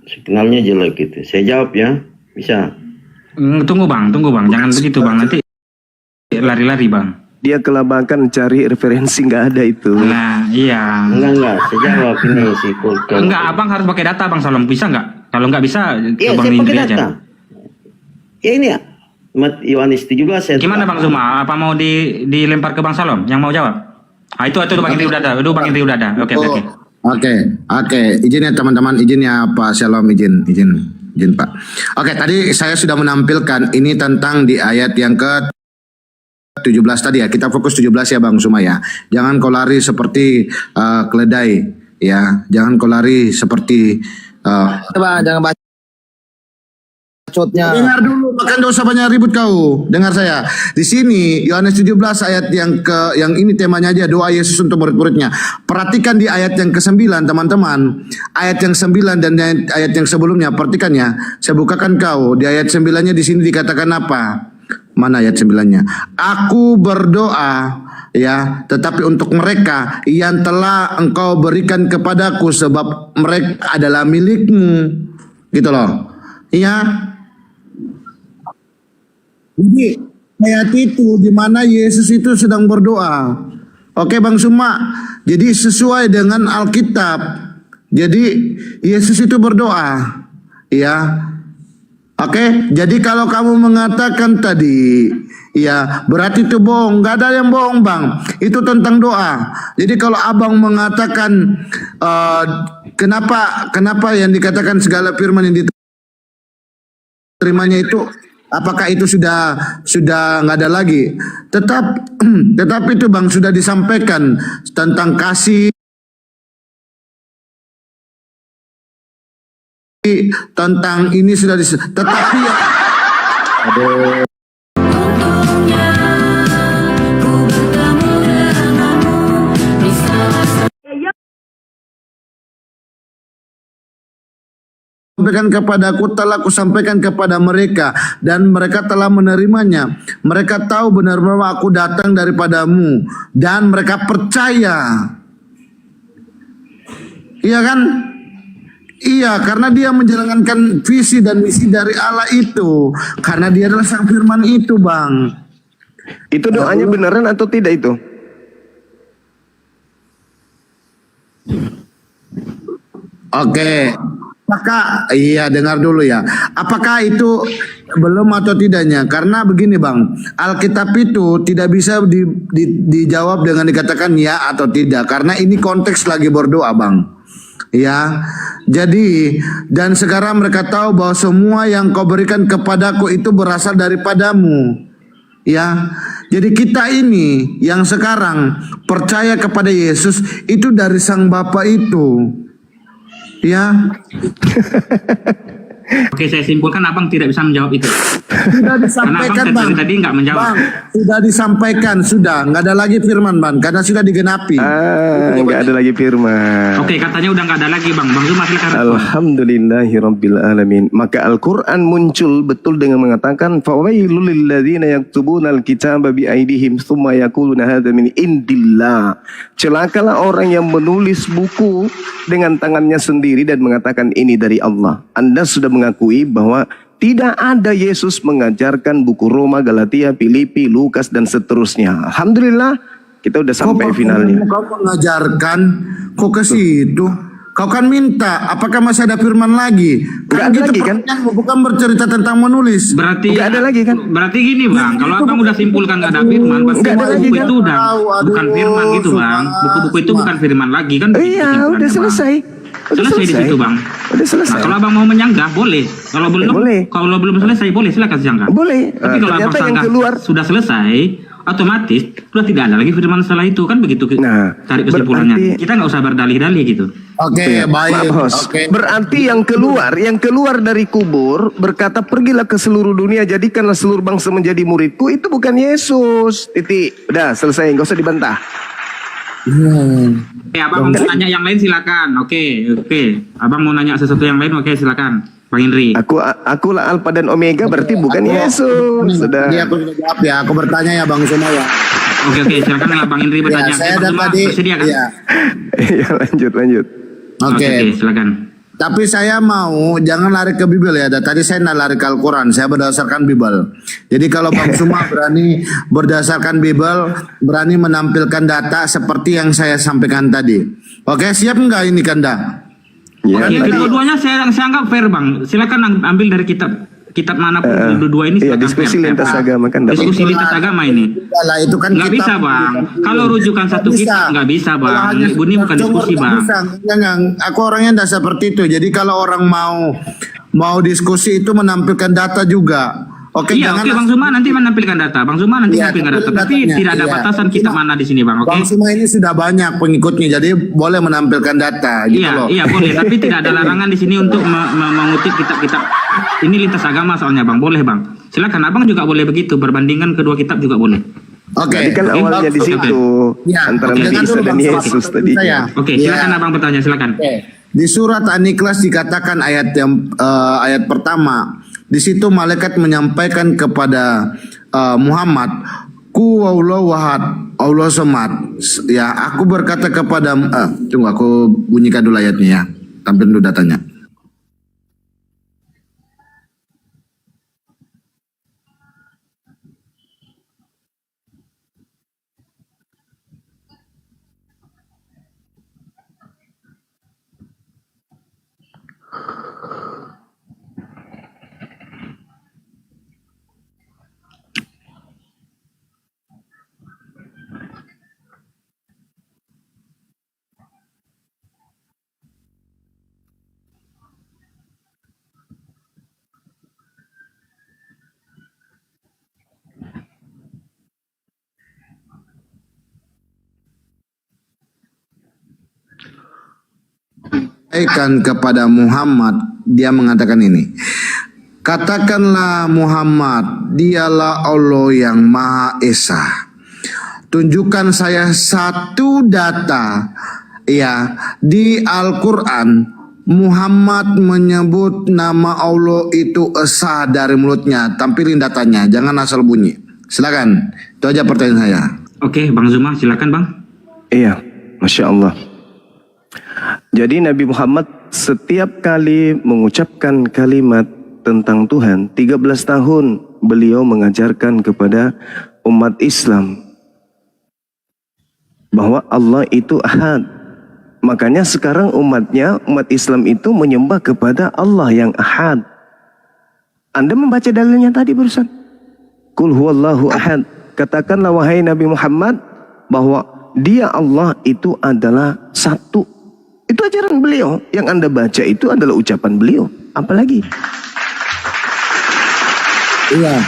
Signalnya jelek gitu. Saya jawab ya, bisa. Tunggu bang, jangan begitu bang, nanti lari-lari bang. Dia kelabakan cari referensi, nggak ada itu. Nah iya. Enggak, saya jawab ini si Kulkul. Enggak, abang harus pakai data bang Salom, bisa nggak? Kalau nggak bisa, Iya, bang saya pakai Indri data. aja. Ya ini ya, Yohanes 17 saya. Gimana bang Zuma? Apa mau dilempar ke bang Salom? Yang mau jawab? Ah itu bang Indri udah ada, Oke. Oke, izin ya teman-teman, izin ya Pak Shalom, izin Pak. Oke, tadi saya sudah menampilkan ini tentang di ayat yang ke 17 tadi ya. Kita fokus 17 ya Bang Suma ya. Jangan kau lari seperti keledai ya. Jangan kau lari seperti Bang, jangan bacotnya. Dengar dulu, bahkan gak usah banyak ribut kau. Dengar saya. Di sini Yohanes 17 ayat yang ini temanya aja, doa Yesus untuk murid-muridnya. Perhatikan di ayat yang ke-9 teman-teman. Ayat yang 9 dan ayat yang sebelumnya, perhatikan ya. Saya bukakan kau. Di ayat 9-nya di sini dikatakan apa? Mana ayat 9-nya? Aku berdoa ya, tetapi untuk mereka yang telah engkau berikan kepadaku, sebab mereka adalah milikmu. Gitu loh. Iya. Jadi ayat itu di mana Yesus itu sedang berdoa. Oke Bang Suma. Jadi sesuai dengan Alkitab. Jadi Yesus itu berdoa. Ya. Oke, jadi kalau kamu mengatakan tadi, ya berarti itu bohong. Gak ada yang bohong Bang. Itu tentang doa. Jadi kalau abang mengatakan kenapa yang dikatakan segala firman yang diterimanya itu, apakah itu sudah nggak ada lagi? Tetap itu Bang sudah disampaikan tentang kasih, tentang ini sudah tetapi ya, sampaikan kepadaku telah kusampaikan kepada mereka dan mereka telah menerimanya. Mereka tahu benar bahwa aku datang daripadamu dan mereka percaya. Iya kan? Iya, karena dia menjalankan visi dan misi dari Allah itu. Karena dia adalah sang firman itu, Bang. Itu doanya beneran atau tidak itu? Oke. Apakah, iya dengar dulu ya. Apakah itu belum atau tidaknya? Karena begini Bang, Alkitab itu tidak bisa dijawab dengan dikatakan ya atau tidak. Karena ini konteks lagi berdoa Bang. Ya, jadi dan sekarang mereka tahu bahwa semua yang kau berikan kepadaku itu berasal daripadamu. Ya, jadi kita ini yang sekarang percaya kepada Yesus itu dari Sang Bapa itu. Ya. Oke, saya simpulkan abang tidak bisa menjawab itu. Sudah disampaikan Bang. Tadi nggak menjawab. Bang, sudah disampaikan, sudah nggak ada lagi firman Bang, karena sudah digenapi. Nggak ada lagi firman. Oke, katanya udah nggak ada lagi Bang. Bang Zuma silakan. Alhamdulillahirabbil alamin. Maka Al-Qur'an muncul betul dengan mengatakan fawailul lilladzina yaktubunal kitaba biaidihim tsumma yaquluna hadza min indillah. Celakalah orang yang menulis buku dengan tangannya sendiri dan mengatakan ini dari Allah. Anda sudah mengakui bahwa tidak ada Yesus mengajarkan buku Roma, Galatia, Filipi, Lukas dan seterusnya. Alhamdulillah kita udah sampai finalnya. Kau mengajarkan, kok ke situ? Kau kan minta, apakah masih ada firman lagi? Nggak ada lagi kan? Bukan bercerita tentang menulis. Berarti nggak ada lagi kan? Berarti gini Bang, kalau abang udah simpulkan nggak ada firman, pasti buku itu udah bukan firman gitu Bang. Buku-buku itu bukan firman lagi kan? Iya, udah selesai. Selesai di situ Bang. Udah selesai. Nah, kalau abang mau menyanggah boleh. Kalau belum selesai boleh silakan sanggah. Boleh. Tapi kalau abang sanggah sudah selesai, otomatis sudah tidak ada lagi firman setelah itu kan begitu. Nah, cari kesimpulannya. Kita nggak usah berdalih-dalih gitu. Oke, baik. Oke. Berarti yang keluar dari kubur berkata pergilah ke seluruh dunia jadikanlah seluruh bangsa menjadi muridku, itu bukan Yesus. Titik. Udah selesai, nggak usah dibantah. Oke, abang mau nanya yang lain silakan. Oke. Abang mau nanya sesuatu yang lain, oke silakan. Bang Indri. Aku lah Alpha dan Omega berarti bukan Yesus. Sudah. Jadi aku sudah jawab ya. Aku bertanya ya Bang Suma ya. Oke, silakan Bang Indri bertanya. Ya, saya Bang Zuma tadi bersedia kan? ya. Ya, lanjut. Oke. Silakan. Tapi saya mau jangan lari ke Bible ya. Tadi saya nggak lari ke Al-Quran, saya berdasarkan Bible. Jadi kalau Bang Suma berani berdasarkan Bible, berani menampilkan data seperti yang saya sampaikan tadi. Oke, siap nggak ini Kanda? Ya, Oke, kedua-duanya saya anggap fair Bang. Silakan ambil dari kitab manapun kedua ini. Iya, diskusi lintas agama kan dapat. Diskusi lintas agama ini. Lah itu kan Nggak bisa Bang. Kalau rujukan satu kitab nggak bisa Bang. Ibu ini bukan diskusi Bang. Aku orangnya tidak seperti itu. Jadi kalau orang mau diskusi itu menampilkan data juga. Oke, Iya, oke Bang Zuma nanti menampilkan data. Bang Zuma nanti Iya, menampilkan data. Tapi datanya. tidak ada Iya. batasan kitab mana di sini Bang. Oke. Bang Suma ini sudah banyak pengikutnya, jadi boleh menampilkan data. Gitu loh. Iya boleh. Tapi tidak ada larangan di sini untuk mengutip kitab-kitab. Ini lintas agama soalnya Bang. Boleh Bang. Silakan Abang juga boleh begitu. Berbandingkan kedua kitab juga boleh. Oke. Tadi kan awalnya di situ Ya, antara oke, Nabi dengar Isa dulu, dan Bang Suma. Yesus tadi. Oke, silakan Abang bertanya. Silakan. Di surat An-Ikhlas dikatakan ayat pertama. Di situ malaikat menyampaikan kepada Muhammad, Ku wallahu wahad, Allah somad. Ya, aku berkata kepada tunggu aku bunyikan dulu ayatnya ya. Tampilin dulu datanya. Sampaikan kepada Muhammad, dia mengatakan ini. Katakanlah Muhammad, dialah Allah yang Maha Esa. Tunjukkan saya satu data ya di Al-Quran Muhammad menyebut nama Allah itu esa dari mulutnya. Tampilin datanya, jangan asal bunyi. Silakan, itu aja pertanyaan saya. Oke, Bang Zuma, silakan Bang. Iya, Masya Allah. Jadi Nabi Muhammad setiap kali mengucapkan kalimat tentang Tuhan, 13 tahun beliau mengajarkan kepada umat Islam bahwa Allah itu ahad. Makanya sekarang umat Islam itu menyembah kepada Allah yang ahad. Anda membaca dalilnya tadi barusan. Qul huwallahu ahad. Katakanlah wahai Nabi Muhammad bahwa dia Allah itu adalah satu. Itu ajaran beliau. Yang Anda baca itu adalah ucapan beliau. Apalagi? Iya,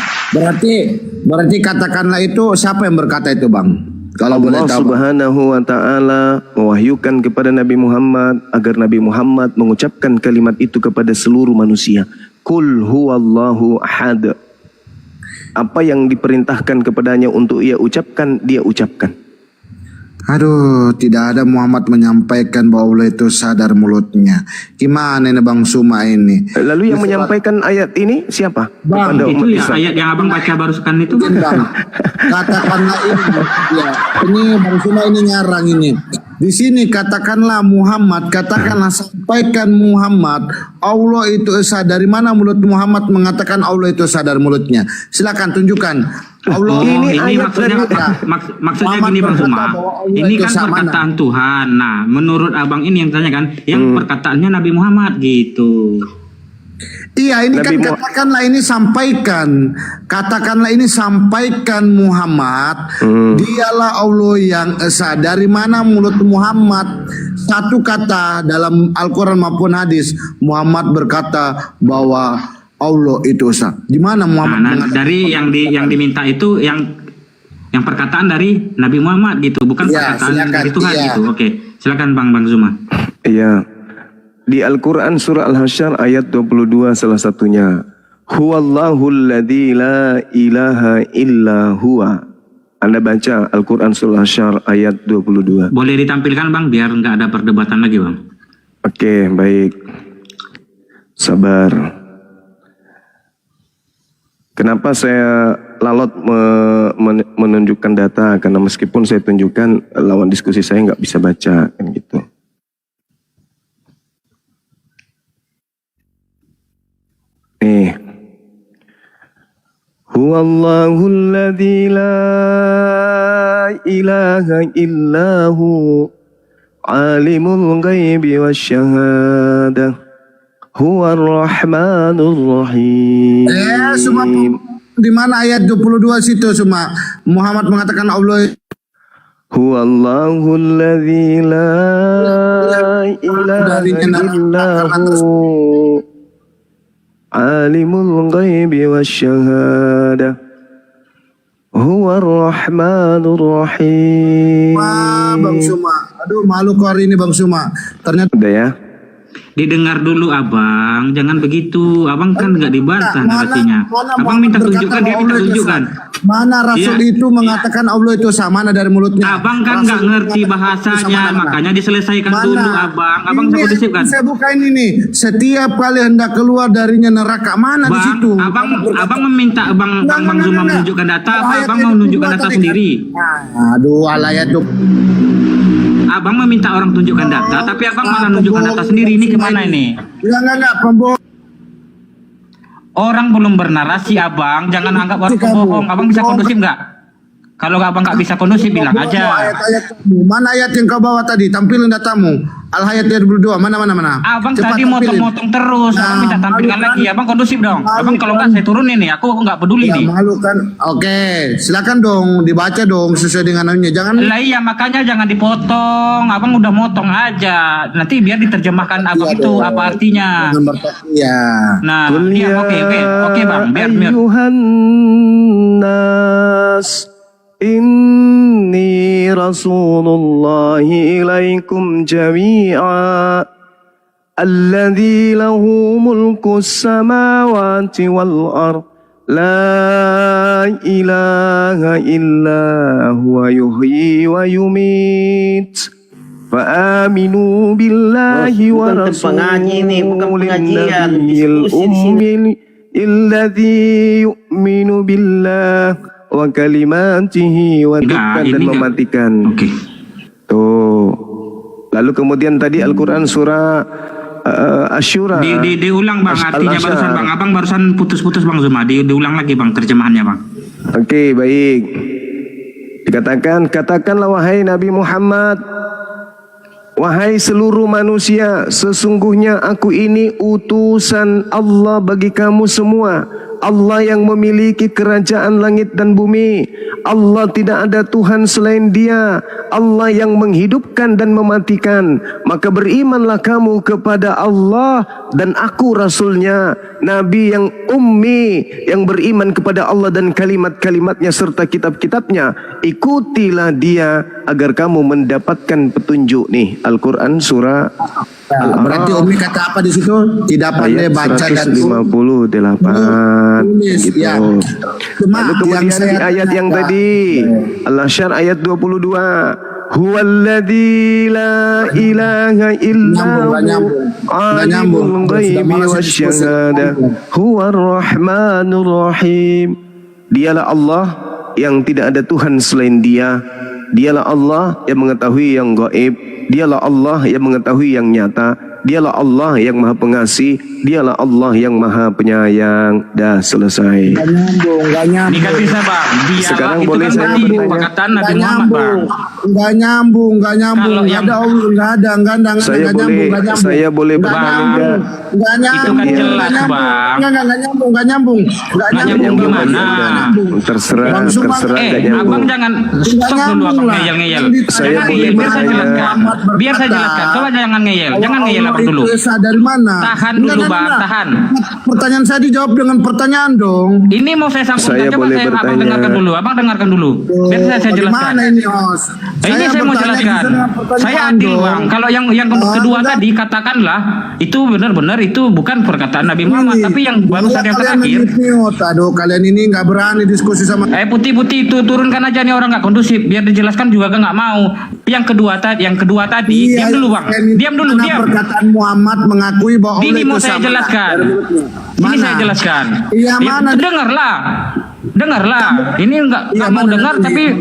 berarti katakanlah itu siapa yang berkata itu, Bang? Kalau boleh Allah tahu. Subhanahu wa ta'ala mewahyukan kepada Nabi Muhammad agar Nabi Muhammad mengucapkan kalimat itu kepada seluruh manusia. Qul huwallahu ahad. Apa yang diperintahkan kepadanya untuk ia ucapkan, dia ucapkan. Aduh, tidak ada Muhammad menyampaikan bahwa Allah itu sadar mulutnya. Gimana ini Bang Suma ini? Lalu yang menyampaikan ayat ini siapa? Bang, Kepada Itu umat ya Islam. ayat yang Abang baca barusan itu kan? Bang, katakanlah ini, ya, ini Bang Suma ini ngarang ini. Di sini katakanlah Muhammad, katakanlah sampaikan Muhammad, Allah itu esa. Dari mana mulut Muhammad mengatakan Allah itu sadar mulutnya? Silakan tunjukkan. Allah ini maksudnya maksudnya gini Bang Suma. Ini kan perkataan Tuhan. Nah, menurut Abang ini yang tanya kan, yang perkataannya Nabi Muhammad gitu. Iya, ini kan katakanlah ini sampaikan. Katakanlah ini sampaikan Muhammad. Dialah Allah yang esa. Dari mana mulut Muhammad satu kata dalam Al-Quran maupun hadis Muhammad berkata bahwa Allah itu esa. Di mana Muhammad? Dari yang diminta itu yang perkataan dari Nabi Muhammad gitu, bukan Ya, perkataan silakan. dari Tuhan Iya. gitu. Oke, silakan Bang Zuma. Iya. Di Al-Quran surah Al-Hasyr ayat 22 salah satunya. Huwallahul ladzi la ilaha illa huwa. Anda baca Al-Quran surah Al-Hasyr ayat 22. Boleh ditampilkan Bang biar nggak ada perdebatan lagi Bang. Oke, baik. Sabar. Kenapa saya lalot menunjukkan data, karena meskipun saya tunjukkan lawan diskusi saya nggak bisa baca kan gitu. Nih, huwallahul ladzi la ilaha illahu alimul ghaibi wasyahadah huwar rahmanur rahim. Semua di mana ayat 22 situ semua Muhammad mengatakan Allah huwallahul ladzi la ilaha illahu alimul ghaibi wasyahadah huwar rahmanur rahim. Bang Suma, aduh malu kau hari ini Bang Suma. Ternyata udah ya. Didengar dulu abang, jangan begitu. Abang kan nggak dibantah narasinya. Abang minta tunjukkan, dia minta tunjukkan. Mana Rasul itu mengatakan Allah itu sama, mana dari mulutnya. Abang kan nggak ngerti bahasanya, makanya diselesaikan dulu abang. Abang bisa kondusifkan. Saya bukain ini. Setiap kali hendak keluar darinya neraka, mana di situ? Abang meminta abang Zuma menunjukkan data, apa abang mau menunjukkan data sendiri? Aduh, alayat tuh. Abang meminta orang tunjukkan data, tapi abang malah menunjukkan data sendiri. Ini kemana ini? Enggak, pembohong. Orang belum bernarasi abang, jangan anggap orang pembohong. Abang bisa kondusif nggak? Kalau abang nggak bisa kondusif, bilang aja. Mana ayat yang kau bawa tadi? Tampilin datamu. Al-Hayat 22, mana? Abang Cepat tadi motong-motong terus, abang minta tampilkan lagi. Abang kondusif dong. Abang kalau nggak saya turunin nih, aku nggak peduli nih. Malu kan? Oke, silakan dong, dibaca dong sesuai dengan anunya. Jangan. Lah iya, makanya jangan dipotong. Abang udah motong aja. Nanti biar diterjemahkan abang itu apa artinya. Iya. Nah, dia oke bang, biar. Nas inni rasulullahi ilaikum jami'a alladzi lahu mulku samawati wal ard la ilaha illa huwa yuhyi wa yumit fa'aminu billahi wa rasulihil ummi alladzi yu'minu billah wa kalimatihi wa dan mematikan. Tuh. Lalu kemudian tadi Al-Quran surah Asy-Syura. Diulang bang artinya barusan bang. Abang barusan putus-putus bang Zuma. Diulang lagi bang terjemahannya bang. Oke, baik. Katakanlah wahai Nabi Muhammad, wahai seluruh manusia, sesungguhnya aku ini utusan Allah bagi kamu semua. Allah yang memiliki kerajaan langit dan bumi. Allah tidak ada Tuhan selain Dia. Allah yang menghidupkan dan mematikan. Maka berimanlah kamu kepada Allah dan aku Rasulnya, Nabi yang ummi, yang beriman kepada Allah dan kalimat-kalimatnya serta kitab-kitabnya. Ikutilah Dia agar kamu mendapatkan petunjuk. Nih Al-Quran surah Berarti Umi kata apa di situ? Tidak pandai baca dan 158 gitu. Ya. Lalu kemudian di ayat yang tadi Al-Asyar ayat 22, huwallazi la ilaha illa alimul ghaibi wasyahadah huwar rahmanur rahim. Dialah Allah yang tidak ada Tuhan selain Dia. Dialah Allah yang mengetahui yang gaib. Dialah Allah yang mengetahui yang nyata. Dialah Allah yang maha pengasih. Dialah Allah yang maha penyayang. Dah selesai. Gak nyambung. Ini kan bisa bang. Dia sekarang bang, boleh itu kan saya tadi bertanya? perkataan Nabi Muhammad bang. Gak nyambung. Kalau Gak ada Allah, gak ada. Saya boleh bertanya? Gak nyambung. Itu kan jelas bang. Gak nyambung. Gimana? Terserah gak nyambung. Abang jangan stop dulu abang ngeyel-ngeyel. Saya boleh biar saya jelaskan. Biar saya jelaskan. Coba jangan ngeyel. Jangan ngeyel abang dulu. Dari mana? Tahan dulu bang, tahan. Pertanyaan saya dijawab dengan pertanyaan dong. Ini mau saya sambungkan. Saya Coba boleh saya abang bertanya. dengarkan dulu. Abang dengarkan dulu. Biar saya jelaskan. Gimana ini host? Ini saya mau jelaskan. Saya adil bang. Kalau yang kedua tadi katakanlah itu benar-benar itu bukan perkataan Nabi Muhammad, tapi yang barusan yang terakhir. Aduh, kalian ini nggak berani diskusi sama. Putih-putih itu turunkan aja nih orang nggak kondusif. Biar dijelaskan juga nggak mau. Yang kedua tadi. Diam dulu bang. Diam dulu. Diam. Perkataan Muhammad mengakui bahwa ini mau saya jelaskan. Ini saya jelaskan. Iya mana? Dengarlah. Dengarlah. Ini enggak mau dengar tapi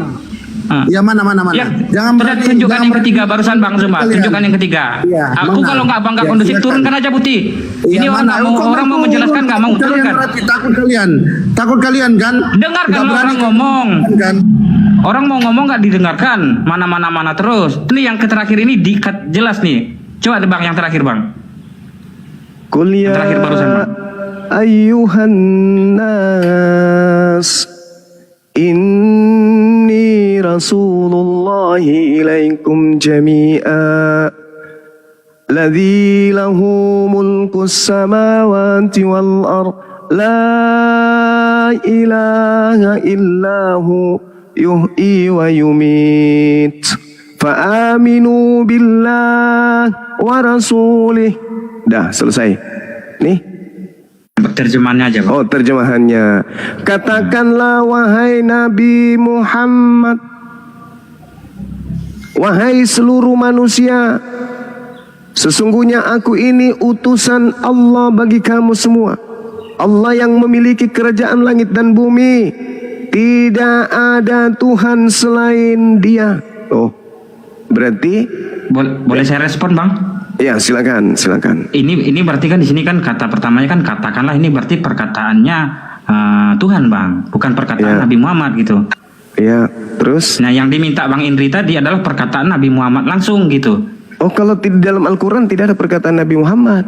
Ya mana. ya, Jangan berani. tunjukkan jangan yang berani. ketiga barusan Bang Zuma. Kalian. Tunjukkan yang ketiga. Iya, Aku mana? kalau nggak abang nggak Ya, kondusif silakan. turunkan aja Putih. Iya, Ini orang mana? nggak mau Kok orang mau turun? menjelaskan nggak mau Kalian turunkan. berarti takut kalian kan? Dengarkan Nggak lo berani orang ngomong. kan? Orang mau ngomong nggak didengarkan. Mana terus. Ini yang terakhir ini dikat jelas nih. Coba deh Bang yang terakhir Bang. Qul ya Terakhir barusan, Bang. ayyuhan nas inni rasulullahi ilaikum jami'a ladzi lahu mulkus samawati wal ard la ilaha illahu yuhyi wa yumit fa aminu billah wa rasulih. Dah selesai. Nih. Terjemahannya aja Bang. Oh, terjemahannya. Katakanlah wahai Nabi Muhammad, wahai seluruh manusia, sesungguhnya aku ini utusan Allah bagi kamu semua. Allah yang memiliki kerajaan langit dan bumi. Tidak ada Tuhan selain Dia. Oh, berarti boleh saya respon Bang? Ya, silakan. Ini berarti kan di sini kan kata pertamanya kan katakanlah ini berarti perkataannya Tuhan Bang, bukan perkataan Nabi Muhammad gitu. Iya, terus? Nah, yang diminta Bang Indri tadi adalah perkataan Nabi Muhammad langsung gitu. Oh, kalau di dalam Al-Quran tidak ada perkataan Nabi Muhammad.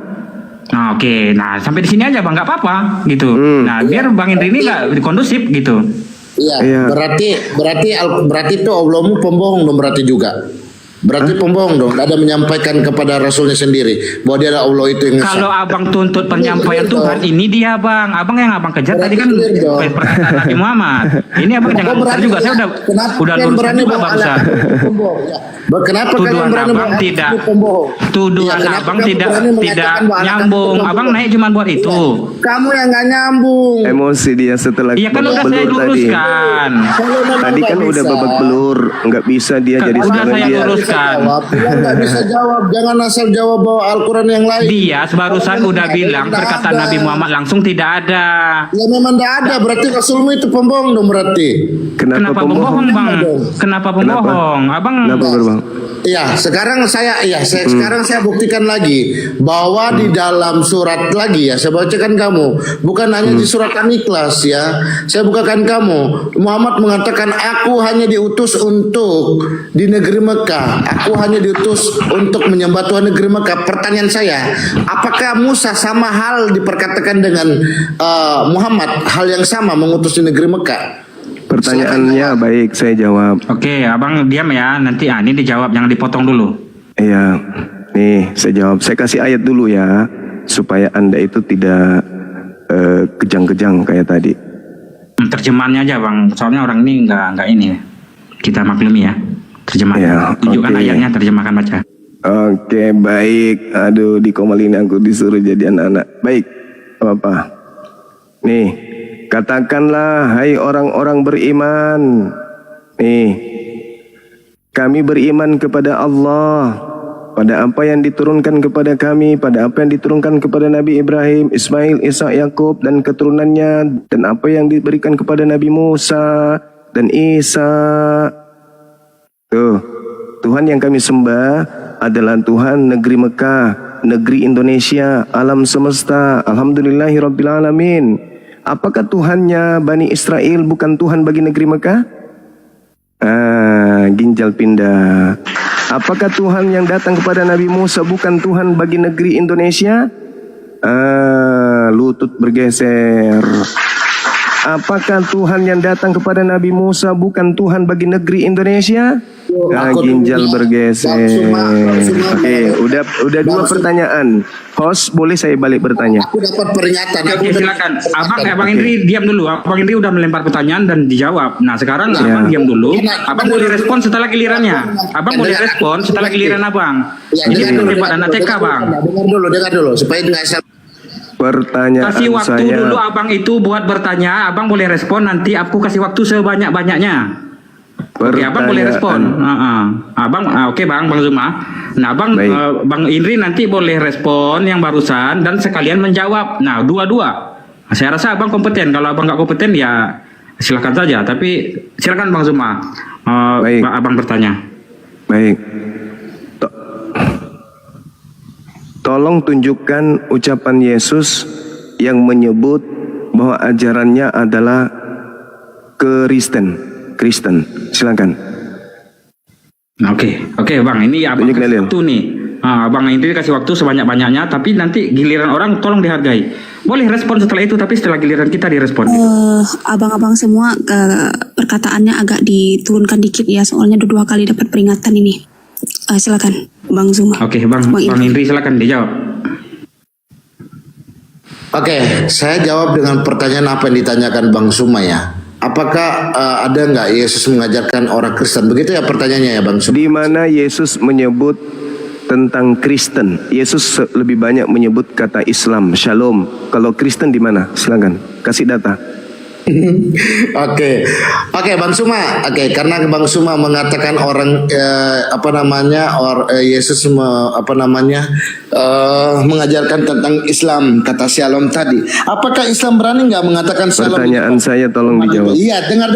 Nah, oke. Nah, sampai di sini aja Bang, nggak apa-apa gitu. Nah, biar Bang Indri ini nggak kondusif gitu. Iya, berarti itu Allahmu pembohong dong berarti juga. Berarti pembohong dong, ada menyampaikan kepada Rasulnya sendiri bahwa dia adalah Allah itu yang Kalau Abang tuntut penyampaian Tuhan, ini dia Bang. Abang yang Abang kejar tadi kan perkataan Nabi Muhammad. Ini Abang jangan besar juga. Saya udah luruskan juga barusan. Kenapa Tuduhan Abang tidak tidak nyambung. Abang naik cuma buat itu. Kamu yang nggak nyambung. Emosi dia setelah Iya kan udah saya luruskan. Tadi kan udah babak belur, nggak bisa dia jadi Udah sekarang saya dia. luruskan. Dia nggak bisa jawab, jangan asal jawab bawa Al-Quran yang lain. Dia barusan udah bilang perkataan Nabi Muhammad langsung tidak ada. Ya memang tidak ada, berarti Rasulmu itu pembohong dong berarti. Kenapa pembohong Bang? Kenapa pembohong? Abang Iya, sekarang saya buktikan lagi bahwa di dalam surat lagi ya, saya bacakan kamu, bukan hanya di surat An-Ikhlas ya. Saya bukakan kamu. Muhammad mengatakan aku hanya diutus untuk di negeri Mekah. Aku hanya diutus untuk menyembah Tuhan negeri Mekah. Pertanyaan saya, apakah Musa sama hal diperkatakan dengan Muhammad, hal yang sama mengutus di negeri Mekah? Pertanyaannya baik, saya jawab. Oke, Abang diam ya. Nanti ini dijawab, jangan dipotong dulu. Iya, nih saya jawab. Saya kasih ayat dulu ya, supaya Anda itu tidak kejang-kejang kayak tadi. Terjemahannya aja Bang, soalnya orang ini nggak ini. Kita maklumi ya. Terjemahannya. Ya, Tunjukkan ayatnya, terjemahkan baca. Oke, baik. Aduh, di Komal ini aku disuruh jadi anak-anak. Baik, apa? Nih. Katakanlah, hai orang-orang beriman, nih, kami beriman kepada Allah, pada apa yang diturunkan kepada kami, pada apa yang diturunkan kepada Nabi Ibrahim, Ismail, Ishak, Yakub dan keturunannya, dan apa yang diberikan kepada Nabi Musa dan Isa. Tuh, Tuhan yang kami sembah adalah Tuhan negeri Mekah, negeri Indonesia, alam semesta. Alhamdulillahirrabbilalamin. Apakah Tuhannya Bani Israel bukan Tuhan bagi negeri Mekah? Ginjal pindah. Apakah Tuhan yang datang kepada Nabi Musa bukan Tuhan bagi negeri Indonesia? Lutut bergeser. Apakah Tuhan yang datang kepada Nabi Musa bukan Tuhan bagi negeri Indonesia? Ginjal bergeser. Oke, udah dua pertanyaan. Host, boleh saya balik bertanya? Aku dapat peringatan. Oke, silakan. Abang Indri diam dulu. Abang Indri udah melempar pertanyaan dan dijawab. Nah, sekarang Abang diam dulu. Abang boleh respon setelah gilirannya. Abang boleh respon setelah giliran Abang. Ini buat anak TK, Bang. Dengar dulu supaya nggak salah. Pertanyaan kasih waktu saya. dulu Abang itu buat bertanya. Abang boleh respon, nanti aku kasih waktu sebanyak-banyaknya. Oke, Abang boleh respon. Abang, oke Bang Zuma. Nah, Bang Indri nanti boleh respon yang barusan dan sekalian menjawab. Nah, dua-dua. Saya rasa Abang kompeten. Kalau Abang nggak kompeten ya silakan saja. Tapi silakan Bang Zuma, Baik. abang bertanya. Baik. Tolong tunjukkan ucapan Yesus yang menyebut bahwa ajarannya adalah Kristen. Silakan. Oke Bang, ini abang kasih waktu nih. Abang ini kasih waktu sebanyak-banyaknya, tapi nanti giliran orang tolong dihargai. Boleh respon setelah itu, tapi setelah giliran kita direspon. Abang-abang semua perkataannya agak diturunkan dikit ya, soalnya dua kali dapat peringatan ini. Silakan Bang Zuma. Oke, Bang Indri silakan dijawab. Oke, saya jawab dengan pertanyaan apa yang ditanyakan Bang Zuma ya. Apakah ada nggak Yesus mengajarkan orang Kristen? Begitu ya pertanyaannya ya Bang Zuma. Di mana Yesus menyebut tentang Kristen? Yesus lebih banyak menyebut kata Islam, Shalom. Kalau Kristen di mana? Silakan kasih data. Oke, Bang Suma. Oke, karena Bang Suma mengatakan orang Yesus mengajarkan tentang Islam, kata Shalom tadi. Apakah Islam berani nggak mengatakan Shalom? Pertanyaan saya tolong dijawab. Iya, dengar.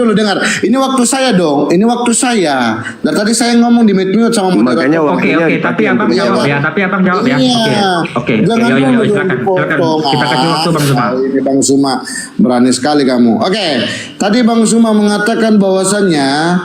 Ini waktu saya dong. Ini waktu saya. Dan tadi saya ngomong di mute sama moderator. Makanya waktunya tapi abang jawab ya. Oke. Silakan. Kita kasih waktu Bang Zuma. Ini Bang Zuma berani sekali kamu. Oke, tadi Bang Zuma mengatakan bahwasannya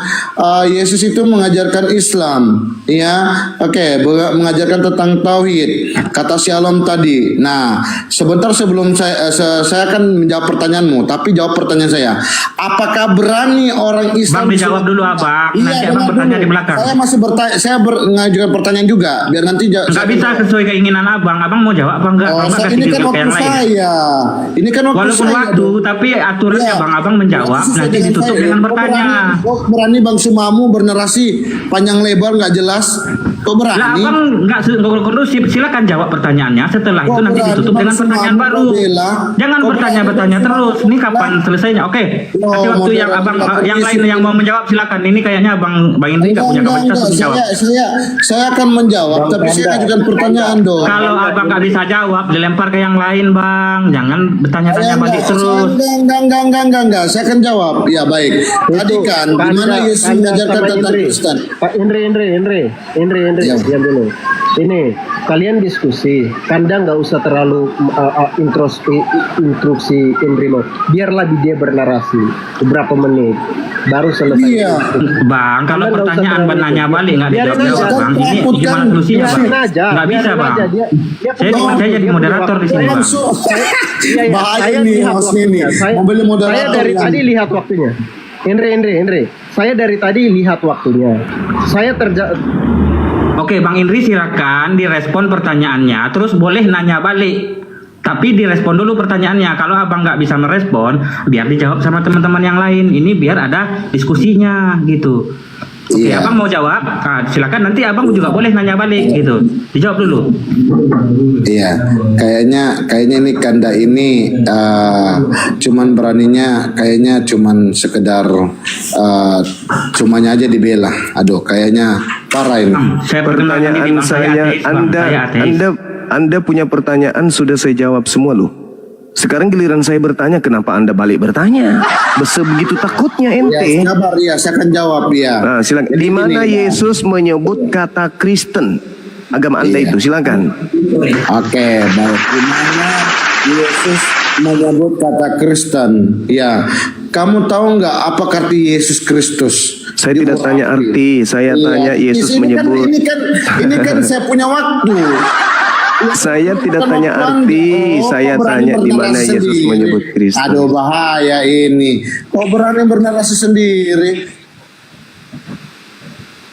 Yesus itu mengajarkan Islam, ya. Oke, mengajarkan tentang tauhid, kata Shalom tadi. Nah, sebentar sebelum saya akan menjawab pertanyaanmu, tapi jawab pertanyaan saya. Apakah berani orang Islam? Bang dijawab dulu abang. Iya, nanti abang bertanya di belakang. Saya masih bertanya, saya mengajukan pertanyaan juga, biar nanti nggak bisa sesuai keinginan abang. Abang mau jawab apa enggak? ini kan waktu saya. Ini kan waktu walaupun saya. Waktu, tapi aturannya abang menjawab nanti ditutup dengan bertanya. Kok berani Bang Sumamu bernarasi panjang lebar nggak jelas? Kok berani? Lah abang nggak kondusif. Silakan jawab pertanyaannya. Setelah itu nanti ditutup dengan pertanyaan baru. Jangan bertanya terus. Ini kapan selesainya? Oke. Kasih waktu yang abang yang lain yang mau menjawab silakan. Ini kayaknya Bang Indri nggak punya kapasitas untuk menjawab. Saya akan menjawab, tapi saya ajukan pertanyaan dong. Kalau abang nggak bisa jawab, dilempar ke yang lain Bang. Jangan bertanya-tanya balik terus. Enggak. Saya akan jawab. Ya baik. Tadi kan di mana Yesus mengajarkan tentang Kristen? Pak Indri, diam dulu. Ini kalian diskusi, Kanda nggak usah terlalu instruksi Indri lo. Biarlah dia bernarasi beberapa menit, baru selesai. Iya. Bang, kalau pertanyaan bertanya balik nggak dijawab Bang. Ini gimana solusinya Bang? Nggak bisa Bang. Saya jadi moderator di sini Bang. Bahaya nih hostnya nih. Mobil moderator. Saya dari tadi lihat waktunya. Indri. Saya dari tadi lihat waktunya. Oke, Bang Indri silakan direspon pertanyaannya. Terus boleh nanya balik. Tapi direspon dulu pertanyaannya. Kalau abang nggak bisa merespon, biar dijawab sama teman-teman yang lain. Ini biar ada diskusinya gitu. Oke, abang mau jawab? Nah, silakan nanti abang juga boleh nanya balik gitu. Dijawab dulu. Iya, kayaknya ini Kanda ini cuman beraninya kayaknya cuman sekedar cumanya aja dibela. Aduh, kayaknya parah ini. Pertanyaan saya, Anda punya pertanyaan sudah saya jawab semua loh. Sekarang giliran saya bertanya, kenapa Anda balik bertanya? Begitu takutnya ente. Ya, sabar ya, saya akan jawab ya. Nah, silakan. Di mana Yesus menyebut kata Kristen? Agama Anda itu, silakan. Oke, baik. Di mana Yesus menyebut kata Kristen? Ya, kamu tahu nggak apa arti Yesus Kristus? Saya tidak tanya arti, saya tanya Yesus menyebut. Ini kan saya punya waktu. Saya tidak tanya arti, saya tanya di mana Yesus menyebut Kristus. Aduh, bahaya ini. Kok berani bernarasi sendiri?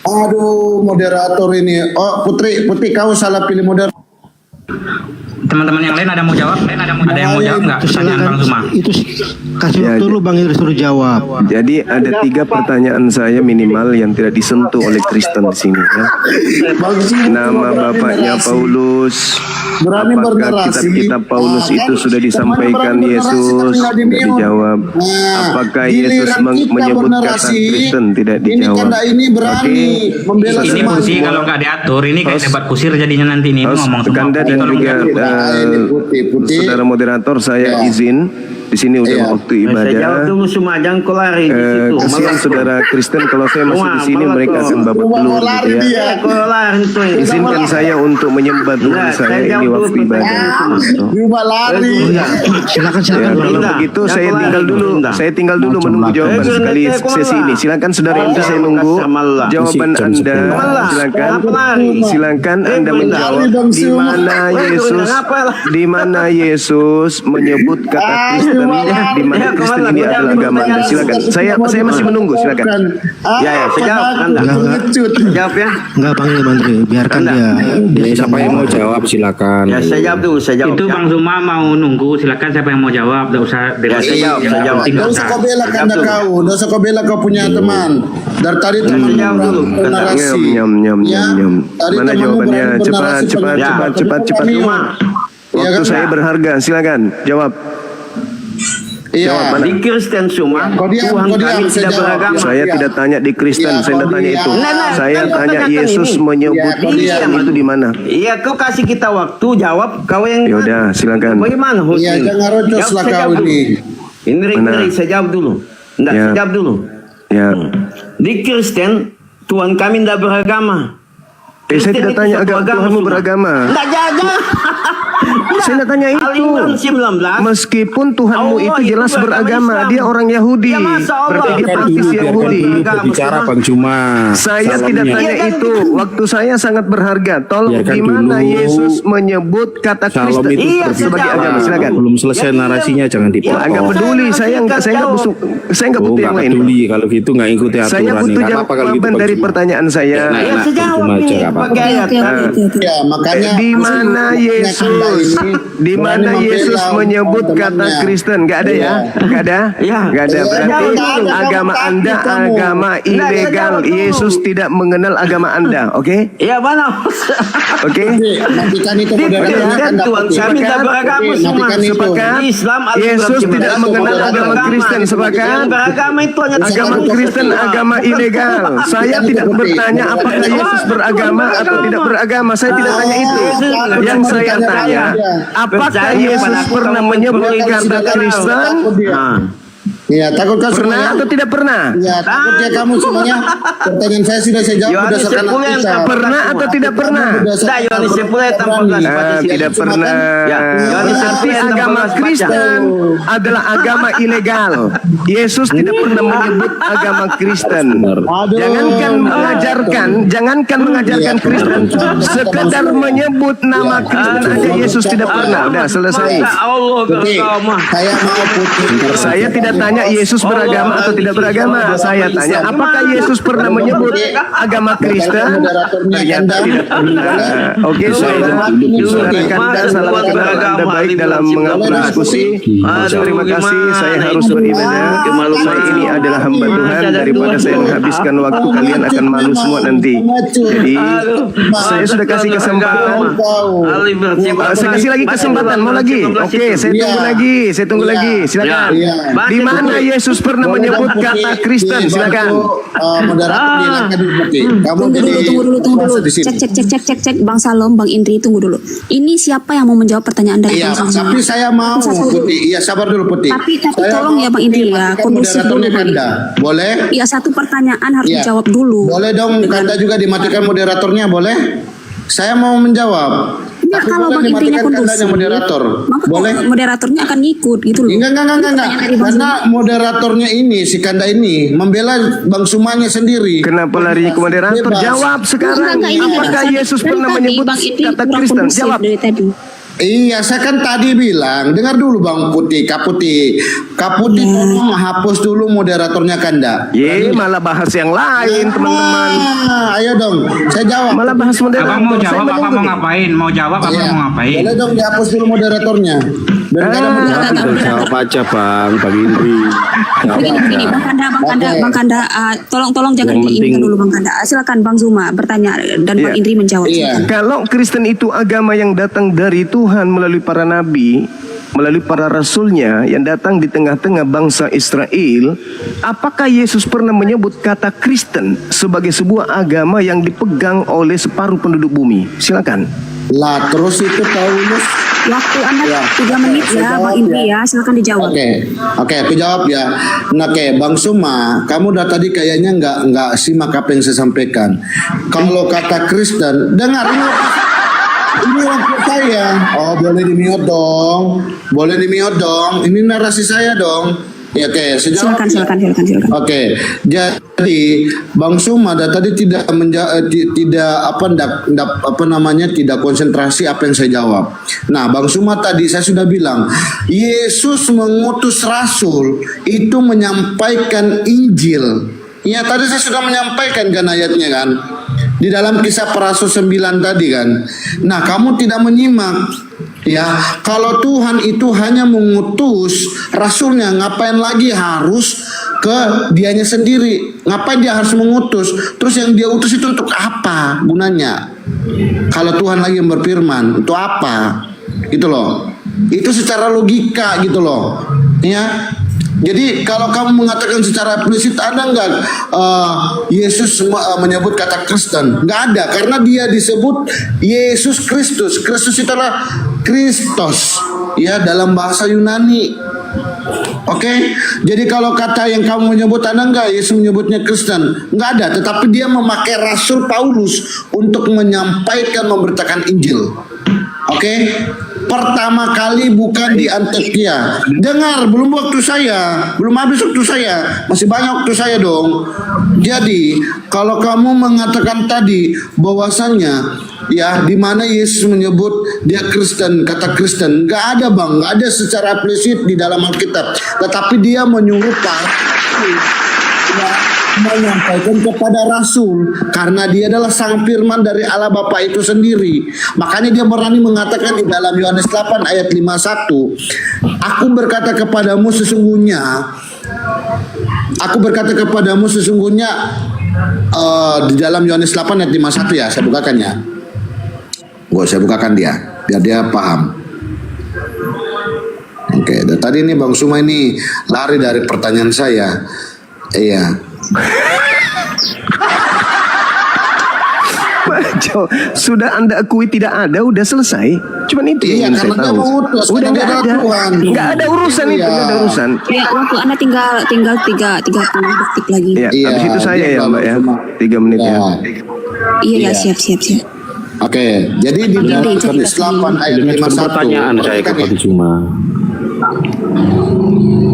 Aduh, moderator ini. Oh, Putri, kau salah pilih moderator. Teman-teman yang lain ada yang mau jawab? Ada yang mau jawab nggak? Pertanyaan Bang Zuma. Itu kasih waktu dulu Bang Indri suruh jawab. Jadi ada 3 pertanyaan saya minimal yang tidak disentuh oleh Kristen di sini. Ya. Nama bapaknya Paulus. Apakah kitab Paulus itu sudah disampaikan Yesus? Tidak dijawab. Apakah Yesus menyebut kata Kristen? Tidak dijawab. Ini kursi kalau nggak diatur, ini kayak debat kusir jadinya nanti ini ngomong semua. Kanda dan juga saudara moderator, saya izin Di sini udah waktu Saya jawab ibadah. dulu semua, jangan kau lari di situ. Kasihan saudara Kristen kalau saya masih di sini mereka akan babak belur gitu ya. Kau lari tuh. Izinkan saya untuk menyembah Tuhan saya ini waktu ibadah. Silakan Kalau begitu saya tinggal dulu. Saya tinggal dulu menunggu jawaban sekali sesi ini. Silakan saudara Indri, saya nunggu jawaban Anda. Silakan Anda menjawab di mana Yesus menyebut kata Kristen, di mana Kristen ini adalah agama Anda. Silakan. Saya masih menunggu. Silakan. Ya, saya jawab Anda. Jawab ya. Enggak panggil Bang Indri, biarkan dia. Siapa yang mau jawab silakan. Ya, saya jawab dulu, saya jawab. Itu Bang Zuma mau nunggu, silakan siapa yang mau jawab, tidak usah bebas. saya jawab. Nggak usah kau bela kanda kau, nggak usah kau bela kau punya teman. Dari tadi teman bernarasi. Tadi Mana temanmu jawabannya? bernarasi Cepat. Waktu saya berharga. Silakan jawab. Iya. Di Kristen semua, Tuhan kami tidak beragama. Saya tidak tanya di Kristen, saya tidak tanya itu. Saya tanya Yesus menyebut Kristen itu di mana? Iya, kau kasih kita waktu jawab, kau yang. Yaudah, silakan. Bagaimana Husni? Iya, jangan rocos lah kau ini. Indri, saya jawab dulu. Enggak, saya jawab dulu. Ya. Di Kristen, Tuhan kami tidak beragama. Saya tidak tanya agama Tuhanmu beragama. Tidak jaga. Saya tidak tanya itu. Meskipun Tuhanmu itu jelas beragama, dia orang Yahudi. Berarti dia praktis Yahudi. Bicara Bang Juma. Saya tidak tanya itu. Waktu saya sangat berharga. Tolong di mana Yesus menyebut kata Kristen sebagai agama? Silakan. Belum selesai narasinya, jangan dipotong. Enggak peduli. Saya enggak butuh yang lain. Peduli kalau gitu nggak ikuti aturan. Saya butuh jawaban dari pertanyaan saya. Ya, makanya Di mana Yesus menyebut kata Kristen? Gak ada ya? Gak ada? Gak ada. Berarti agama Anda agama ilegal. Yesus tidak mengenal agama Anda. Oke? Iya, mana? Oke? matikan itu moderatornya kan Tuhan kami tidak beragama semua. Sepakat? Islam Yesus tidak mengenal agama Kristen. Sepakat? Beragama itu hanya Agama Kristen agama ilegal. Saya tidak bertanya apakah Yesus beragama atau tidak beragama. Saya tidak tanya itu. Yang saya tanya, apakah Yesus pernah menyebut kata Kristen? Iya, takut kau Pernah atau tidak pernah? Ya, takutnya kamu semuanya. Pertanyaan saya sudah saya jawab berdasarkan Alkitab. Pernah atau tidak pernah? Tidak pernah. Berarti agama Kristen adalah agama ilegal. Yesus tidak pernah menyebut agama Kristen. Jangankan mengajarkan Kristen, sekedar menyebut nama Kristen aja Yesus tidak pernah. Udah selesai. Saya mau putih. Saya tidak tanya Yesus beragama atau tidak beragama. Saya tanya apakah Yesus pernah menyebut agama Kristen? Ternyata tidak pernah. Oke, saudara Kanda, salah satu Anda baik dalam mengatur diskusi. Terima kasih. Saya harus beribadah. Saya ini adalah hamba Tuhan. Daripada saya menghabiskan waktu, kalian akan malu semua nanti. Jadi saya sudah kasih kesempatan. Saya kasih lagi kesempatan. Mau lagi? Oke, saya tunggu lagi. Silakan. Di mana Yesus pernah menyebut kata Kristen? Silakan. Tunggu dulu. Cek. Bang Salom, Bang Indri, tunggu dulu. Ini siapa yang mau menjawab pertanyaan dari Iya, Bang Salom? tapi saya mau Putih. Iya, sabar dulu Putih. Tapi tolong ya Bang Indri ya, kondusif dulu. Boleh? Iya, satu pertanyaan harus dijawab dulu. Boleh dong, Kanda juga dimatikan moderatornya, boleh? Saya mau menjawab. Ya, Tapi kalau boleh Bang Indrinya dimatikan kondusif, Kandanya moderator. maka Boleh? moderatornya akan ngikut gitu loh. Enggak. Karena moderatornya ini, si Kanda ini membela Bang Sumanya sendiri. Kenapa lari ke moderator? Bebas. Jawab sekarang. Apakah Yesus pernah menyebut kata Kristen? Jawab. Dari tadi. Iya, saya kan tadi bilang, dengar dulu Bang Putih, Kaputi tolong hapus dulu moderatornya Kanda. Malah bahas yang lain, teman-teman. Ayo dong, saya jawab. Malah bahas moderator. Abang mau jawab apa mau ngapain? Mau jawab apa mau ngapain? Boleh dong dihapus dulu moderatornya. Jawab aja Bang Indri. Begini, Bang Kanda, tolong jangan diingat dulu Bang Kanda. Silakan Bang Zuma bertanya dan Bang Indri menjawab. Kalau Kristen itu agama yang datang dari Tuhan melalui para nabi, melalui para rasulnya yang datang di tengah-tengah bangsa Israel, apakah Yesus pernah menyebut kata Kristen sebagai sebuah agama yang dipegang oleh separuh penduduk bumi? Silakan. Lah terus itu Paulus. Waktu Anda Ya, 3 menit saya ya, jawab Bang Indri ya. Silakan dijawab. Oke, aku jawab ya. Nah, oke, Bang Suma, kamu udah tadi kayaknya nggak simak apa yang saya sampaikan. Kalau kata Kristen, dengar ini waktu saya. Oh, boleh di-mute dong. Boleh di-mute dong. Ini narasi saya dong. Ya, oke, Silakan. Oke, jadi Bang Suma tadi tidak tidak konsentrasi apa yang saya jawab. Nah, Bang Suma tadi saya sudah bilang, Yesus mengutus rasul itu menyampaikan Injil. Ya, tadi saya sudah menyampaikan kan ayatnya kan. Di dalam Kisah Para Rasul 9 tadi kan. Nah, kamu tidak menyimak. Ya, kalau Tuhan itu hanya mengutus rasulnya, ngapain lagi harus ke dianya sendiri? Ngapain dia harus mengutus? Terus yang dia utus itu untuk apa gunanya? Kalau Tuhan lagi yang berfirman, untuk apa? Gitu loh. Itu secara logika gitu loh. Ya. Jadi kalau kamu mengatakan secara eksplisit, ada nggak Yesus menyebut kata Kristen? Nggak ada, karena dia disebut Yesus Kristus. Kristus itu adalah Kristos, ya, dalam bahasa Yunani. Oke, jadi kalau kata yang kamu menyebut, ada nggak Yesus menyebutnya Kristen? Nggak ada, tetapi dia memakai Rasul Paulus untuk menyampaikan, memberitakan Injil. Oke, pertama kali bukan di Antioquia. Dengar, belum waktu saya, belum habis waktu saya, masih banyak waktu saya dong. Jadi kalau kamu mengatakan tadi bahwasannya ya di mana Yesus menyebut dia Kristen, kata Kristen, nggak ada bang, nggak ada secara eksplisit di dalam Alkitab. Tetapi dia menyuruh menyampaikan kepada Rasul, karena dia adalah sang firman dari Allah Bapa itu sendiri. Makanya dia berani mengatakan di dalam Yohanes 8 ayat 51, Aku berkata kepadamu sesungguhnya di dalam Yohanes 8 ayat 51 ya, saya bukakan ya. Saya bukakan dia biar dia paham. Oke, tadi ini Bang Suma ini lari dari pertanyaan saya. Iya. Sudah Anda akui tidak ada, udah selesai. Cuman itu yang saya tahu. Udah nggak ada urusan itu, nggak ada urusan. Ya, waktu Anda tinggal 3 detik lagi. Ya, habis itu saya ya Mbak ya, 3 menit ya. Iya, siap. Oke, jadi di dalam Yohanes 8 ayat 51. Pertanyaan saya kepada Suma.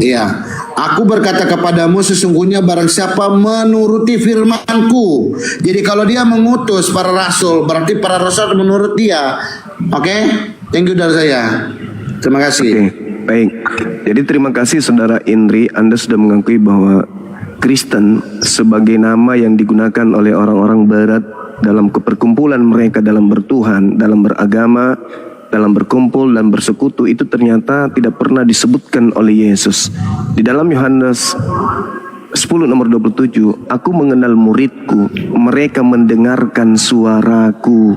Iya, aku berkata kepadamu sesungguhnya barang siapa menuruti firmanku. Jadi kalau dia mengutus para rasul, berarti para rasul menurut dia. Oke, thank you dari saya. Terima kasih. Baik, jadi terima kasih Saudara Indri, Anda sudah mengakui bahwa Kristen sebagai nama yang digunakan oleh orang-orang Barat dalam keperkumpulan mereka dalam bertuhan, dalam beragama, dalam berkumpul dan bersekutu itu ternyata tidak pernah disebutkan oleh Yesus. Di dalam Yohanes 10 nomor 27, aku mengenal muridku, mereka mendengarkan suaraku.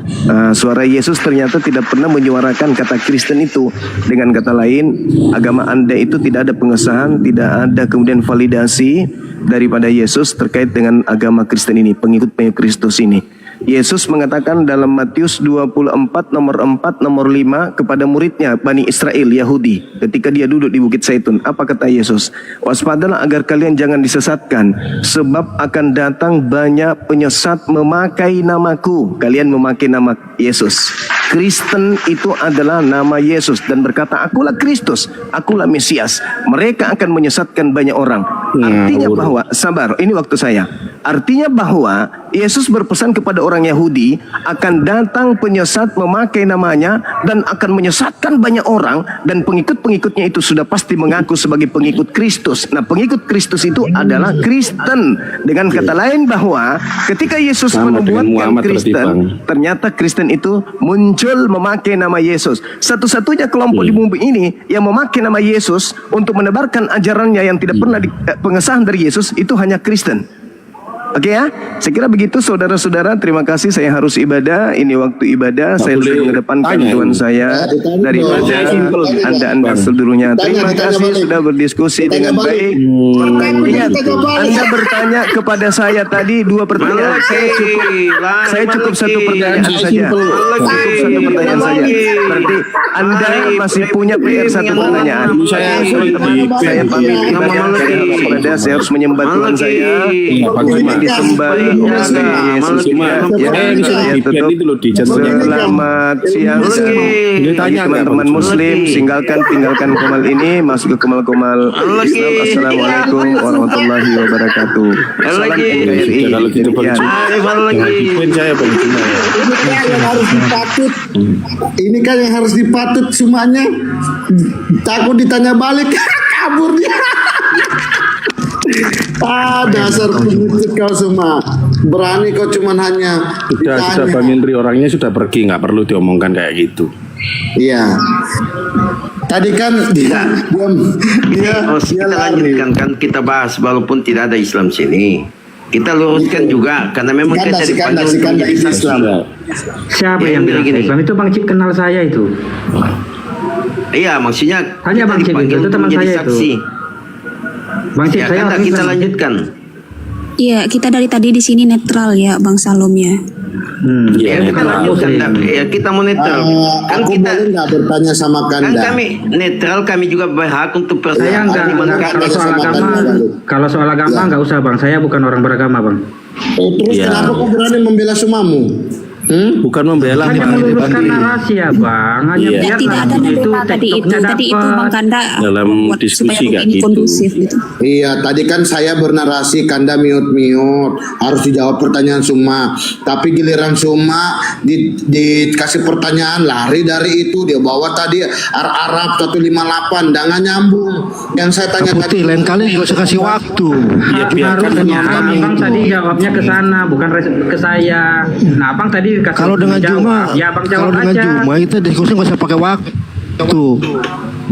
Suara Yesus ternyata tidak pernah menyuarakan kata Kristen itu. Dengan kata lain, agama Anda itu tidak ada pengesahan, tidak ada kemudian validasi daripada Yesus terkait dengan agama Kristen ini, pengikut-pengikut Kristus ini. Yesus mengatakan dalam Matius 24 nomor 4 nomor 5 kepada muridnya Bani Israel Yahudi ketika dia duduk di Bukit Zaitun. Apa kata Yesus? Waspadalah agar kalian jangan disesatkan, sebab akan datang banyak penyesat memakai namaku. Kalian memakai nama Yesus. Kristen itu adalah nama Yesus dan berkata akulah Kristus, akulah Mesias. Mereka akan menyesatkan banyak orang. Artinya bahwa, sabar, ini waktu saya. Artinya bahwa Yesus berpesan kepada orang Yahudi akan datang penyesat memakai namanya dan akan menyesatkan banyak orang, dan pengikut-pengikutnya itu sudah pasti mengaku sebagai pengikut Kristus. Nah, pengikut Kristus itu adalah Kristen. Dengan kata lain bahwa ketika Yesus membuatkan Kristen, ternyata Kristen itu muncul memakai nama Yesus. Satu-satunya kelompok di bumi ini yang memakai nama Yesus untuk menebarkan ajarannya yang tidak pernah pengesahan dari Yesus itu hanya Kristen. Oke ya, saya kira begitu saudara-saudara. Terima kasih, saya harus ibadah. Ini waktu ibadah. Saya lebih mengedepankan Tuhan saya daripada Anda seluruhnya. Terima kasih sudah berdiskusi dengan baik. Ingat, Anda bertanya kepada saya tadi 2 pertanyaan. Saya cukup 1 pertanyaan saja. Cukup 1 pertanyaan saja. Berarti Anda masih punya PR 1 pertanyaan. Saya pamit ibadah. Saya harus menyembah Tuhan saya. Disembah oleh Yesus. Saya tutup. Selamat siang. Jadi teman-teman Muslim, tinggalkan komal ini, masuk ke komal Islam. Assalamualaikum warahmatullahi wabarakatuh. Salam NKRI. Kalau gitu Ini kan yang harus dipatut semuanya. Takut ditanya balik, kabur dia. Dasar pengecut kau semua. Berani kau cuman hanya sudah Bang Indri orangnya sudah pergi, nggak perlu diomongkan kayak gitu. Iya. Tadi kan dia kita lanjutkan kan, kita bahas walaupun tidak ada Islam sini. Kita luruskan juga karena memang kita dipanggil menjadi saksi. Siapa yang bilang Islam? Itu Bang Cip kenal saya itu. Iya, maksudnya hanya Bang Cip itu teman saya saksi. itu. Bang Cip, saya kita lanjutkan. Iya, kita dari tadi di sini netral ya, Bang Salom ya. Kita lanjutkan. Kita mau netral. Kan aku kita boleh nggak bertanya sama Kanda? Kan kami netral, kami juga berhak untuk saya enggak kalau soal agama enggak usah Bang, saya bukan orang beragama Bang. Terus kenapa kau berani membela sumamu? Bukan membela, hanya meluruskan narasi ya Bang, hanya biar tidak ada membela tadi itu Bang Kanda dalam diskusi supaya ini kondusif gitu. Iya, tadi kan saya bernarasi, Kanda miut-miut, harus dijawab pertanyaan Suma. Tapi giliran Suma dikasih pertanyaan, lari dari itu, dia bawa tadi Arab 158, jangan nyambung. Yang saya tanya tadi, lain kali juga saya kasih waktu. Harusnya Abang tadi jawabnya ke sana, bukan ke saya. Nah, Abang tadi kalau dengan Juma, kalau dengan Juma kita diskusi nggak usah pakai waktu.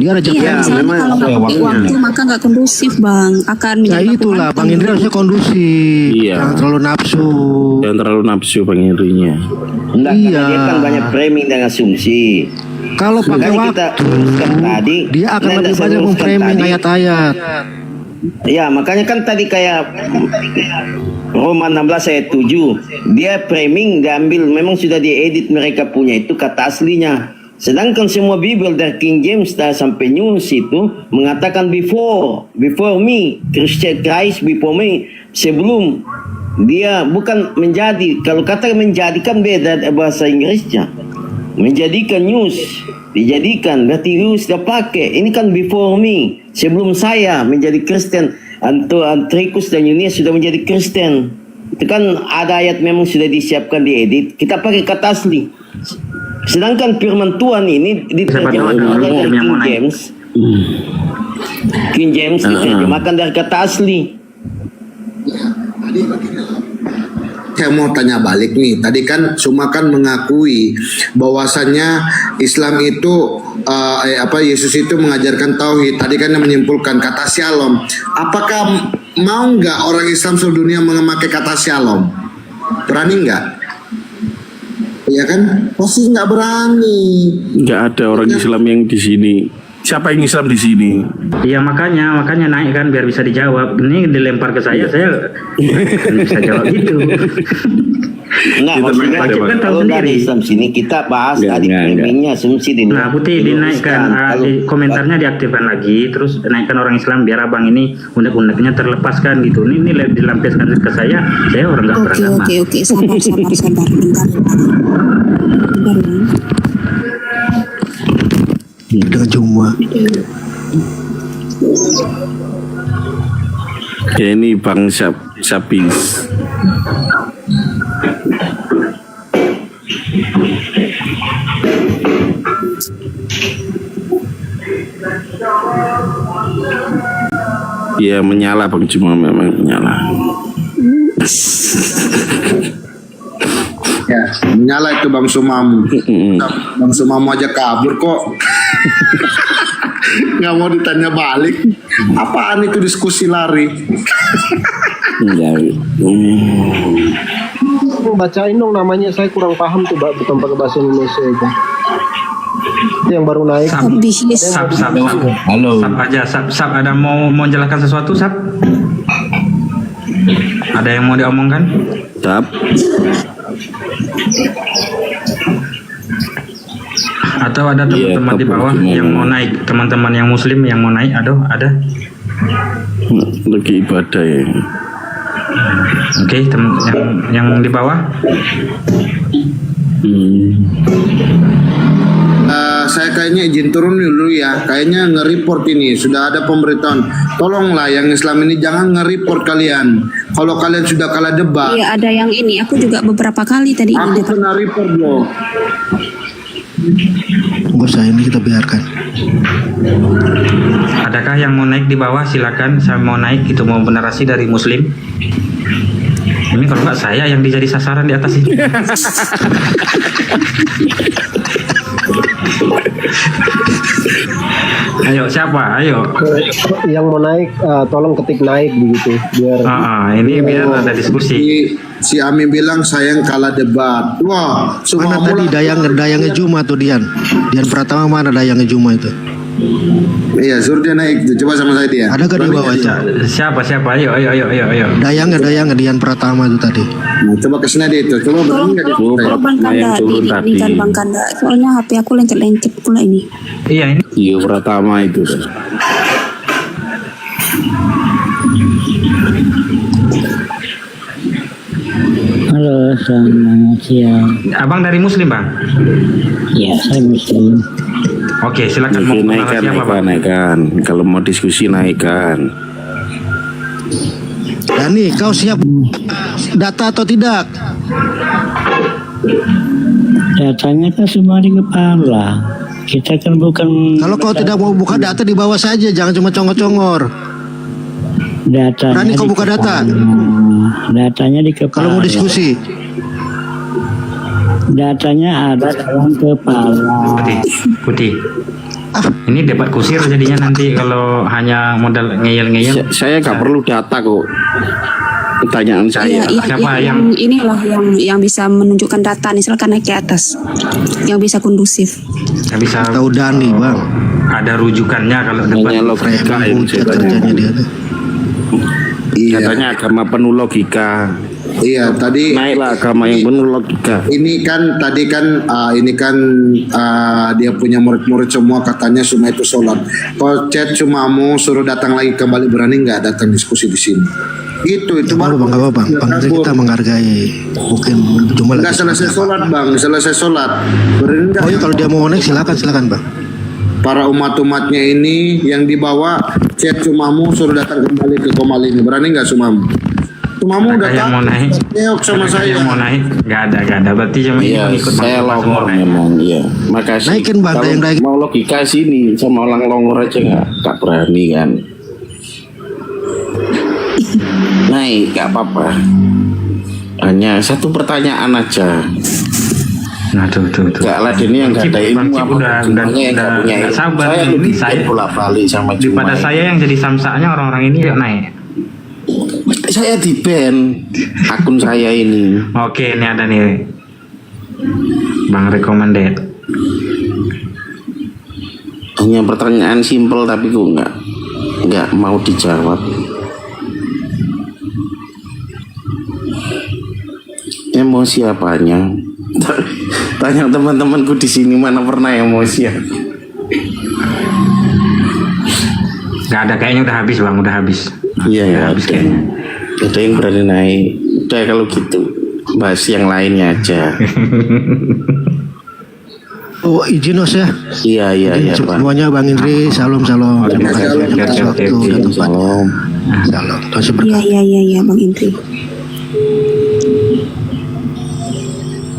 Dia ada jam. Iya, misalnya kalau nggak pakai waktu maka nggak kondusif Bang, akan ya itulah Bang Indri harusnya kondusif. Jangan terlalu nafsu. Jangan terlalu nafsu Bang Indrinya. Enggak, dia kan banyak framing dan asumsi. Kalau pakai waktu tadi, dia akan lebih banyak memframing ayat-ayat. Ya, makanya kan tadi kayak Roma 16 ayat 7, dia framing diambil, memang sudah diedit mereka punya itu kata aslinya. Sedangkan semua Bible dari King James sampai News itu mengatakan before me, Christian Christ before me, sebelum dia, bukan menjadi. Kalau kata menjadikan beda bahasa Inggrisnya. Menjadikan news, dijadikan, berarti you sudah pakai. Ini kan before me, sebelum saya menjadi Kristen. Antrikus dan Yunias sudah menjadi Kristen. Itu kan ada ayat memang sudah disiapkan, diedit. Kita pakai kata asli. Sedangkan firman Tuhan ini diterjemahkan oleh King James. King James diterjemahkan dari kata asli. Saya mau tanya balik nih. Tadi kan Suma kan mengakui bahwasannya Islam itu Yesus itu mengajarkan tauhid. Tadi kan yang menyimpulkan kata shalom. Apakah mau nggak orang Islam seluruh dunia memakai kata shalom? Berani nggak? Ya kan? Pasti nggak berani. Nggak ada orang Islam yang di sini. Siapa yang Islam di sini? Iya, makanya naik kan biar bisa dijawab. Ini dilempar ke saya bisa jawab gitu. Enggak, maksudnya kan kalau dari Islam sini kita bahas tadi framingnya asumsi dulu. Nah, Putih dinaikkan, di komentarnya diaktifkan lagi, terus naikkan orang Islam biar abang ini unek-uneknya terlepaskan gitu. Ini dilampiaskan ke saya orang nggak beragama. Oke, sabar, bentar. Dengan Juma. Ya ini Bang Sapis. Ya menyala Bang, cuma memang menyala. Ya, menyala itu Bang Sumamu. Bang Sumamu aja kabur kok. Nggak mau ditanya balik. Apaan itu diskusi lari? Bacain dong namanya, saya kurang paham tuh, bukan pakai bahasa Indonesia itu. Itu yang baru naik. Sap. Halo. Sap aja, Sap ada mau menjelaskan sesuatu, Sap? Ada yang mau diomongkan? Sap. Atau ada teman-teman di bawah yang mau naik, teman-teman yang muslim yang mau naik, ada? Lagi ibadah ya. Oke, yang di bawah. Saya kayaknya izin turun dulu ya. Kayaknya nge-report ini. Sudah ada pemberitahuan. Tolonglah yang Islam ini jangan nge-report kalian. Kalau kalian sudah kalah debat. Iya, ada yang ini. Aku juga beberapa kali tadi ini Aku kena report loh. Gak usah, ini kita biarkan. Adakah yang mau naik di bawah? Silakan, saya mau naik. Itu mau narasi dari muslim. Ini kalau nggak saya yang dijadi sasaran di atas ini. Ayo, siapa? Ayo. Yang mau naik, tolong ketik naik begitu. Biar. Ini biar ada diskusi. Si Ami bilang saya yang kalah debat. Wah, mana tadi Dayangnya Juma tuh Dian Pratama, mana Dayangnya Juma itu? Iya, suruh dia naik. Coba sama saya dia. Ada kan di bawah itu? Siapa? Ayo. Dayangnya Dian Pratama itu tadi. Nah, coba kesini dia itu. Coba berani nggak dia? Bang Kanda, ini kan Bang Kanda. Soalnya HP aku lencet-lencet pula ini. Iya, ini. Iya, Pratama itu. Halo, selamat siang. Abang dari muslim, Bang? Ya, saya muslim. Oke, silakan. Mau naikkan. Kalau mau diskusi naikkan. Dani, kau siap data atau tidak? Datanya kan semua di kepala. Kita kan bukan. Kalau kau tidak mau buka data di bawah saja, jangan cuma congor-congor. Data. Berani kau buka data? Datanya di kepala. Kalau mau diskusi. Datanya ada dalam kepala. Putih. Ini debat kusir jadinya nanti kalau hanya modal ngeyel-ngeyel. Saya nggak perlu data kok. Pertanyaan saya. Siapa yang inilah yang bisa menunjukkan data nih, silakan naik ke atas. Yang bisa kondusif. Yang bisa tahu Dani, Bang. Ada rujukannya kalau debat. Logika ini ceritanya. Katanya agama penuh logika. Iya, tadi naiklah agama yang penuh logika. Ini kan tadi kan dia punya murid-murid semua katanya semua itu sholat. Kalau chat cuma mau suruh datang lagi kembali, berani nggak datang diskusi di sini? Itu baru Bang, apa Bang? Kita menghargai. Mungkin cuma nggak selesai sholat Bang, selesai sholat. Berani nggak? Oh iya, kalau dia mau naik silakan Bang. Para umat-umatnya ini yang dibawa chat Sumamu suruh datang kembali ke Komal ini, berani nggak Sumamu? Sumamu udah yang mau naik sama saya. Yang mau naik nggak ada berarti cuma ikut saya longor memang ya. Makasih. Naikin Bang, kalau yang mau logika sini sama orang longor aja nggak berani kan. Naik nggak apa-apa. Hanya satu pertanyaan aja. Nah tuh. Gak lah, ini yang gak ada ilmu apa udah sabar. Saya bolak-balik sama Juma. Pada saya yang jadi samsaknya orang-orang ini yuk naik. Saya di ban akun saya ini. Oke, ini ada nih Bang recommended. Hanya pertanyaan simpel tapi kok nggak mau dijawab. Emosi apanya? Tanya teman-temanku di sini mana pernah emosi ya? Gak ada, kayaknya udah habis Bang, udah habis. Iya ya, habis kayaknya. Ada yang berani naik. Udah kalau gitu bahas yang lainnya aja. Oh izin Os ya. Iya Pak. Semuanya Bang Indri, salam. Terima kasih atas waktu dan tempatnya. Salam. Iya Bang Indri.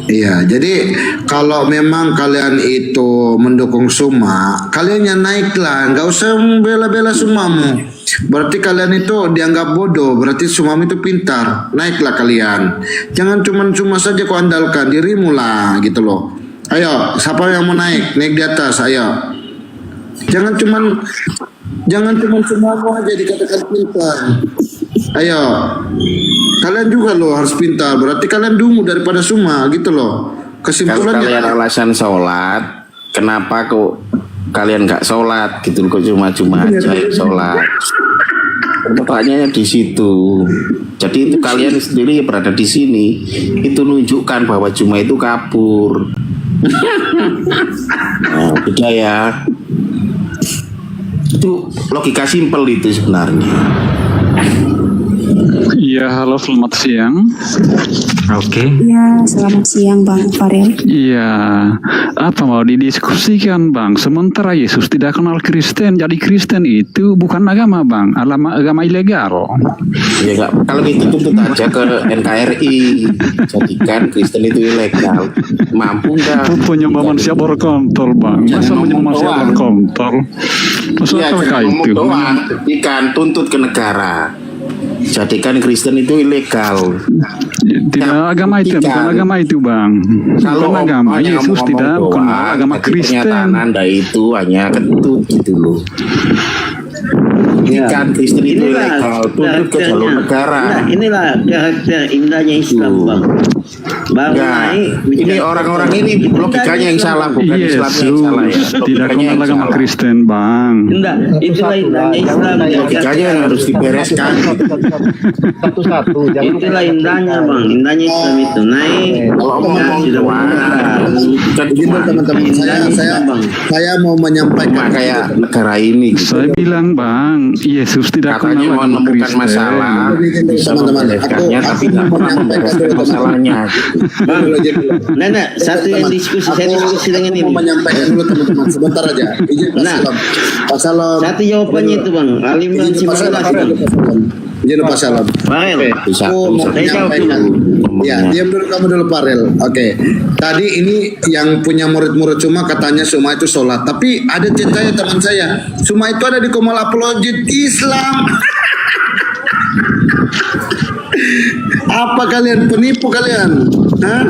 Iya, jadi kalau memang kalian itu mendukung Suma, kalian yang naiklah, nggak usah bela-bela Sumamu. Berarti kalian itu dianggap bodoh, berarti Sumamu itu pintar. Naiklah kalian. Jangan cuma saja kau andalkan dirimu lah, gitu loh. Ayo, siapa yang mau naik di atas, ayo. Jangan cuma Sumamu aja dikatakan pintar. Ayo, kalian juga loh harus pintar. Berarti kalian dungu daripada Suma gitu loh. Kalau Kesimpulannya. kalian alasan sholat, kenapa kok kalian nggak sholat gitu? Kok cuma-cuma aja yang sholat? Pertanyaannya di situ. Jadi itu kalian sendiri berada di sini itu menunjukkan bahwa Juma itu kabur. Nah, beda ya. Itu logika simpel itu sebenarnya. Iya, halo, selamat siang. Oke. Ya, selamat siang Bang Farel. Iya, apa mau didiskusikan Bang? Sementara Yesus tidak kenal Kristen, jadi Kristen itu bukan agama Bang, agama ilegal. Ya enggak, kalau gitu tuntut aja ke NKRI. Jadikan Kristen itu ilegal. Mampu nggak? Penyembah manusia berkontol Bang. Masa menyembah manusia berkontol? Masa Iya, mereka jangan ngomong itu? doang. Ikan tuntut ke negara. Jadikan Kristen itu ilegal. Tidak agama itu, bukan agama itu Bang. Kalau Bukan agama, hanya Yesus ngomong tidak doang, kenal agama jadi Kristen. pernyataan Anda itu hanya kentut gitu loh. Ya. Ikan Kristen itu ilegal, tuntut ke jalur negara. Nah, inilah karakter indahnya Islam, Bang. Bang Enggak. Nai, Ini orang-orang ini logikanya yang salah, bukan Islamnya yang salah ya. Yesus tidak Logikanya kenal yang agama salah. Kristen Bang. enggak, itulah indahnya Islam. Logikanya yang harus dibereskan. Satu-satu, jangan Itulah indahnya, Bang. Indahnya Islam itu naik. Kalau ngomong sudah doang, kan Begini cuma teman-teman, saya mau menyampaikan kayak negara ini. Saya bilang Bang, Yesus tidak Katanya kenal mau agama menemukan Kristen. masalah, bisa teman-teman. membereskannya, Aku tapi nggak pernah membereskan masalahnya. Bang, Nenek, satu yang diskusi, saya diskusi dengan ini. mau menyampaikan dulu teman-teman, sebentar aja. Izin Pak Nah, Salam. Pak Salam. Satu jawabannya itu, Bang. Alim dan Izin Pak Salam. Izin Pak Salam. Farel, Bisa, Aku mau saya jawab menyampaikan. dulu. Ya, diam dulu kamu dulu Farel. Oke. Tadi ini yang punya murid-murid Suma katanya Suma itu sholat. Tapi ada ceritanya teman saya. Suma itu ada di Komal Apologet Islam. Apa kalian penipu kalian? Hah?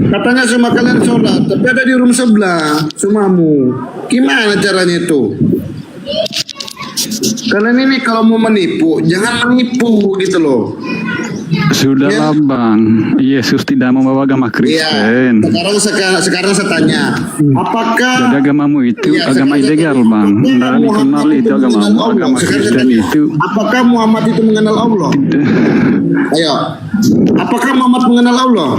Katanya Suma kalian sholat, tapi ada di room sebelah Sumamu. Gimana caranya itu? Kalian ini kalau mau menipu, jangan menipu gitu loh. Sudahlah Bang, Yesus tidak membawa agama Kristen. Sekarang saya tanya, apakah Jadi agamamu itu Iya, agama sekarang- ilegal Bang. Tidak dikenal itu agamamu, agama Kristen itu. apakah Muhammad itu mengenal Allah? Ayo, apakah Muhammad mengenal Allah?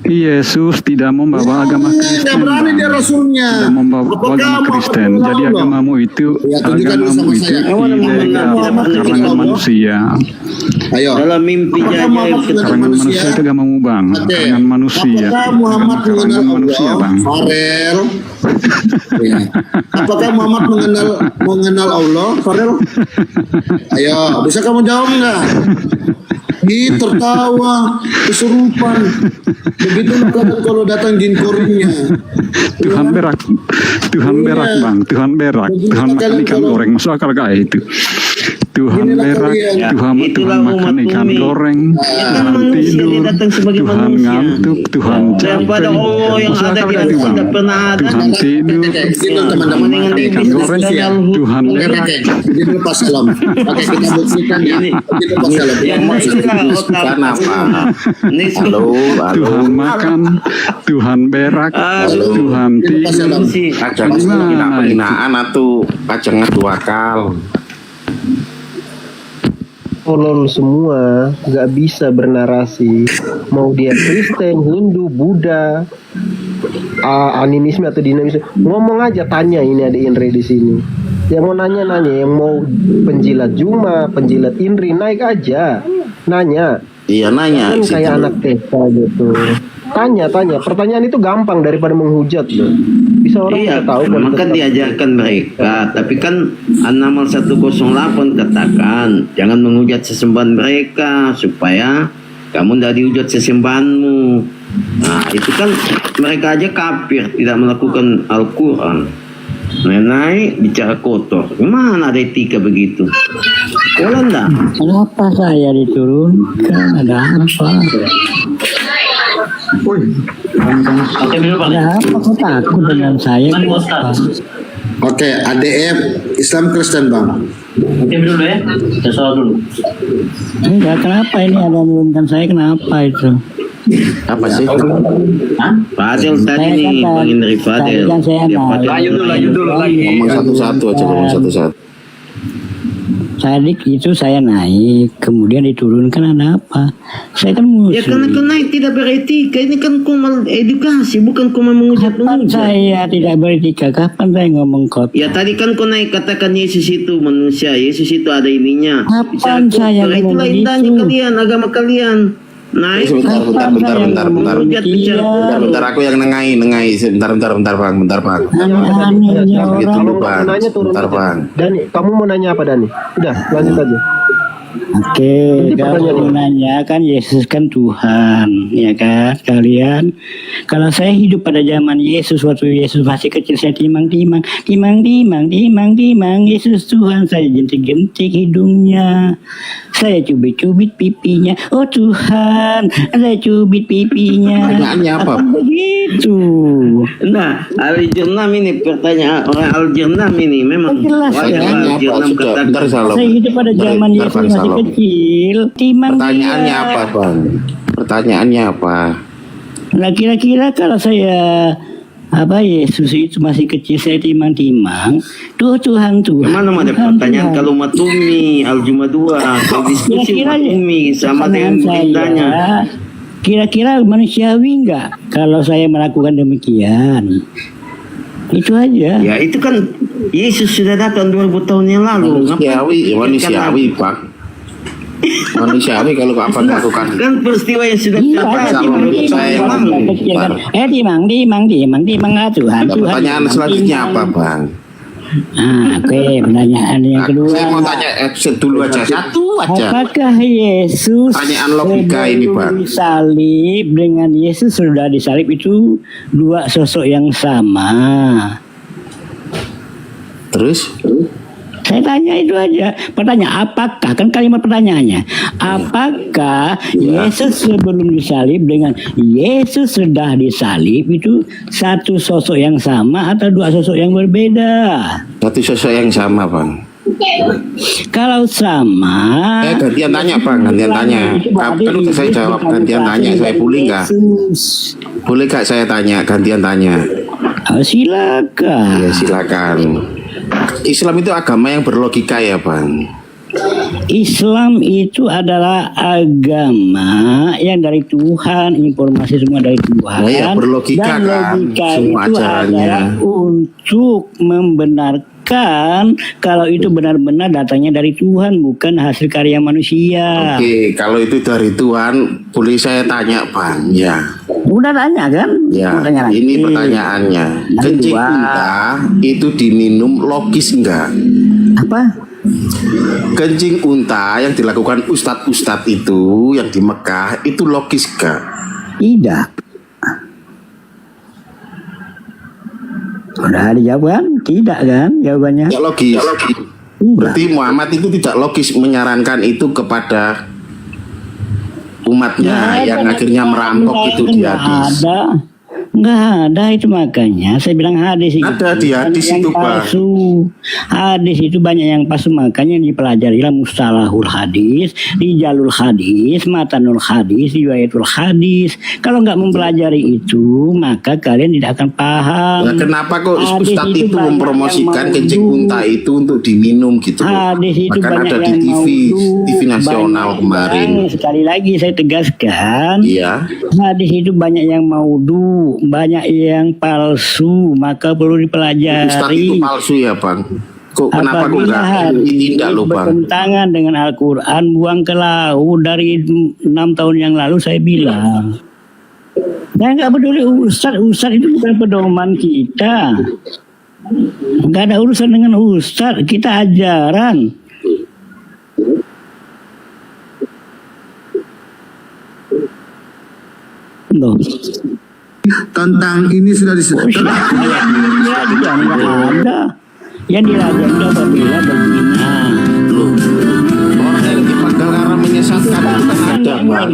Yesus tidak membawa agama Tidak Kristen berani Bang. dia rasulnya. Tidak membawa agama Kristen. Jadi agamamu itu Ya, tunjukkan dulu sama saya. ilegal karangan manusia. Ayo. Dalam mimpi jaya Karangan manusia itu agamamu Bang. Karangan manusia. Apakah Muhammad mengenal Karangan manusia Allah? Bang. Farel. Ya. Apakah Muhammad mengenal Allah? Farel. Ayo, bisa kamu jawab nggak? Tertawa, kesurupan. Begitu kan kalau datang jin koringnya. Tuhan berak, Tuhan Iya. berak Bang, Tuhan berak, Tuhan makan ikan goreng, masuk akal kayak itu. Tuhan berak, Tuhan makan ikan goreng, Tuhan tidur, Tuhan ngantuk, Tuhan daripada capek, Allah yang masuk ada akal di kayak itu Bang. tidak pernah ada. Tuhan tidur, Tuhan makan ikan goreng, Tuhan berak. Jadi lepas salam. Oke, kita buktikan ya. Jadi lepas salam. Kan apa? Tuhan makan, Tuhan berak, Tuhan tidur. Kadang penghinaan atau kadang dua kal. Tolol semua, nggak bisa bernarasi. Mau dia Kristen, Hindu, Buddha, animisme atau dinamisme, ngomong aja, tanya. Ini ada Indri di sini. Yang mau nanya, yang mau penjilat Juma, penjilat Indri, naik aja, nanya. Iya nanya. Kan kayak anak TK gitu. Tanya. Pertanyaan itu gampang daripada menghujat loh. Bisa orang Iya, bisa tahu. maka diajarkan mereka. Tapi kan An-Naml 108 katakan jangan menghujat sesembahan mereka supaya kamu tidak dihujat sesembahanmu. Nah itu kan mereka aja kafir, tidak melakukan Al-Quran. Naik bicara kotor, gimana ada etika begitu? Boleh enggak? Kenapa saya diturunkan? Ada apa? Ada apa? Kok takut dengan saya? Oke, ADF Islam Kristen Bang. Oke dulu ya, saya soal dulu. Enggak, kenapa ini ada menurunkan saya, kenapa itu? Apa sih? Hah? Fadil tadi Saya nih, kan Bang Indri Fadil. tadi kan saya Dia naik. Lanjut dulu lagi. Ngomong satu-satu aja, ngomong satu-satu. Tadi itu saya naik, kemudian diturunkan, ada apa? Saya kan Ya karena kau naik tidak beretika, ini kan komal edukasi, bukan komal Kapan menghujat-menghujat. saya tidak beretika? Kapan saya ngomong kotor? Ya tadi kan kau naik katakan Yesus itu manusia, Yesus itu ada ininya. Kapan saya Itulah ngomong indahnya begitu? kalian, agama kalian. Naik. Bentar, aku yang nengai. Bentar, Bang. Anehnya Gitu orang. dulu, Bang. Bentar, Bang. Dani, kamu mau nanya apa Dani? Udah, lanjut aja. Oke, kalau nanya kan Yesus kan Tuhan, ya kan kalian. Kalau saya hidup pada zaman Yesus, waktu Yesus masih kecil, saya timang. Yesus Tuhan, saya jentik-jentik hidungnya, saya cubit-cubit pipinya. Oh Tuhan, saya cubit pipinya. Pertanyaannya apa? Begitu. Nah, Al-Jurnam ini pertanyaan orang Al-Jurnam ini memang Jelas, Pertanyaannya apa? Sudah, bentar, Salom. Saya hidup pada zaman Bentar, Yesus Bang masih Salom. kecil, timang Pertanyaannya dia. apa, Bang? Pertanyaannya apa? Nah kira-kira kalau saya Yesus itu masih kecil, saya timang-timang. Tuhan. Mana ada pertanyaan kalau Matumi Al-Juma 2 kalau diskusi Matumi sama dengan berindahnya. Kira-kira manusiawi enggak kalau saya melakukan demikian? Itu aja. Ya itu kan Yesus sudah datang 2000 tahun yang lalu. Manusiawi, Pak. Manusiawi kalau apa lakukan. Kan peristiwa yang sudah Iya, terjadi timang Tuhan. Pertanyaan selanjutnya apa, Bang? Oke, pertanyaan yang kedua. Saya mau tanya dulu aja, satu aja. Apakah Yesus Pertanyaan logika ini, Bang. disalib dengan Yesus sudah disalib itu dua sosok yang sama? Terus? Saya tanya itu aja. Pertanyaan apakah, kan kalimat pertanyaannya, apakah Yesus sebelum disalib dengan Yesus sudah disalib itu satu sosok yang sama atau dua sosok yang berbeda? Satu sosok yang sama, Bang. Kalau sama, gantian tanya, Bang. Gantian tanya. Kan udah saya jawab. Gantian tanya. Saya boleh nggak? Boleh nggak saya tanya? Gantian tanya. Silakan. Ya, silakan. Islam itu agama yang berlogika ya, Bang? Islam itu adalah agama yang dari Tuhan, informasi semua dari Tuhan. Ya, berlogika dan kan logika semua itu ajarannya. adalah untuk membenarkan kalau itu benar-benar datangnya dari Tuhan, bukan hasil karya manusia. Oke, kalau itu dari Tuhan, boleh saya tanya, Bang? Ya. Udah tanya kan? Ya, Tanya lagi. ini pertanyaannya. Kencing unta itu diminum logis enggak? Apa? Kencing unta yang dilakukan ustadz-ustadz itu yang di Mekah itu logis enggak? Tidak. Udah dijawab kan? Tidak kan jawabannya? Tidak logis. Berarti Muhammad itu tidak logis menyarankan itu kepada umatnya yang akhirnya merampok itu di hadis. Nggak ada itu, makanya saya bilang hadis itu ada di hadis yang itu, Pak. palsu. Hadis itu banyak yang palsu, makanya dipelajarilah mustalahul hadis, rijalul hadis, matanul hadis, riwayatul hadis. Kalau nggak mempelajari itu, maka kalian tidak akan paham. Nah, kenapa kok Hadis Ustadz itu banyak mempromosikan yang kencing unta itu untuk diminum gitu loh? Hadis itu Bahkan banyak ada di yang TV nasional kemarin. Sekali lagi saya tegaskan, Iya. hadis itu banyak yang maudhu, banyak yang palsu, maka perlu dipelajari. Ustadz itu palsu ya, Bang? Kok kenapa kok enggak ditindak loh, Bang? Bertentangan dengan Al-Quran, buang ke laut. Dari 6 tahun yang lalu saya bilang, saya nggak peduli Ustadz itu bukan pedoman kita. Nggak ada urusan dengan Ustadz, kita ajaran. Loh. Tentang ini sudah disebutkan. Ada yang dirajam itu apabila berzina. Orang yang dipanggil karena menyesatkan itu kan ada, Bang.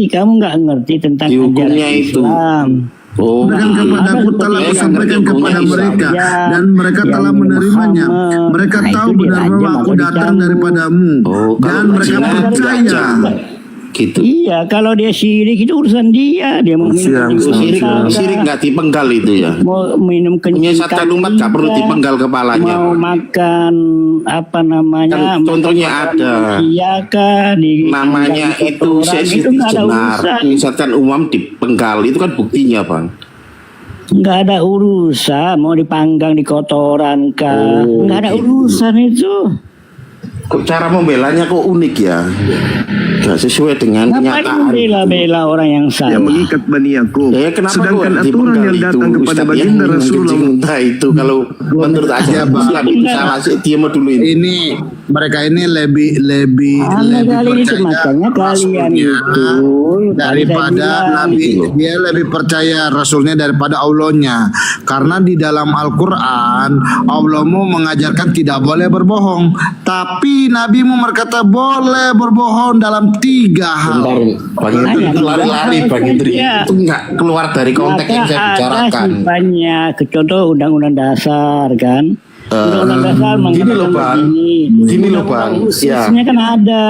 Kamu nggak ngerti tentang Di hukumnya ajaran itu. Islam. Berikan kepadaku telah kusampaikan kepada mereka dan mereka telah menerimanya. Mereka tahu benar bahwa aku datang daripadamu dan mereka percaya. Gitu. Iya, kalau dia syirik itu urusan dia. Dia mau minum Syirik nggak dipenggal itu ya. mau minum Menyesatkan umat nggak perlu dipenggal kepalanya. mau makan apa namanya? Kan contohnya ada. Iya kah? Namanya itu sesi itu nggak ada jenar. urusan. Menyesatkan umat dipenggal itu kan buktinya, Bang. Nggak ada urusan. Mau dipanggang di kotoran kah? Nggak ada urusan itu. Kok cara membelanya kok unik ya? Gak sesuai dengan Ngapain kenyataan. bela-bela orang yang salah? Yang mengikat Bani Yakub. Ya, kenapa Sedangkan kok aturan yang dipenggal datang itu, kepada Ustaz, baginda yang Rasulullah kencing itu kalau menurut ajaran Islam itu salah sih, dia mau dulu ini. Ini mereka ini lebih kali itu makanya kalian itu daripada Nabi, dia lebih percaya Rasulnya daripada Allahnya, karena di dalam Al-Quran Allahmu mengajarkan tidak boleh berbohong, tapi Nabimu berkata boleh berbohong dalam 3 hal. Bang Indri itu lari-lari, Bang Indri itu nggak keluar dari konteks yang saya bicarakan. Banyak contoh undang-undang dasar kan. Undang-undang dasar Gini loh Bang, gini loh Bang, ya. Khususnya kan ada,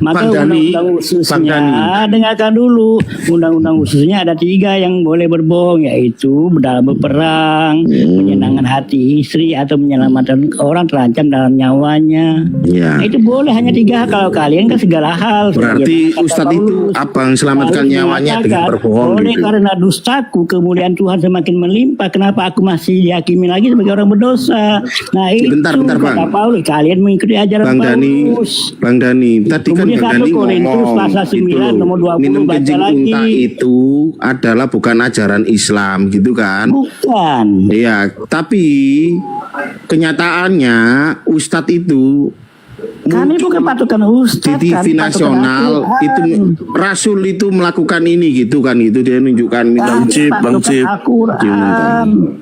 maka Bang Dani, undang-undang Bang khususnya Dani. dengarkan dulu. Undang-undang khususnya ada 3 yang boleh berbohong, yaitu dalam berperang, menyenangkan hati istri atau menyelamatkan orang terancam dalam nyawanya. Ya. Nah, itu boleh hanya 3. Kalau kalian kan segala hal. Berarti Kata Ustadz itu Paulus, abang selamatkan Paulus nyawanya dengan mengatakan, berbohong oleh gitu. karena dustaku kemuliaan Tuhan semakin melimpah, kenapa aku masih dihakimi lagi sebagai orang berdosa? Nah itu Bentar, Bang. kata Paulus, kalian mengikuti ajaran Paulus. Bang Dani, tadi kan Kemudian Bang 1 Dani Korintus ngomong pasal 9 gitu loh, nomor 20 minum baca kencing lagi. unta itu adalah bukan ajaran Islam gitu kan? Bukan. Iya, tapi kenyataannya Ustadz itu Kami bukan patokan Ustadz, di TV kami nasional patokan itu Rasul itu melakukan ini gitu kan, itu dia nunjukkan minum Bang Cip. Al-Quran.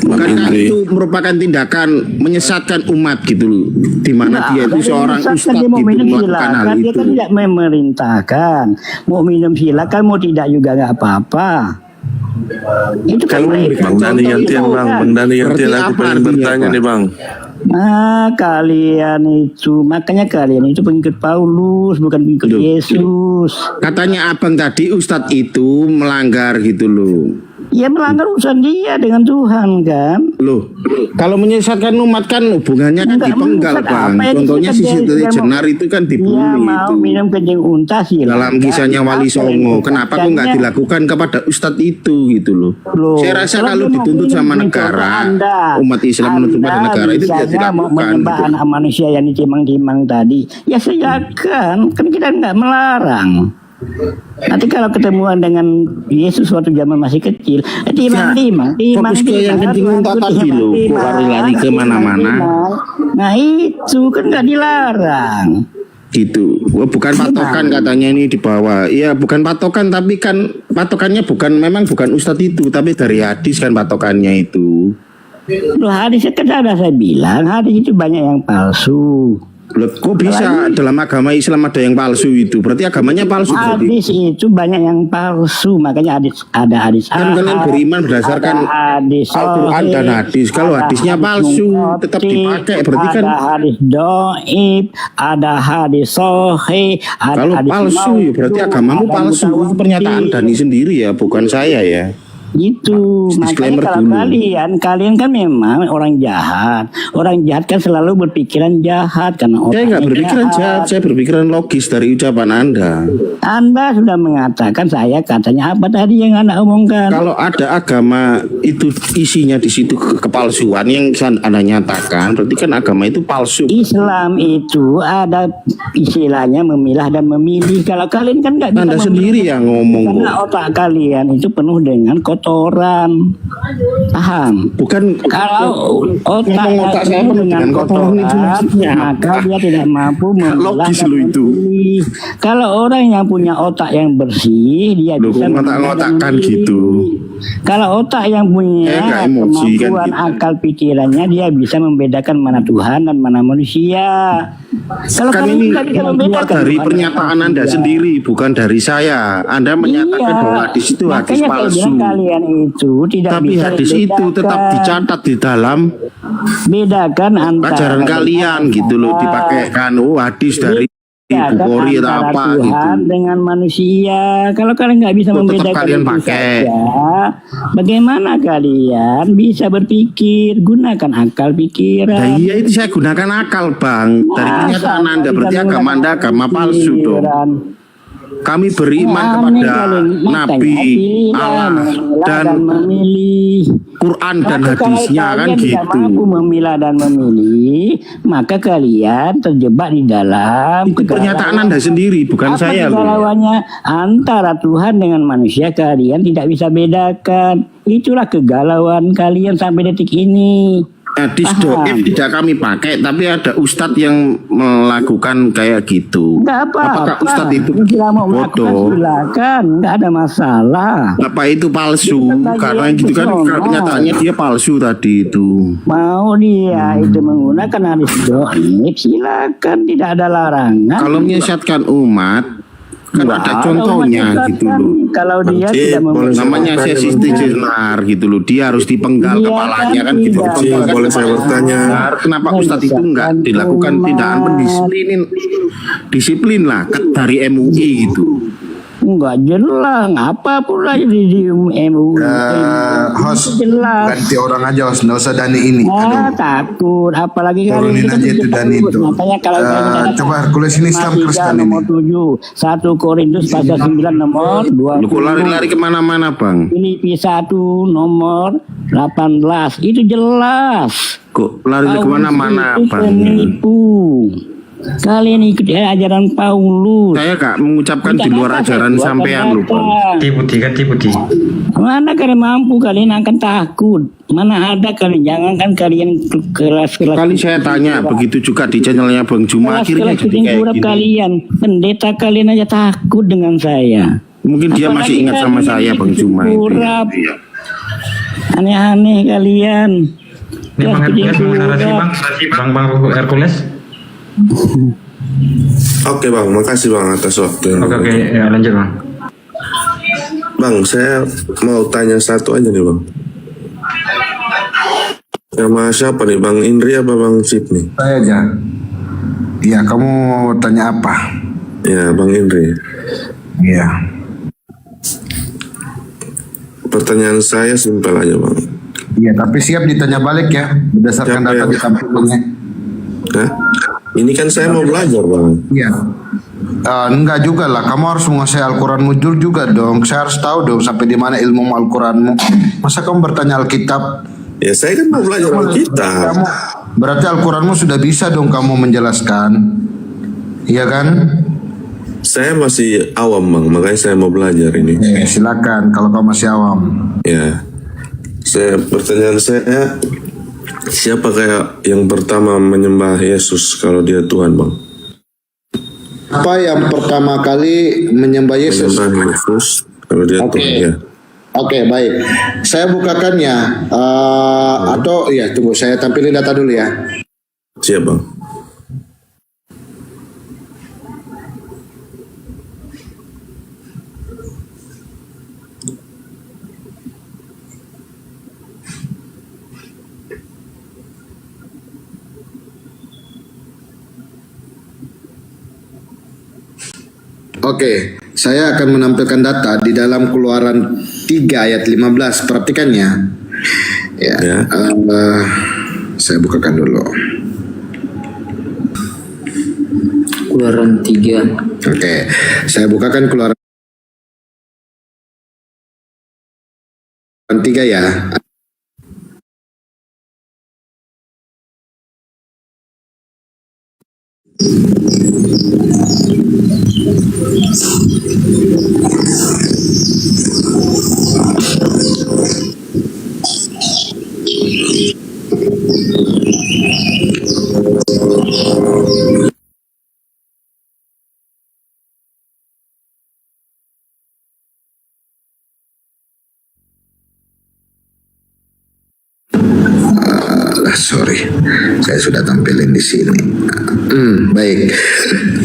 Bukankah itu merupakan tindakan menyesatkan umat gitu loh, di mana dia itu seorang ustadz dia mau gitu minum melakukan hal silakan, dia itu. kan tidak memerintahkan. Mau minum silakan, mau tidak juga nggak apa-apa. Itu kan Kalau Bang Dani gantian Bang, Bang Dani gantian, aku pengen bertanya nih Bang. Nah, kalian itu, makanya kalian itu pengikut Paulus, bukan pengikut Yesus. Katanya abang tadi ustadz itu melanggar gitu loh. Ya melanggar urusan dia dengan Tuhan kan. Loh, kalau menyesatkan umat kan hubungannya kan dipenggal Bang. Contohnya si Jenar itu kan dibunuh mau itu. minum kencing unta silakan. Dalam kisahnya Wali Songo, kenapa kok nggak dilakukan kepada ustadz itu gitu loh? Saya rasa kalau dituntut sama negara, umat Islam menuntut pada negara itu tidak mau dilakukan. menyembah Gitu. anak manusia yang ditimang-timang tadi, ya silakan, kan kita nggak melarang. Nanti kalau ketemuan dengan Yesus waktu zaman masih kecil, timang-timang, Fokus ke yang kencing unta tadi loh, kok lari-lari kemana-mana. Nah itu kan nggak dilarang. Gitu. Wah, bukan patokan katanya ini di bawah. Iya, bukan patokan, tapi kan patokannya memang bukan ustadz itu, tapi dari hadis kan patokannya itu. Loh, hadisnya kan ada saya bilang, hadis itu banyak yang palsu. Loh, kok bisa dalam agama Islam ada yang palsu itu? Berarti agamanya palsu berarti. Hadis itu banyak yang palsu, makanya ada hadis Kan kalian beriman berdasarkan Al-Quran dan hadis. Kalau hadisnya palsu tetap dipakai, berarti kan ada hadis doib, ada hadis sohe, ada kalau hadis palsu ya berarti agamamu ada palsu. Itu pernyataan Dani sendiri ya, bukan saya ya. Itu makanya Disclaimer kalau dulu. kalian kan memang orang jahat kan selalu berpikiran jahat karena Saya nggak otaknya berpikiran jahat, saya berpikiran logis dari ucapan Anda. Anda sudah mengatakan saya katanya apa tadi yang Anda omongkan? Kalau ada agama itu isinya di situ kepalsuan yang Anda nyatakan, berarti kan agama itu palsu. Islam itu ada istilahnya memilah dan memilih. Kalau kalian kan nggak bisa Anda sendiri yang ngomong karena kok. otak kalian itu penuh dengan kotoran. Paham? Bukan kalau otak saya penuh penuh dengan kotoran itu maksudnya maka dia tidak mampu memilah logis dan loh itu. memilih. Kalau orang yang punya otak yang bersih, dia Loh, bisa kok ngotak-ngotakan gitu. Kalau otak yang punya nggak emosi kan kemampuan gitu. akal pikirannya, dia bisa membedakan mana Tuhan dan mana manusia. Kalau Kan kalian ini nggak bisa keluar membedakan dari Tuhan pernyataan dan Anda manusia. sendiri, bukan dari saya. Anda menyatakan bahwa hadis itu hadis Makanya saya palsu. bilang kalian itu tidak Tapi bisa hadis itu tetap membedakan. dicatat di dalam Bedakan antara ajaran kalian gitu loh, dipakaikan hadis dari bedakan Bukhari atau antara apa Tuhan gitu. dengan manusia. Kalau kalian nggak bisa Tetap membedakan kalian itu pakai. saja, bagaimana kalian bisa berpikir? Gunakan akal Nah, pikiran. iya itu saya gunakan akal bang. Dari pernyataan Anda berarti agama Anda agama palsu dong. Kami beriman kepada Nabi, Allah, dan memilih Quran dan Maka kalau hadisnya kan kalian tidak gitu. mampu memilah dan memilih, maka kalian terjebak di dalam Itu pernyataan Anda sendiri, bukan apa saya loh. kegalauannya antara Tuhan dengan manusia. Kalian tidak bisa bedakan. Itulah kegalauan kalian sampai detik ini. Hadis Paham? doif tidak kami pakai, tapi ada ustadz yang melakukan kayak gitu. Enggak apa-apa. Apakah ustadz itu Bila mau melakukan bodoh? silakan, enggak ada masalah. Apa itu palsu? Karena gitu kan Sono. kenyataannya dia palsu tadi itu. Mau dia itu menggunakan hadis doif, silakan, tidak ada larangan. Kalau menyesatkan umat, kan Nggak ada ada contohnya umat gitu menyesatkan. loh. Kalau dia tidak Namanya sesi senar gitu loh. Dia harus dipenggal Dia kepalanya kan kan gitu. tidak Dipenggal kan boleh saya kepalanya. bertanya? Nah, kenapa Ustadz itu enggak dilakukan tindakan pendisiplinin? Disiplin lah dari MUI gitu. Enggak jelas, ngapa pula di MUI? Host, jelas. ganti orang aja host, nggak usah Dani ini. Takut, apalagi kali Turunin ini kan aja itu Dani itu. Makanya kalau Coba Hercules ini Islam Kristen ini. nomor 7, 1 Korintus pasal 9 nomor 20. Lu kok lari-lari kemana-mana bang? Filipi 1 nomor 18. Itu jelas. Kok lari kemana-mana Paulus itu bang? penipu. Kalian ikut ajaran Paulus. Saya kak mengucapkan di luar ajaran sampean lu bang. Tipu. Mana kalian mampu, kalian akan takut. Mana ada kalian, jangankan kalian kelas-kelas. Kali saya tanya begitu juga di channelnya Bang Juma akhirnya Kelas-kelas jadi kayak tingkurap gini. kalian, pendeta kalian aja takut dengan saya. Mungkin dia masih ingat sama saya Bang Juma itu. Kurap. Aneh-aneh kalian. Ini Bang Hercules mau narasi Bang. Bang Hercules. Oke bang, makasih bang atas waktu. Oke, ya, lanjut bang. Bang, saya mau tanya satu aja nih bang. Sama siapa nih, Bang Indri apa Bang Sidney? Saya aja. Iya, kamu mau tanya apa? Ya, Bang Indri. Iya. Pertanyaan saya simpel aja bang. Iya, tapi siap ditanya balik ya, berdasarkan Siapa data yang- di kampungnya. Hah? Ini kan saya mau belajar bang. Iya. Enggak juga lah, kamu harus menguasai Al-Quranmu juga dong. Saya harus tahu dong sampai di mana ilmu Al-Quranmu. Masa kamu bertanya Alkitab? Ya saya kan mau belajar Alkitab. Berarti Al-Quranmu sudah bisa dong kamu menjelaskan. Iya kan? Saya masih awam bang, makanya saya mau belajar ini. Silakan kalau kamu masih awam. Ya, pertanyaan saya, siapa kayak yang pertama menyembah Yesus kalau dia Tuhan bang? Apa yang pertama kali menyembah Yesus? Menyembah Yesus kalau dia Oke. Tuhan ya. Oke, baik. Saya bukakannya. Atau ya tunggu, saya tampilin data dulu ya. Siap bang. Oke, saya akan menampilkan data di dalam Keluaran 3 ayat 15. Perhatikan ya. Ya. Saya bukakan dulu. Keluaran 3. Oke, saya bukakan Keluaran 3 ya. sorry, saya sudah tampilin di sini. Baik.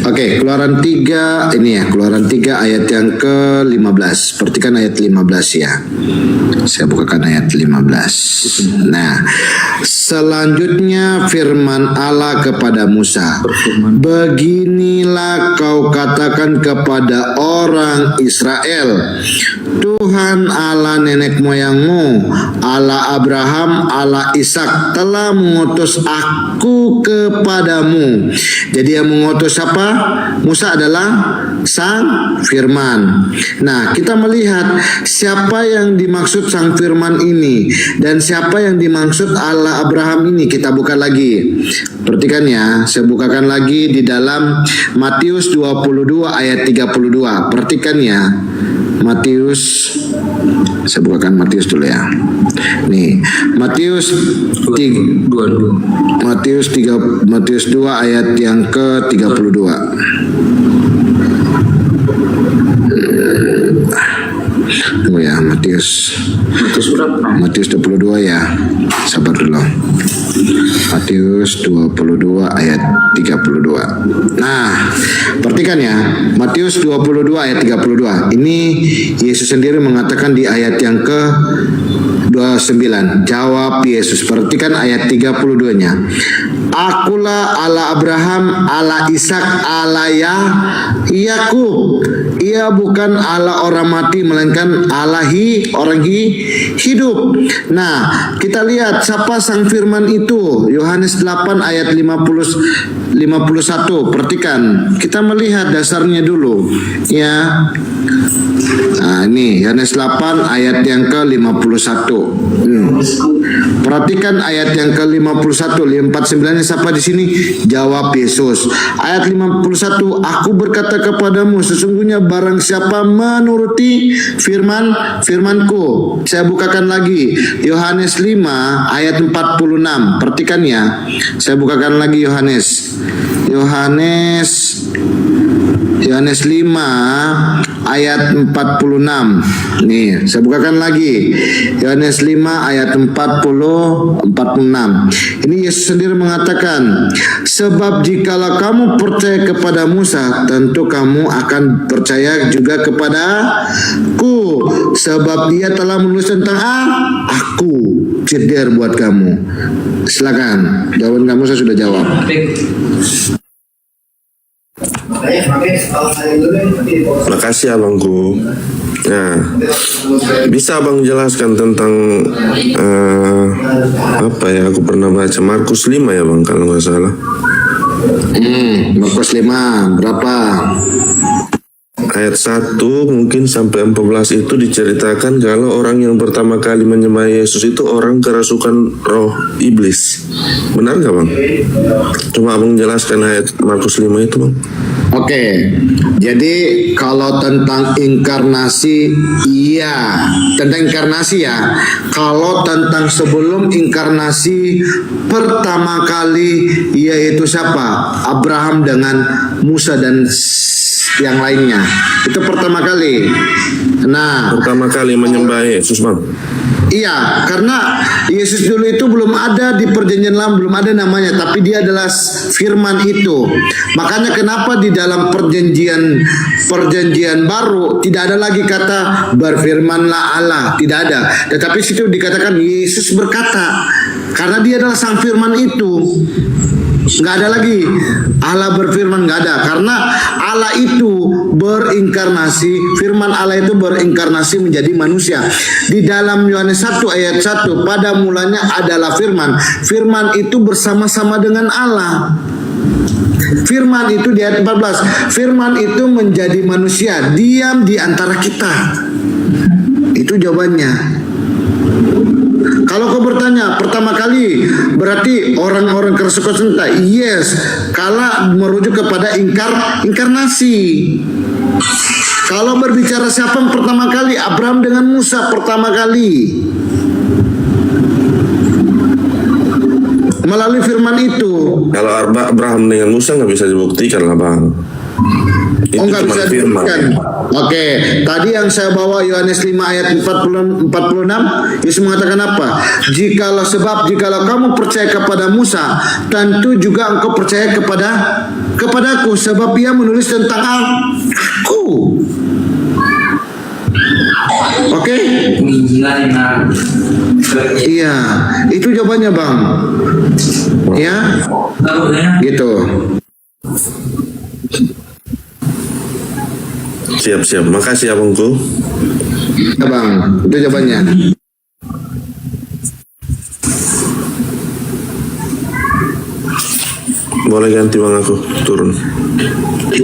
Oke, Keluaran 3 ini ya, Keluaran 3 ayat yang ke-15. Perhatikan ayat 15 ya. Saya bukakan ayat 15. Nah, selanjutnya firman Allah kepada Musa, beginilah kau katakan kepada orang Israel, Tuhan Allah nenek moyangmu, Allah Abraham, Allah Ishak telah mengutus aku kepadamu. Jadi yang mengutus siapa? Musa adalah Sang Firman. Nah, kita melihat siapa yang dimaksud Sang Firman ini dan siapa yang dimaksud Allah Abraham ini. Kita buka lagi. Perhatikan ya, saya bukakan lagi di dalam Matius 22 ayat 32. Perhatikan ya. Matius, saya bukakan Matius dulu ya. Nih, Matius 2 ayat yang ke-32. Tunggu ya, Matius 22 ya. Sabar dulu. Matius 22 ayat 32. Nah, perhatikan ya, Matius 22 ayat 32. Ini Yesus sendiri mengatakan di ayat yang ke-29. Jawab Yesus. Perhatikan ayat 32-nya. Akulah Allah Abraham, Allah Ishak, Allah Yakub. Ia bukan Allah orang mati, melainkan Allah orang hidup. Nah, kita lihat siapa Sang Firman itu. Yohanes 8 ayat 51. Perhatikan, kita melihat dasarnya dulu ya. Nah, ini Yohanes 8 ayat yang ke-51. Perhatikan ayat yang ke-51. 49-nya siapa di sini? Jawab Yesus. Ayat 51, aku berkata kepadamu, sesungguhnya barang siapa menuruti firmanku. Saya bukakan lagi Yohanes 5 ayat 46. Perhatikan ya. Saya bukakan lagi Yohanes 5 ayat 46. Nih, saya bukakan lagi. Yohanes 5 ayat 46. Ini Yesus sendiri mengatakan, sebab jikalau kamu percaya kepada Musa, tentu kamu akan percaya juga kepadaku, sebab dia telah menulis tentang aku. Cedir buat kamu. Silakan, jawaban kamu saya sudah jawab. Makasih abangku. Nah, bisa abang jelaskan tentang apa ya? Aku pernah baca Markus 5 ya bang, kalau nggak salah. Markus 5 berapa? Ayat 1 mungkin sampai 14 itu diceritakan kalau orang yang pertama kali menyembah Yesus itu orang kerasukan roh iblis. Benar nggak bang? Coba abang jelaskan ayat Markus 5 itu bang. Oke, jadi kalau tentang inkarnasi, iya, tentang inkarnasi ya. Kalau tentang sebelum inkarnasi pertama kali, yaitu siapa? Abraham dengan Musa dan yang lainnya. Itu pertama kali. Nah, pertama kali menyembah Yesus bang. Iya, karena Yesus dulu itu belum ada di perjanjian lama, belum ada namanya, tapi dia adalah firman itu. Makanya kenapa di dalam perjanjian baru tidak ada lagi kata berfirmanlah Allah, tidak ada. Tetapi situ dikatakan Yesus berkata, karena dia adalah sang firman itu. Nggak ada lagi Allah berfirman, nggak ada, karena Allah itu berinkarnasi, firman Allah itu berinkarnasi menjadi manusia. Di dalam Yohanes 1 ayat 1, pada mulanya adalah firman. Firman itu bersama-sama dengan Allah. Firman itu di ayat 14, firman itu menjadi manusia, diam di antara kita. Itu jawabannya. Kalau kau bertanya pertama kali, berarti orang-orang kerasukan cinta. Yes, kalau merujuk kepada inkarnasi. Kalau berbicara siapa yang pertama kali, Abraham dengan Musa pertama kali. Melalui firman itu. Kalau Abraham dengan Musa nggak bisa dibuktikan lah bang. Oh, nggak bisa dibuktikan. Oke, tadi yang saya bawa Yohanes 5 ayat 46, Yesus mengatakan apa? Jikalau kamu percaya kepada Musa, tentu juga engkau percaya kepadaku, sebab ia menulis tentang aku. Oke? Iya, itu jawabannya, Bang. Ya, gitu. Siap. Makasih ya Bangku. Ya, Bang, itu jawabannya. Boleh ganti Bang aku turun.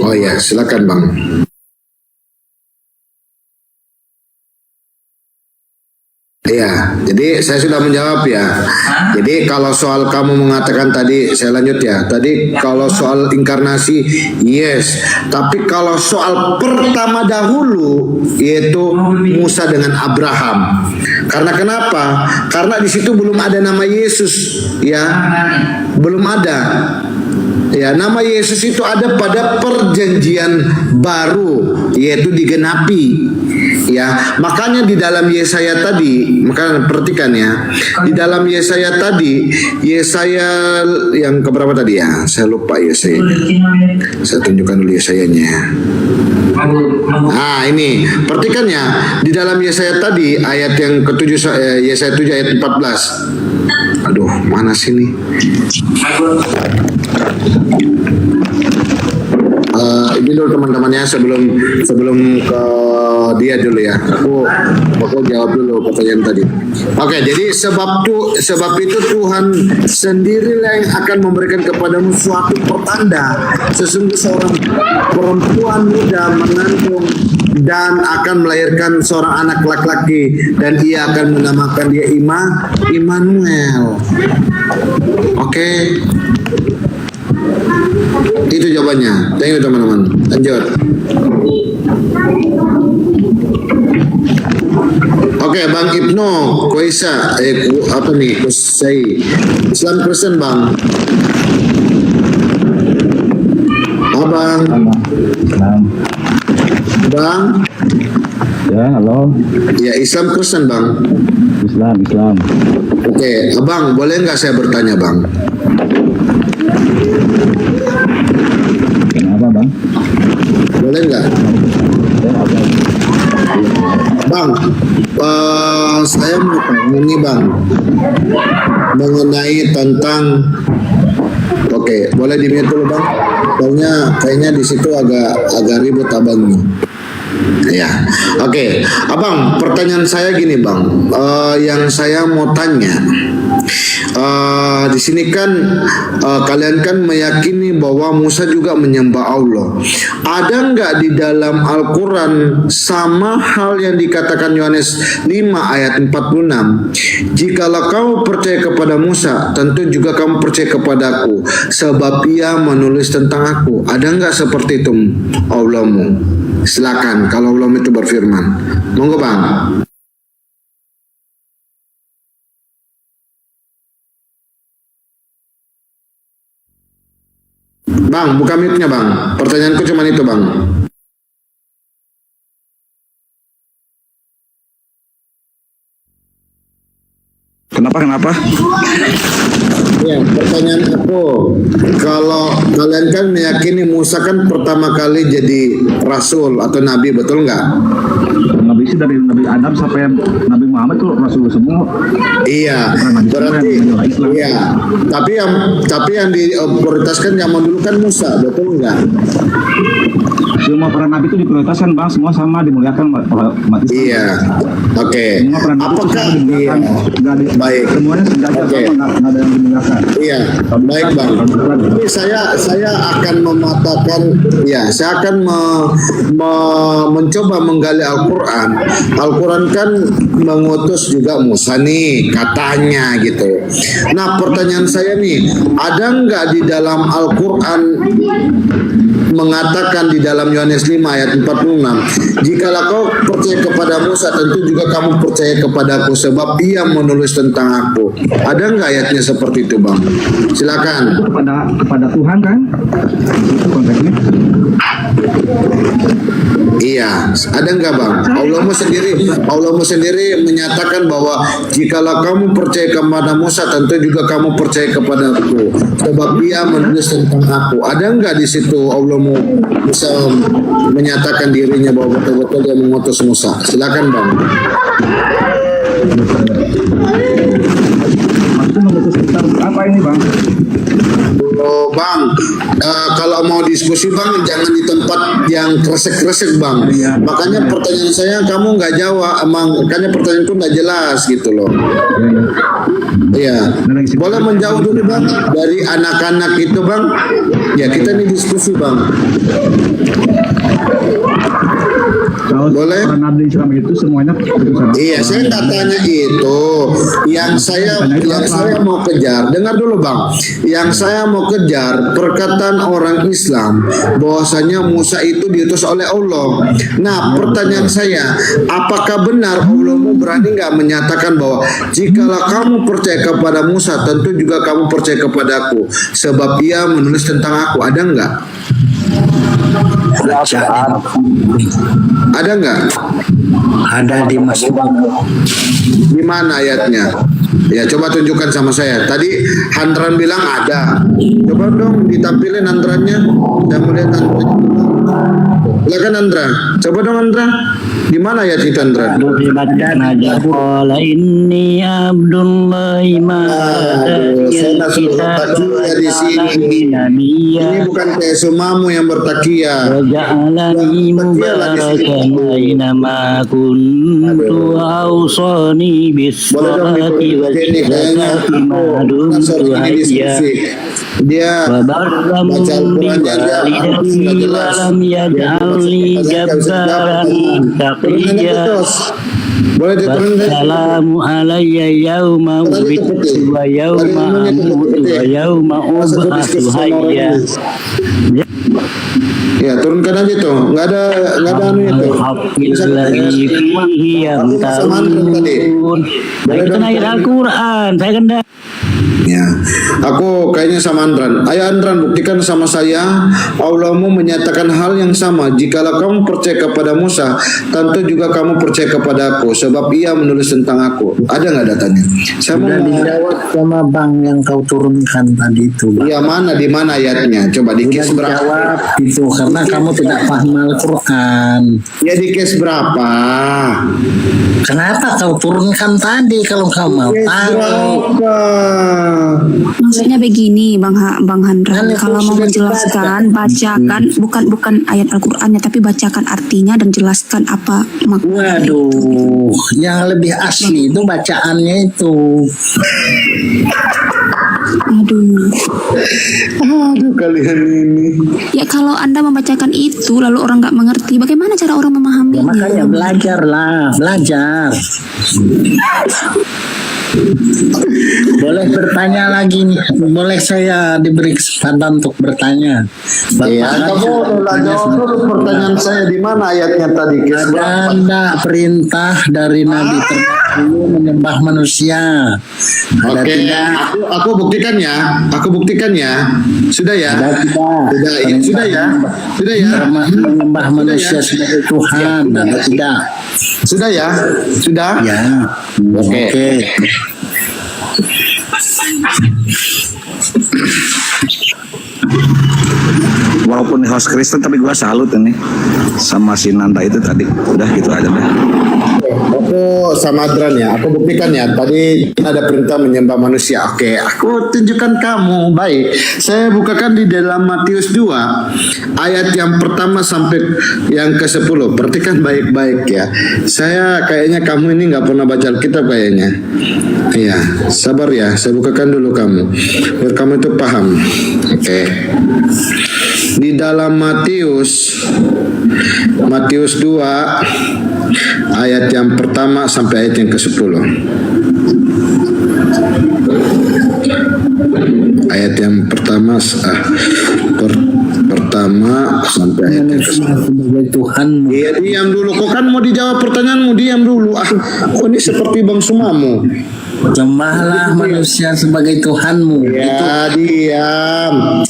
Oh ya, silakan Bang. Iya, jadi saya sudah menjawab ya. Jadi kalau soal kamu mengatakan tadi, saya lanjut ya. Tadi kalau soal inkarnasi, yes. Tapi kalau soal pertama dahulu, yaitu Musa dengan Abraham. Karena kenapa? Karena di situ belum ada nama Yesus, ya, belum ada. Ya, nama Yesus itu ada pada perjanjian baru, yaitu digenapi. Ya, makanya di dalam Yesaya tadi, makanya perhatikan ya, di dalam Yesaya tadi, Yesaya yang keberapa tadi ya? Saya lupa Yesaya. Saya tunjukkan dulu Yesayanya. Nah, ini perhatikan ya, di dalam Yesaya tadi ayat yang ke-7, Yesaya 7 ayat 14. Aduh, mana sini? Ini dulu teman-temannya sebelum ke dia dulu ya. Aku jawab dulu pertanyaan tadi. Oke, jadi sebab itu Tuhan sendirilah yang akan memberikan kepadamu suatu pertanda. Sesungguhnya seorang perempuan muda mengandung dan akan melahirkan seorang anak laki-laki, dan ia akan menamakan dia Immanuel. Oke. Itu jawabannya. Thank you teman-teman. Lanjut. Oke, Bang Ibnu Koisa, apa nih? Kusai. Islam Kristen, Bang. Abang. Bang. Ya, halo. Ya, Islam Kristen, Bang. Islam. Oke, Abang, boleh nggak saya bertanya, Bang? Kenapa, Bang? Boleh nggak? Bang, saya mau tanya nih, Bang, mengenai tentang, oke, boleh di-mute dulu, Bang? Soalnya kayaknya di situ agak ribut abangnya. Ya, oke. Abang, pertanyaan saya gini, Bang. Yang saya mau tanya, di sini kan kalian kan meyakini bahwa Musa juga menyembah Allah. Ada nggak di dalam Al-Quran sama hal yang dikatakan Yohanes 5 ayat 46? Jikalau kamu percaya kepada Musa, tentu juga kamu percaya kepadaku, sebab ia menulis tentang aku. Ada nggak seperti itu Allahmu? Silakan kalau Allah itu berfirman. Monggo, Bang. Bang, buka mic-nya, Bang. Pertanyaanku cuma itu, Bang. Kenapa? Ya, pertanyaan aku, kalau kalian kan meyakini Musa kan pertama kali jadi rasul atau nabi, betul nggak? Nabi sih dari Nabi Adam sampai Nabi Muhammad tuh rasul semua. Iya, berarti iya. Tapi yang diprioritaskan zaman dulu kan Musa, betul nggak? Semua para nabi itu diprioritaskan, Bang, semua sama dimuliakan oleh umat Islam. Iya. Oke. Apakah iya. Baik. Semuanya sejajar, sama, nggak ada yang dimuliakan. Iya. Baik, Bang. Tapi saya akan mematakan, ya, saya akan mencoba menggali Al-Quran. Al-Quran kan mengutus juga Musa nih, katanya gitu. Nah, pertanyaan saya nih, ada nggak di dalam Al-Quran mengatakan di dalam Yohanes 5 ayat 46, jikalau kau percaya kepada Musa, tentu juga kamu percaya kepadaku, sebab ia menulis tentang aku. Ada nggak ayatnya seperti itu, Bang? Silakan. Kepada Tuhan kan? Itu konteksnya. Iya, ada nggak, Bang? Allahmu sendiri menyatakan bahwa jikalau kamu percaya kepada Musa, tentu juga kamu percaya kepadaku, sebab ia menulis tentang aku. Ada nggak di situ Allahmu bisa menyatakan dirinya bahwa betul-betul dia mengutus Musa? Silakan, Bang. Maksudnya mengutus kita apa ini, Bang? Oh, Bang, kalau mau diskusi, Bang, jangan di tempat yang kresek-kresek, Bang. Makanya pertanyaan saya kamu nggak jawab, makanya pertanyaanku nggak jelas gitu loh. Iya, boleh menjauh dulu, Bang, dari anak-anak itu, Bang. Ya, kita ini diskusi, Bang. Boleh? Nabi Islam itu semuanya keputusan. Iya, saya nggak tanya itu. Yang saya mau kejar, dengar dulu, Bang. Yang saya mau kejar perkataan orang Islam bahwasanya Musa itu diutus oleh Allah. Nah, pertanyaan saya, apakah benar Allahmu berani nggak menyatakan bahwa jikalau kamu percaya kepada Musa, tentu juga kamu percaya kepadaku, sebab ia menulis tentang aku. Ada nggak? Ada nggak? Ada di Masjid. Di mana ayatnya? Ya, coba tunjukkan sama saya. Tadi Handran bilang ada. Coba dong ditampilin Handrannya. Saya mau lihat Handrannya. Silakan Handra. Coba dong Handra. Di mana ayat itu Handra? Dibacakan aja. Qala inni Abdullahi di sini. Ini bukan kayak sumamu yang bertakia. Waja'alani mubarakan aina kuntu awsani bis-salati waz-zakati ma dumtu hayya dia baca Al-Quran walidati walam yaj'alni jabbaran taqiyya. Wassalamu alayya yawma wulidtu wa yawma amutu wa yawma ub'atsu hayya. Ya, turunkan aja tuh. Nggak ada anu itu. Baik, itu ayat Al-Quran. Saya kan ya, aku kayaknya sama Andran. Ayo Andran, buktikan sama saya. Allahmu menyatakan hal yang sama. Jikalau kamu percaya kepada Musa, tentu juga kamu percaya kepadaku, sebab ia menulis tentang aku. Ada nggak datanya? Saya sudah dijawab sama Bang yang kau turunkan tadi itu. Ya, mana di mana ayatnya? Coba di case berapa? Jawab itu karena kamu tidak paham Al-Quran. Ya, di case berapa? Kenapa kau turunkan tadi kalau kau mau tahu? Maksudnya begini, Bang Handran, kalau mau menjelaskan, bacakan bukan ayat Al-Qur'annya, tapi bacakan artinya dan jelaskan apa maknanya. Waduh, yang lebih asli itu bacaannya itu. Aduh, kalian ini. Ya, kalau Anda membacakan itu lalu orang nggak mengerti, bagaimana cara orang memahaminya? Ya, makanya belajar. Boleh bertanya lagi nih. Boleh saya diberi kesempatan untuk bertanya? Iya, kamu jawab dulu pertanyaan saya, di mana ayatnya tadi? Ada perintah dari Nabi terdahulu menyembah manusia. Ada tidak? Aku buktikan ya. Sudah ya? Sudah ya? Menyembah manusia sebagai Tuhan. Ada tidak? Sudah ya? Sudah? Ya. Oke. Walaupun host Kristen tapi gua salut ini sama si Nanda itu tadi. Udah gitu aja deh. Aku sama Adran ya, aku buktikan ya. Tadi ada perintah menyembah manusia. Oke, aku tunjukkan kamu. Baik, saya bukakan di dalam Matius 2 ayat yang pertama sampai yang ke-10. Perhatikan baik-baik ya. Saya kayaknya kamu ini nggak pernah baca Alkitab kayaknya. Iya, sabar ya. Saya bukakan dulu kamu, biar kamu itu paham. Oke. Di dalam Matius 2 ayat yang pertama sampai ayat yang ke-10. Ayat yang pertama sampai ayat yang sebagai Tuhanmu. Iya, diam dulu. Kok kan mau dijawab pertanyaanmu, diam dulu. Kok ini seperti Bang Sumamu. Sembahlah manusia sebagai Tuhanmu. Ya, diam.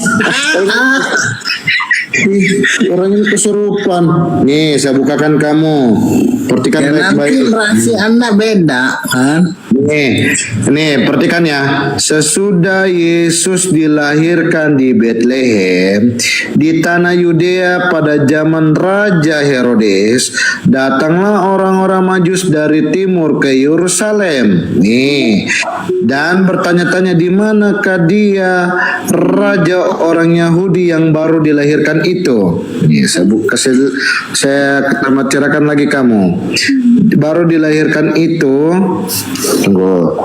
Orang ini kesurupan. Nih, saya bukakan kamu. Perhatikan baik-baik. Nanti rahasia Anda beda kan? Nih, perhatikan ya. Sesudah Yesus dilahirkan di Betlehem di tanah Yudea pada zaman Raja Herodes, datanglah orang-orang Majus dari timur ke Yerusalem. Nih, dan bertanya-tanya di manakah dia raja orang Yahudi yang baru dilahirkan itu. Nih, saya ceritakan lagi kamu. Baru dilahirkan itu. Tunggu.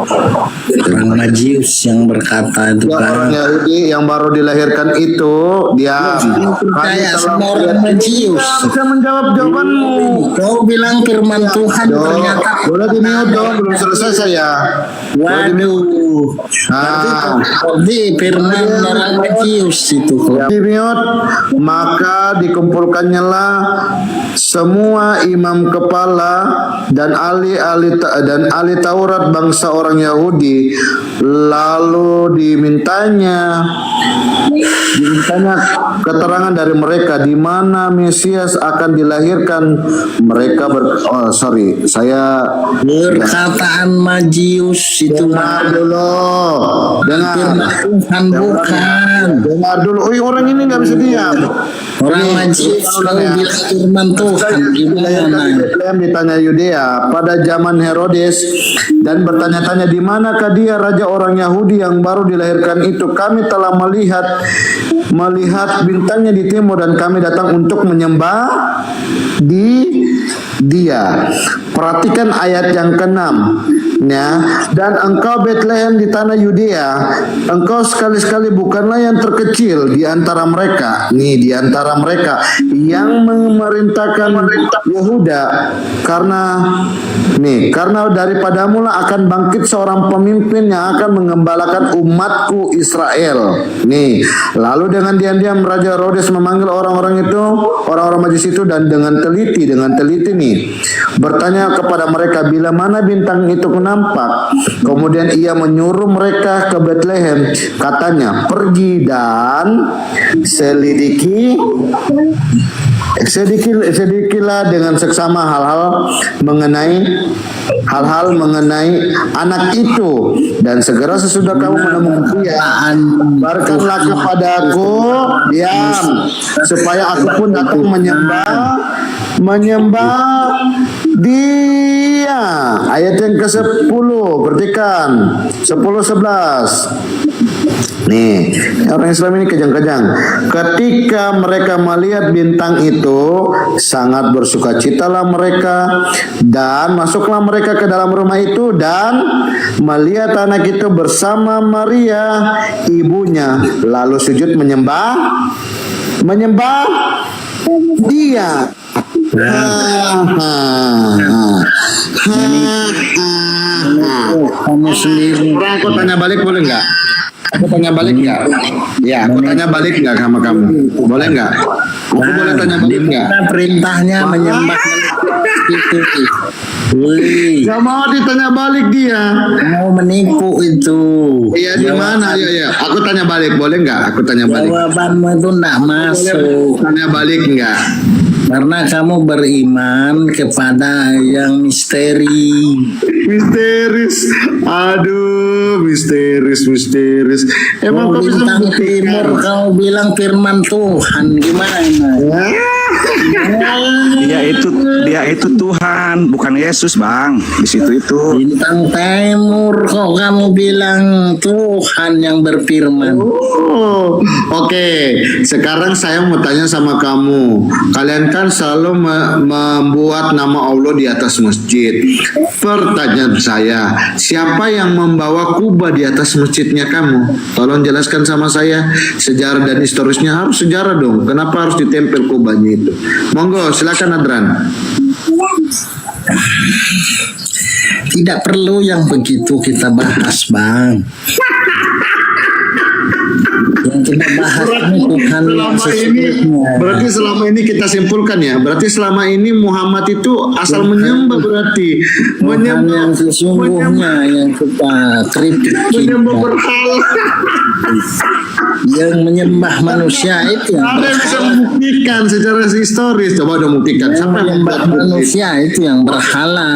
Orang Majus yang berkata itu ya, kan. Orang Yahudi yang baru dilahirkan itu dia percaya semua orang Majus. Bisa menjawab jawabanmu. Kau bilang firman Tuhan ternyata. Boleh di-mute dong, belum selesai saya. Waduh. Berarti firman orang Majus itu. Di-mute, maka dikumpulkannya lah semua imam kepala dan ahli Taurat bangsa orang Yahudi, lalu dimintanya keterangan dari mereka di mana Mesias akan dilahirkan. Mereka perkataan Majus itu dengar Tuhan bukan. Dengar dulu. Orang ini nggak bisa diam. Orang Majus bilang firman Tuhan gimana? Di tanah Yudea pada zaman Herodes dan bertanya-tanya di manakah dia raja orang Yahudi yang baru dilahirkan itu. Kami telah melihat bintangnya di timur dan kami datang untuk menyembah dia. Perhatikan ayat yang ke-6. Ya, dan engkau Betlehem di tanah Yudea, engkau sekali-sekali bukanlah yang terkecil di antara mereka. Nih, di antara mereka yang memerintahkan Yehuda, karena daripadamu lah akan bangkit seorang pemimpin yang akan mengembalakan umatku Israel. Nih, lalu dengan diam-diam Raja Herodes memanggil orang-orang Majus itu dan dengan teliti nih bertanya kepada mereka bila mana bintang itu nampak. Kemudian ia menyuruh mereka ke Betlehem. Katanya, pergi dan selidikilah dengan seksama hal-hal mengenai anak itu, dan segera sesudah kamu menemukan dia, kabarkanlah kepadaku, diam, supaya aku pun datang menyembah dia. Ayat yang ke-10, perhatikan 10-11. Nih, orang Islam ini kejang-kejang. Ketika mereka melihat bintang itu, sangat bersukacitalah mereka, dan masuklah mereka ke dalam rumah itu dan melihat anak itu bersama Maria, ibunya, lalu sujud menyembah dia. Kamu sendiri. Aku tanya balik boleh nggak? Aku tanya balik nggak? Ya, aku tanya balik nggak sama kamu? Boleh nggak? Aku boleh tanya balik nggak? Perintahnya menyembah itu. Gak mau ditanya balik dia. Mau menipu itu. Iya, di mana? Ya. Aku tanya balik, boleh nggak? Aku tanya balik. Jawabanmu itu nggak masuk. Tanya balik nggak? Karena kamu beriman kepada yang misteri. Misteris. Aduh, misteris. Emang kau bintang timur kamu bilang firman Tuhan, gimana? Dia itu Tuhan, bukan Yesus, Bang. Di situ itu. Bintang timur kok kamu bilang Tuhan yang berfirman. Oke. Sekarang saya mau tanya sama kamu. Kalian kan selalu membuat nama Allah di atas masjid. Pertanyaan saya, siapa yang membawa kubah di atas masjidnya kamu? Tolong jelaskan sama saya sejarah dan historisnya. Harus sejarah dong. Kenapa harus ditempel kubahnya itu? Monggo, silakan Adran. Tidak perlu yang begitu kita bahas, Bang. Yang kita bahas ini Tuhan yang Berarti selama ini kita simpulkan ya. Berarti selama ini Muhammad itu asal menyembah berarti. Tuhan yang sesungguhnya yang kita kritik. Menyembah berhala. Yang menyembah manusia itu yang Ada yang bisa membuktikan secara historis. Coba dong buktikan. Siapa yang menyembah manusia itu yang berhala.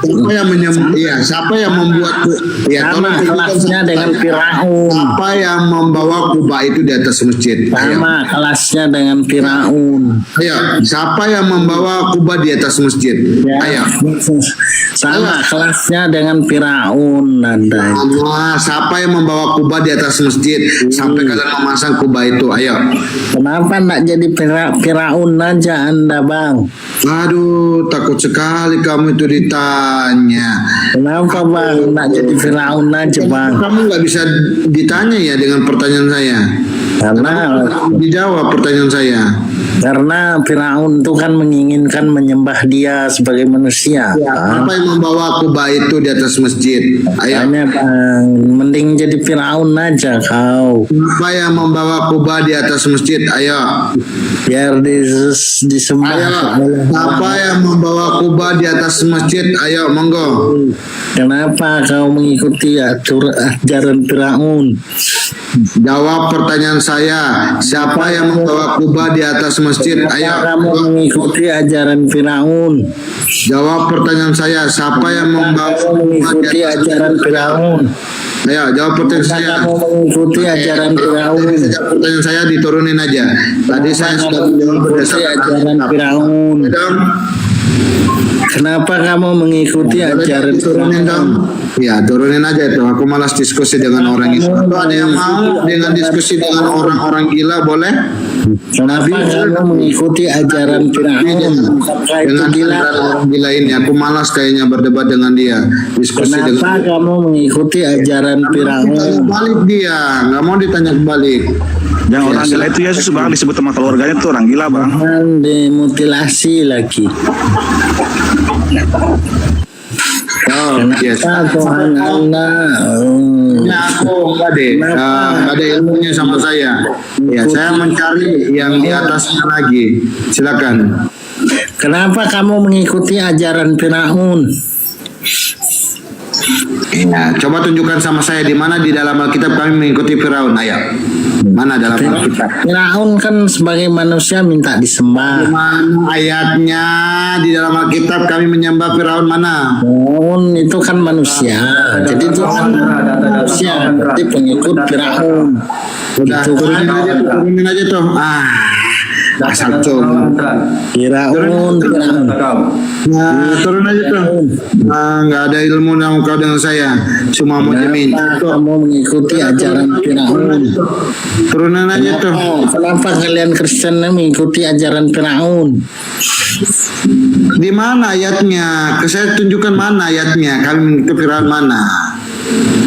Siapa yang menyembah? Iya, siapa yang membuat? Ya, tolong kelasnya dengan Firaun. Siapa yang membawa kubah itu di atas masjid? Sama kelasnya dengan Firaun. Ayo, siapa yang membawa kubah di atas masjid? Ayo. Sama kelasnya dengan Firaun. Siapa yang membawa kubah di atas masjid sampai kalian memasang kubah itu? Ayo. Kenapa enggak jadi Firaun aja Anda, Bang? Aduh, takut sekali kamu itu ditanya. Kenapa, Bang? Enggak jadi Firaun aja, Bang? Kamu nggak bisa ditanya ya dengan pertanyaan saya. Karena dijawab pertanyaan saya. Karena Firaun itu kan menginginkan menyembah dia sebagai manusia. Apa yang membawa kubah itu di atas masjid? Ayo. Hanya, Bang, mending jadi Firaun aja kau. Apa yang membawa kubah di atas masjid? Ayo. Biar disembah. Ayo. Apa yang membawa kubah di atas masjid? Ayo, monggo. Kenapa kau mengikuti ajaran Firaun? Jawab pertanyaan saya. Siapa yang membawa kubah di atas masjid? Ayo. Kamu mengikuti ajaran Firaun. Jawab pertanyaan saya. Siapa yang membawa mengikuti ajaran Firaun? Ayo, jawab pertanyaan saya. Kamu mengikuti ajaran Firaun. Pertanyaan saya diturunin aja. Tadi saya sudah menjawab berdasarkan ajaran Firaun. Kenapa kamu mengikuti ajaran turunin dong? Ya, turunin aja itu. Aku malas diskusi dengan orang itu. Kalau ada yang mau dengan diskusi dengan orang-orang gila, boleh? Kenapa kamu mengikuti ajaran Firaun? Dengan orang gila ini, aku malas kayaknya berdebat dengan dia. Diskusi Kenapa kamu mengikuti ajaran Firaun? Balik dia, nggak mau ditanya balik. Yang orang gila itu Yesus bang disebut sama keluarganya tuh orang gila bang. Dimutilasi lagi. Kenapa Tuhan Anda? Aku enggak deh, enggak ada ilmunya sama saya. Ya, saya mencari yang di atasnya lagi. Silakan. Kenapa kamu mengikuti ajaran Firaun? Ya, coba tunjukkan sama saya di mana di dalam Alkitab kami mengikuti Firaun. Ayo. Mana dalam Alkitab? Firaun kan sebagai manusia minta disembah. Mana ayatnya di dalam Alkitab kami menyembah Firaun mana? Firaun itu kan manusia. Jadi itu kan manusia. Berarti pengikut Firaun. Udah, turunin aja tuh. Asal cuma Firaun. Nah, turun aja tuh. Nggak ada ilmu yang kau dengan saya. Cuma mau jamin. Kamu mengikuti ajaran Firaun. Turunan aja tuh. Kenapa kalian Kristen mengikuti ajaran Firaun? Di mana ayatnya? Saya tunjukkan mana ayatnya. Kami mengikuti Firaun mana?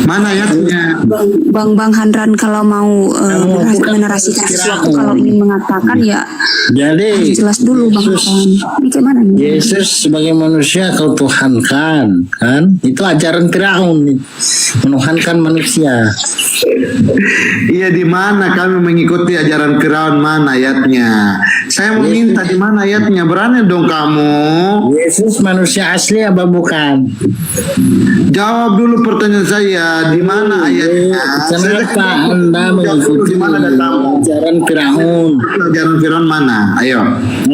Mana ayatnya? Bang Handran kalau mau menarasikan sesuatu, kalau ingin mengatakan ya jadi jelas dulu Bang Handran. Ini gimana nih? Yesus sebagai manusia kau tuhankan, kan? Itu ajaran Firaun, menuhankan manusia. Iya, di mana kami mengikuti ajaran Firaun, mana ayatnya? Saya meminta di mana ayatnya? Berani dong kamu. Yesus manusia asli apa bukan? Jawab dulu pertanyaan saya, di mana ayatnya? Kenapa Anda mengikuti ajaran Firaun? Ajaran Firaun mana? Ayo,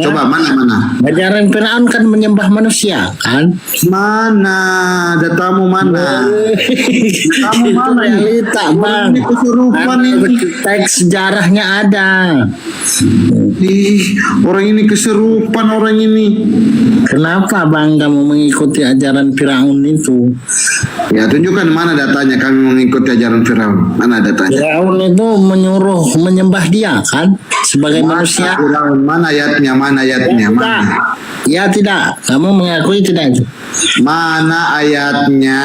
coba mana? Ajaran Firaun kan menyembah manusia, kan? Mana? Datamu mana? Kamu mana? Realita, Bang. Ini kesurupan ini. Teks sejarahnya ada. Orang ini kesurupan orang ini. Kenapa Bang kamu mengikuti ajaran Firaun itu? Ya, tunjukkan mana datanya kami mengikuti ajaran Firaun. Mana datanya? Firaun itu menyuruh menyembah dia, kan? Sebagai manusia. Firaun, mana ayatnya? Mana ayatnya? Mana? Ya tidak. Kamu mengakui tidak? Mana ayatnya?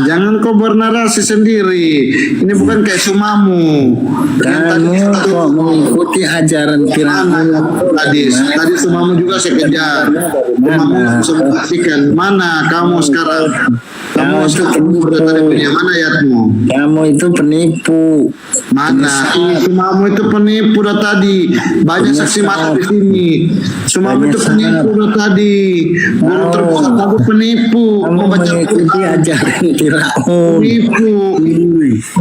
Jangan kau bernarasi sendiri. Ini bukan kayak sumamu. Kamu kok mengikuti ajaran Firaun? Tadi sumamu juga saya kejar. Sumamu bisa membuktikan. Mana kamu sekarang? Kamu tadi punya mana ayatmu? Kamu itu penipu. Mana? Sumamu itu penipu dah tadi. Banyak saksi mata di sini. Sumamu itu penipu dah tadi. Guru terbesar kamu penipu. Membaca mengikuti ajaran Firaun. Penipu.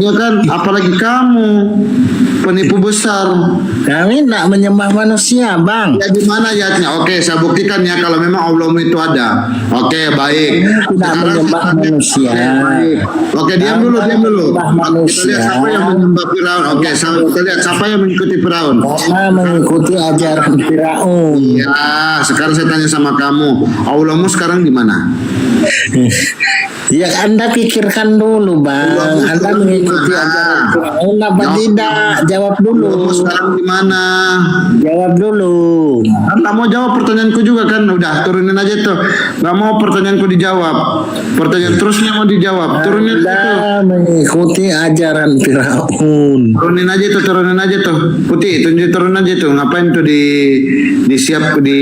Ya kan? Apalagi kamu penipu besar. Kami tidak menyembah manusia, Bang. Ya di mana ayatnya? Oke, saya buktikan ya kalau memang Allahmu itu ada. Oke, baik. Tidak menyembah manusia. Oke, diam dulu. Kita lihat siapa yang menyembah Firaun. Oke, kita lihat siapa yang mengikuti Firaun. Karena mengikuti ajaran Firaun. Ya, sekarang saya tanya sama kamu, Allahmu sekarang di mana? Ya Anda pikirkan dulu, Bang. Anda mengikuti ajaran Firaun apa tidak? Jawab dulu. Allahmu sekarang di mana? Jawab dulu. Anda mau jawab pertanyaanku juga kan? Udah, turunin aja tuh. Gak mau pertanyaanku dijawab. Pertanyaan terusnya mau dijawab. Turunin aja tuh. Mengikuti ajaran Firaun. Turunin aja tuh. Putih, turunin aja tuh. Ngapain tuh di siap di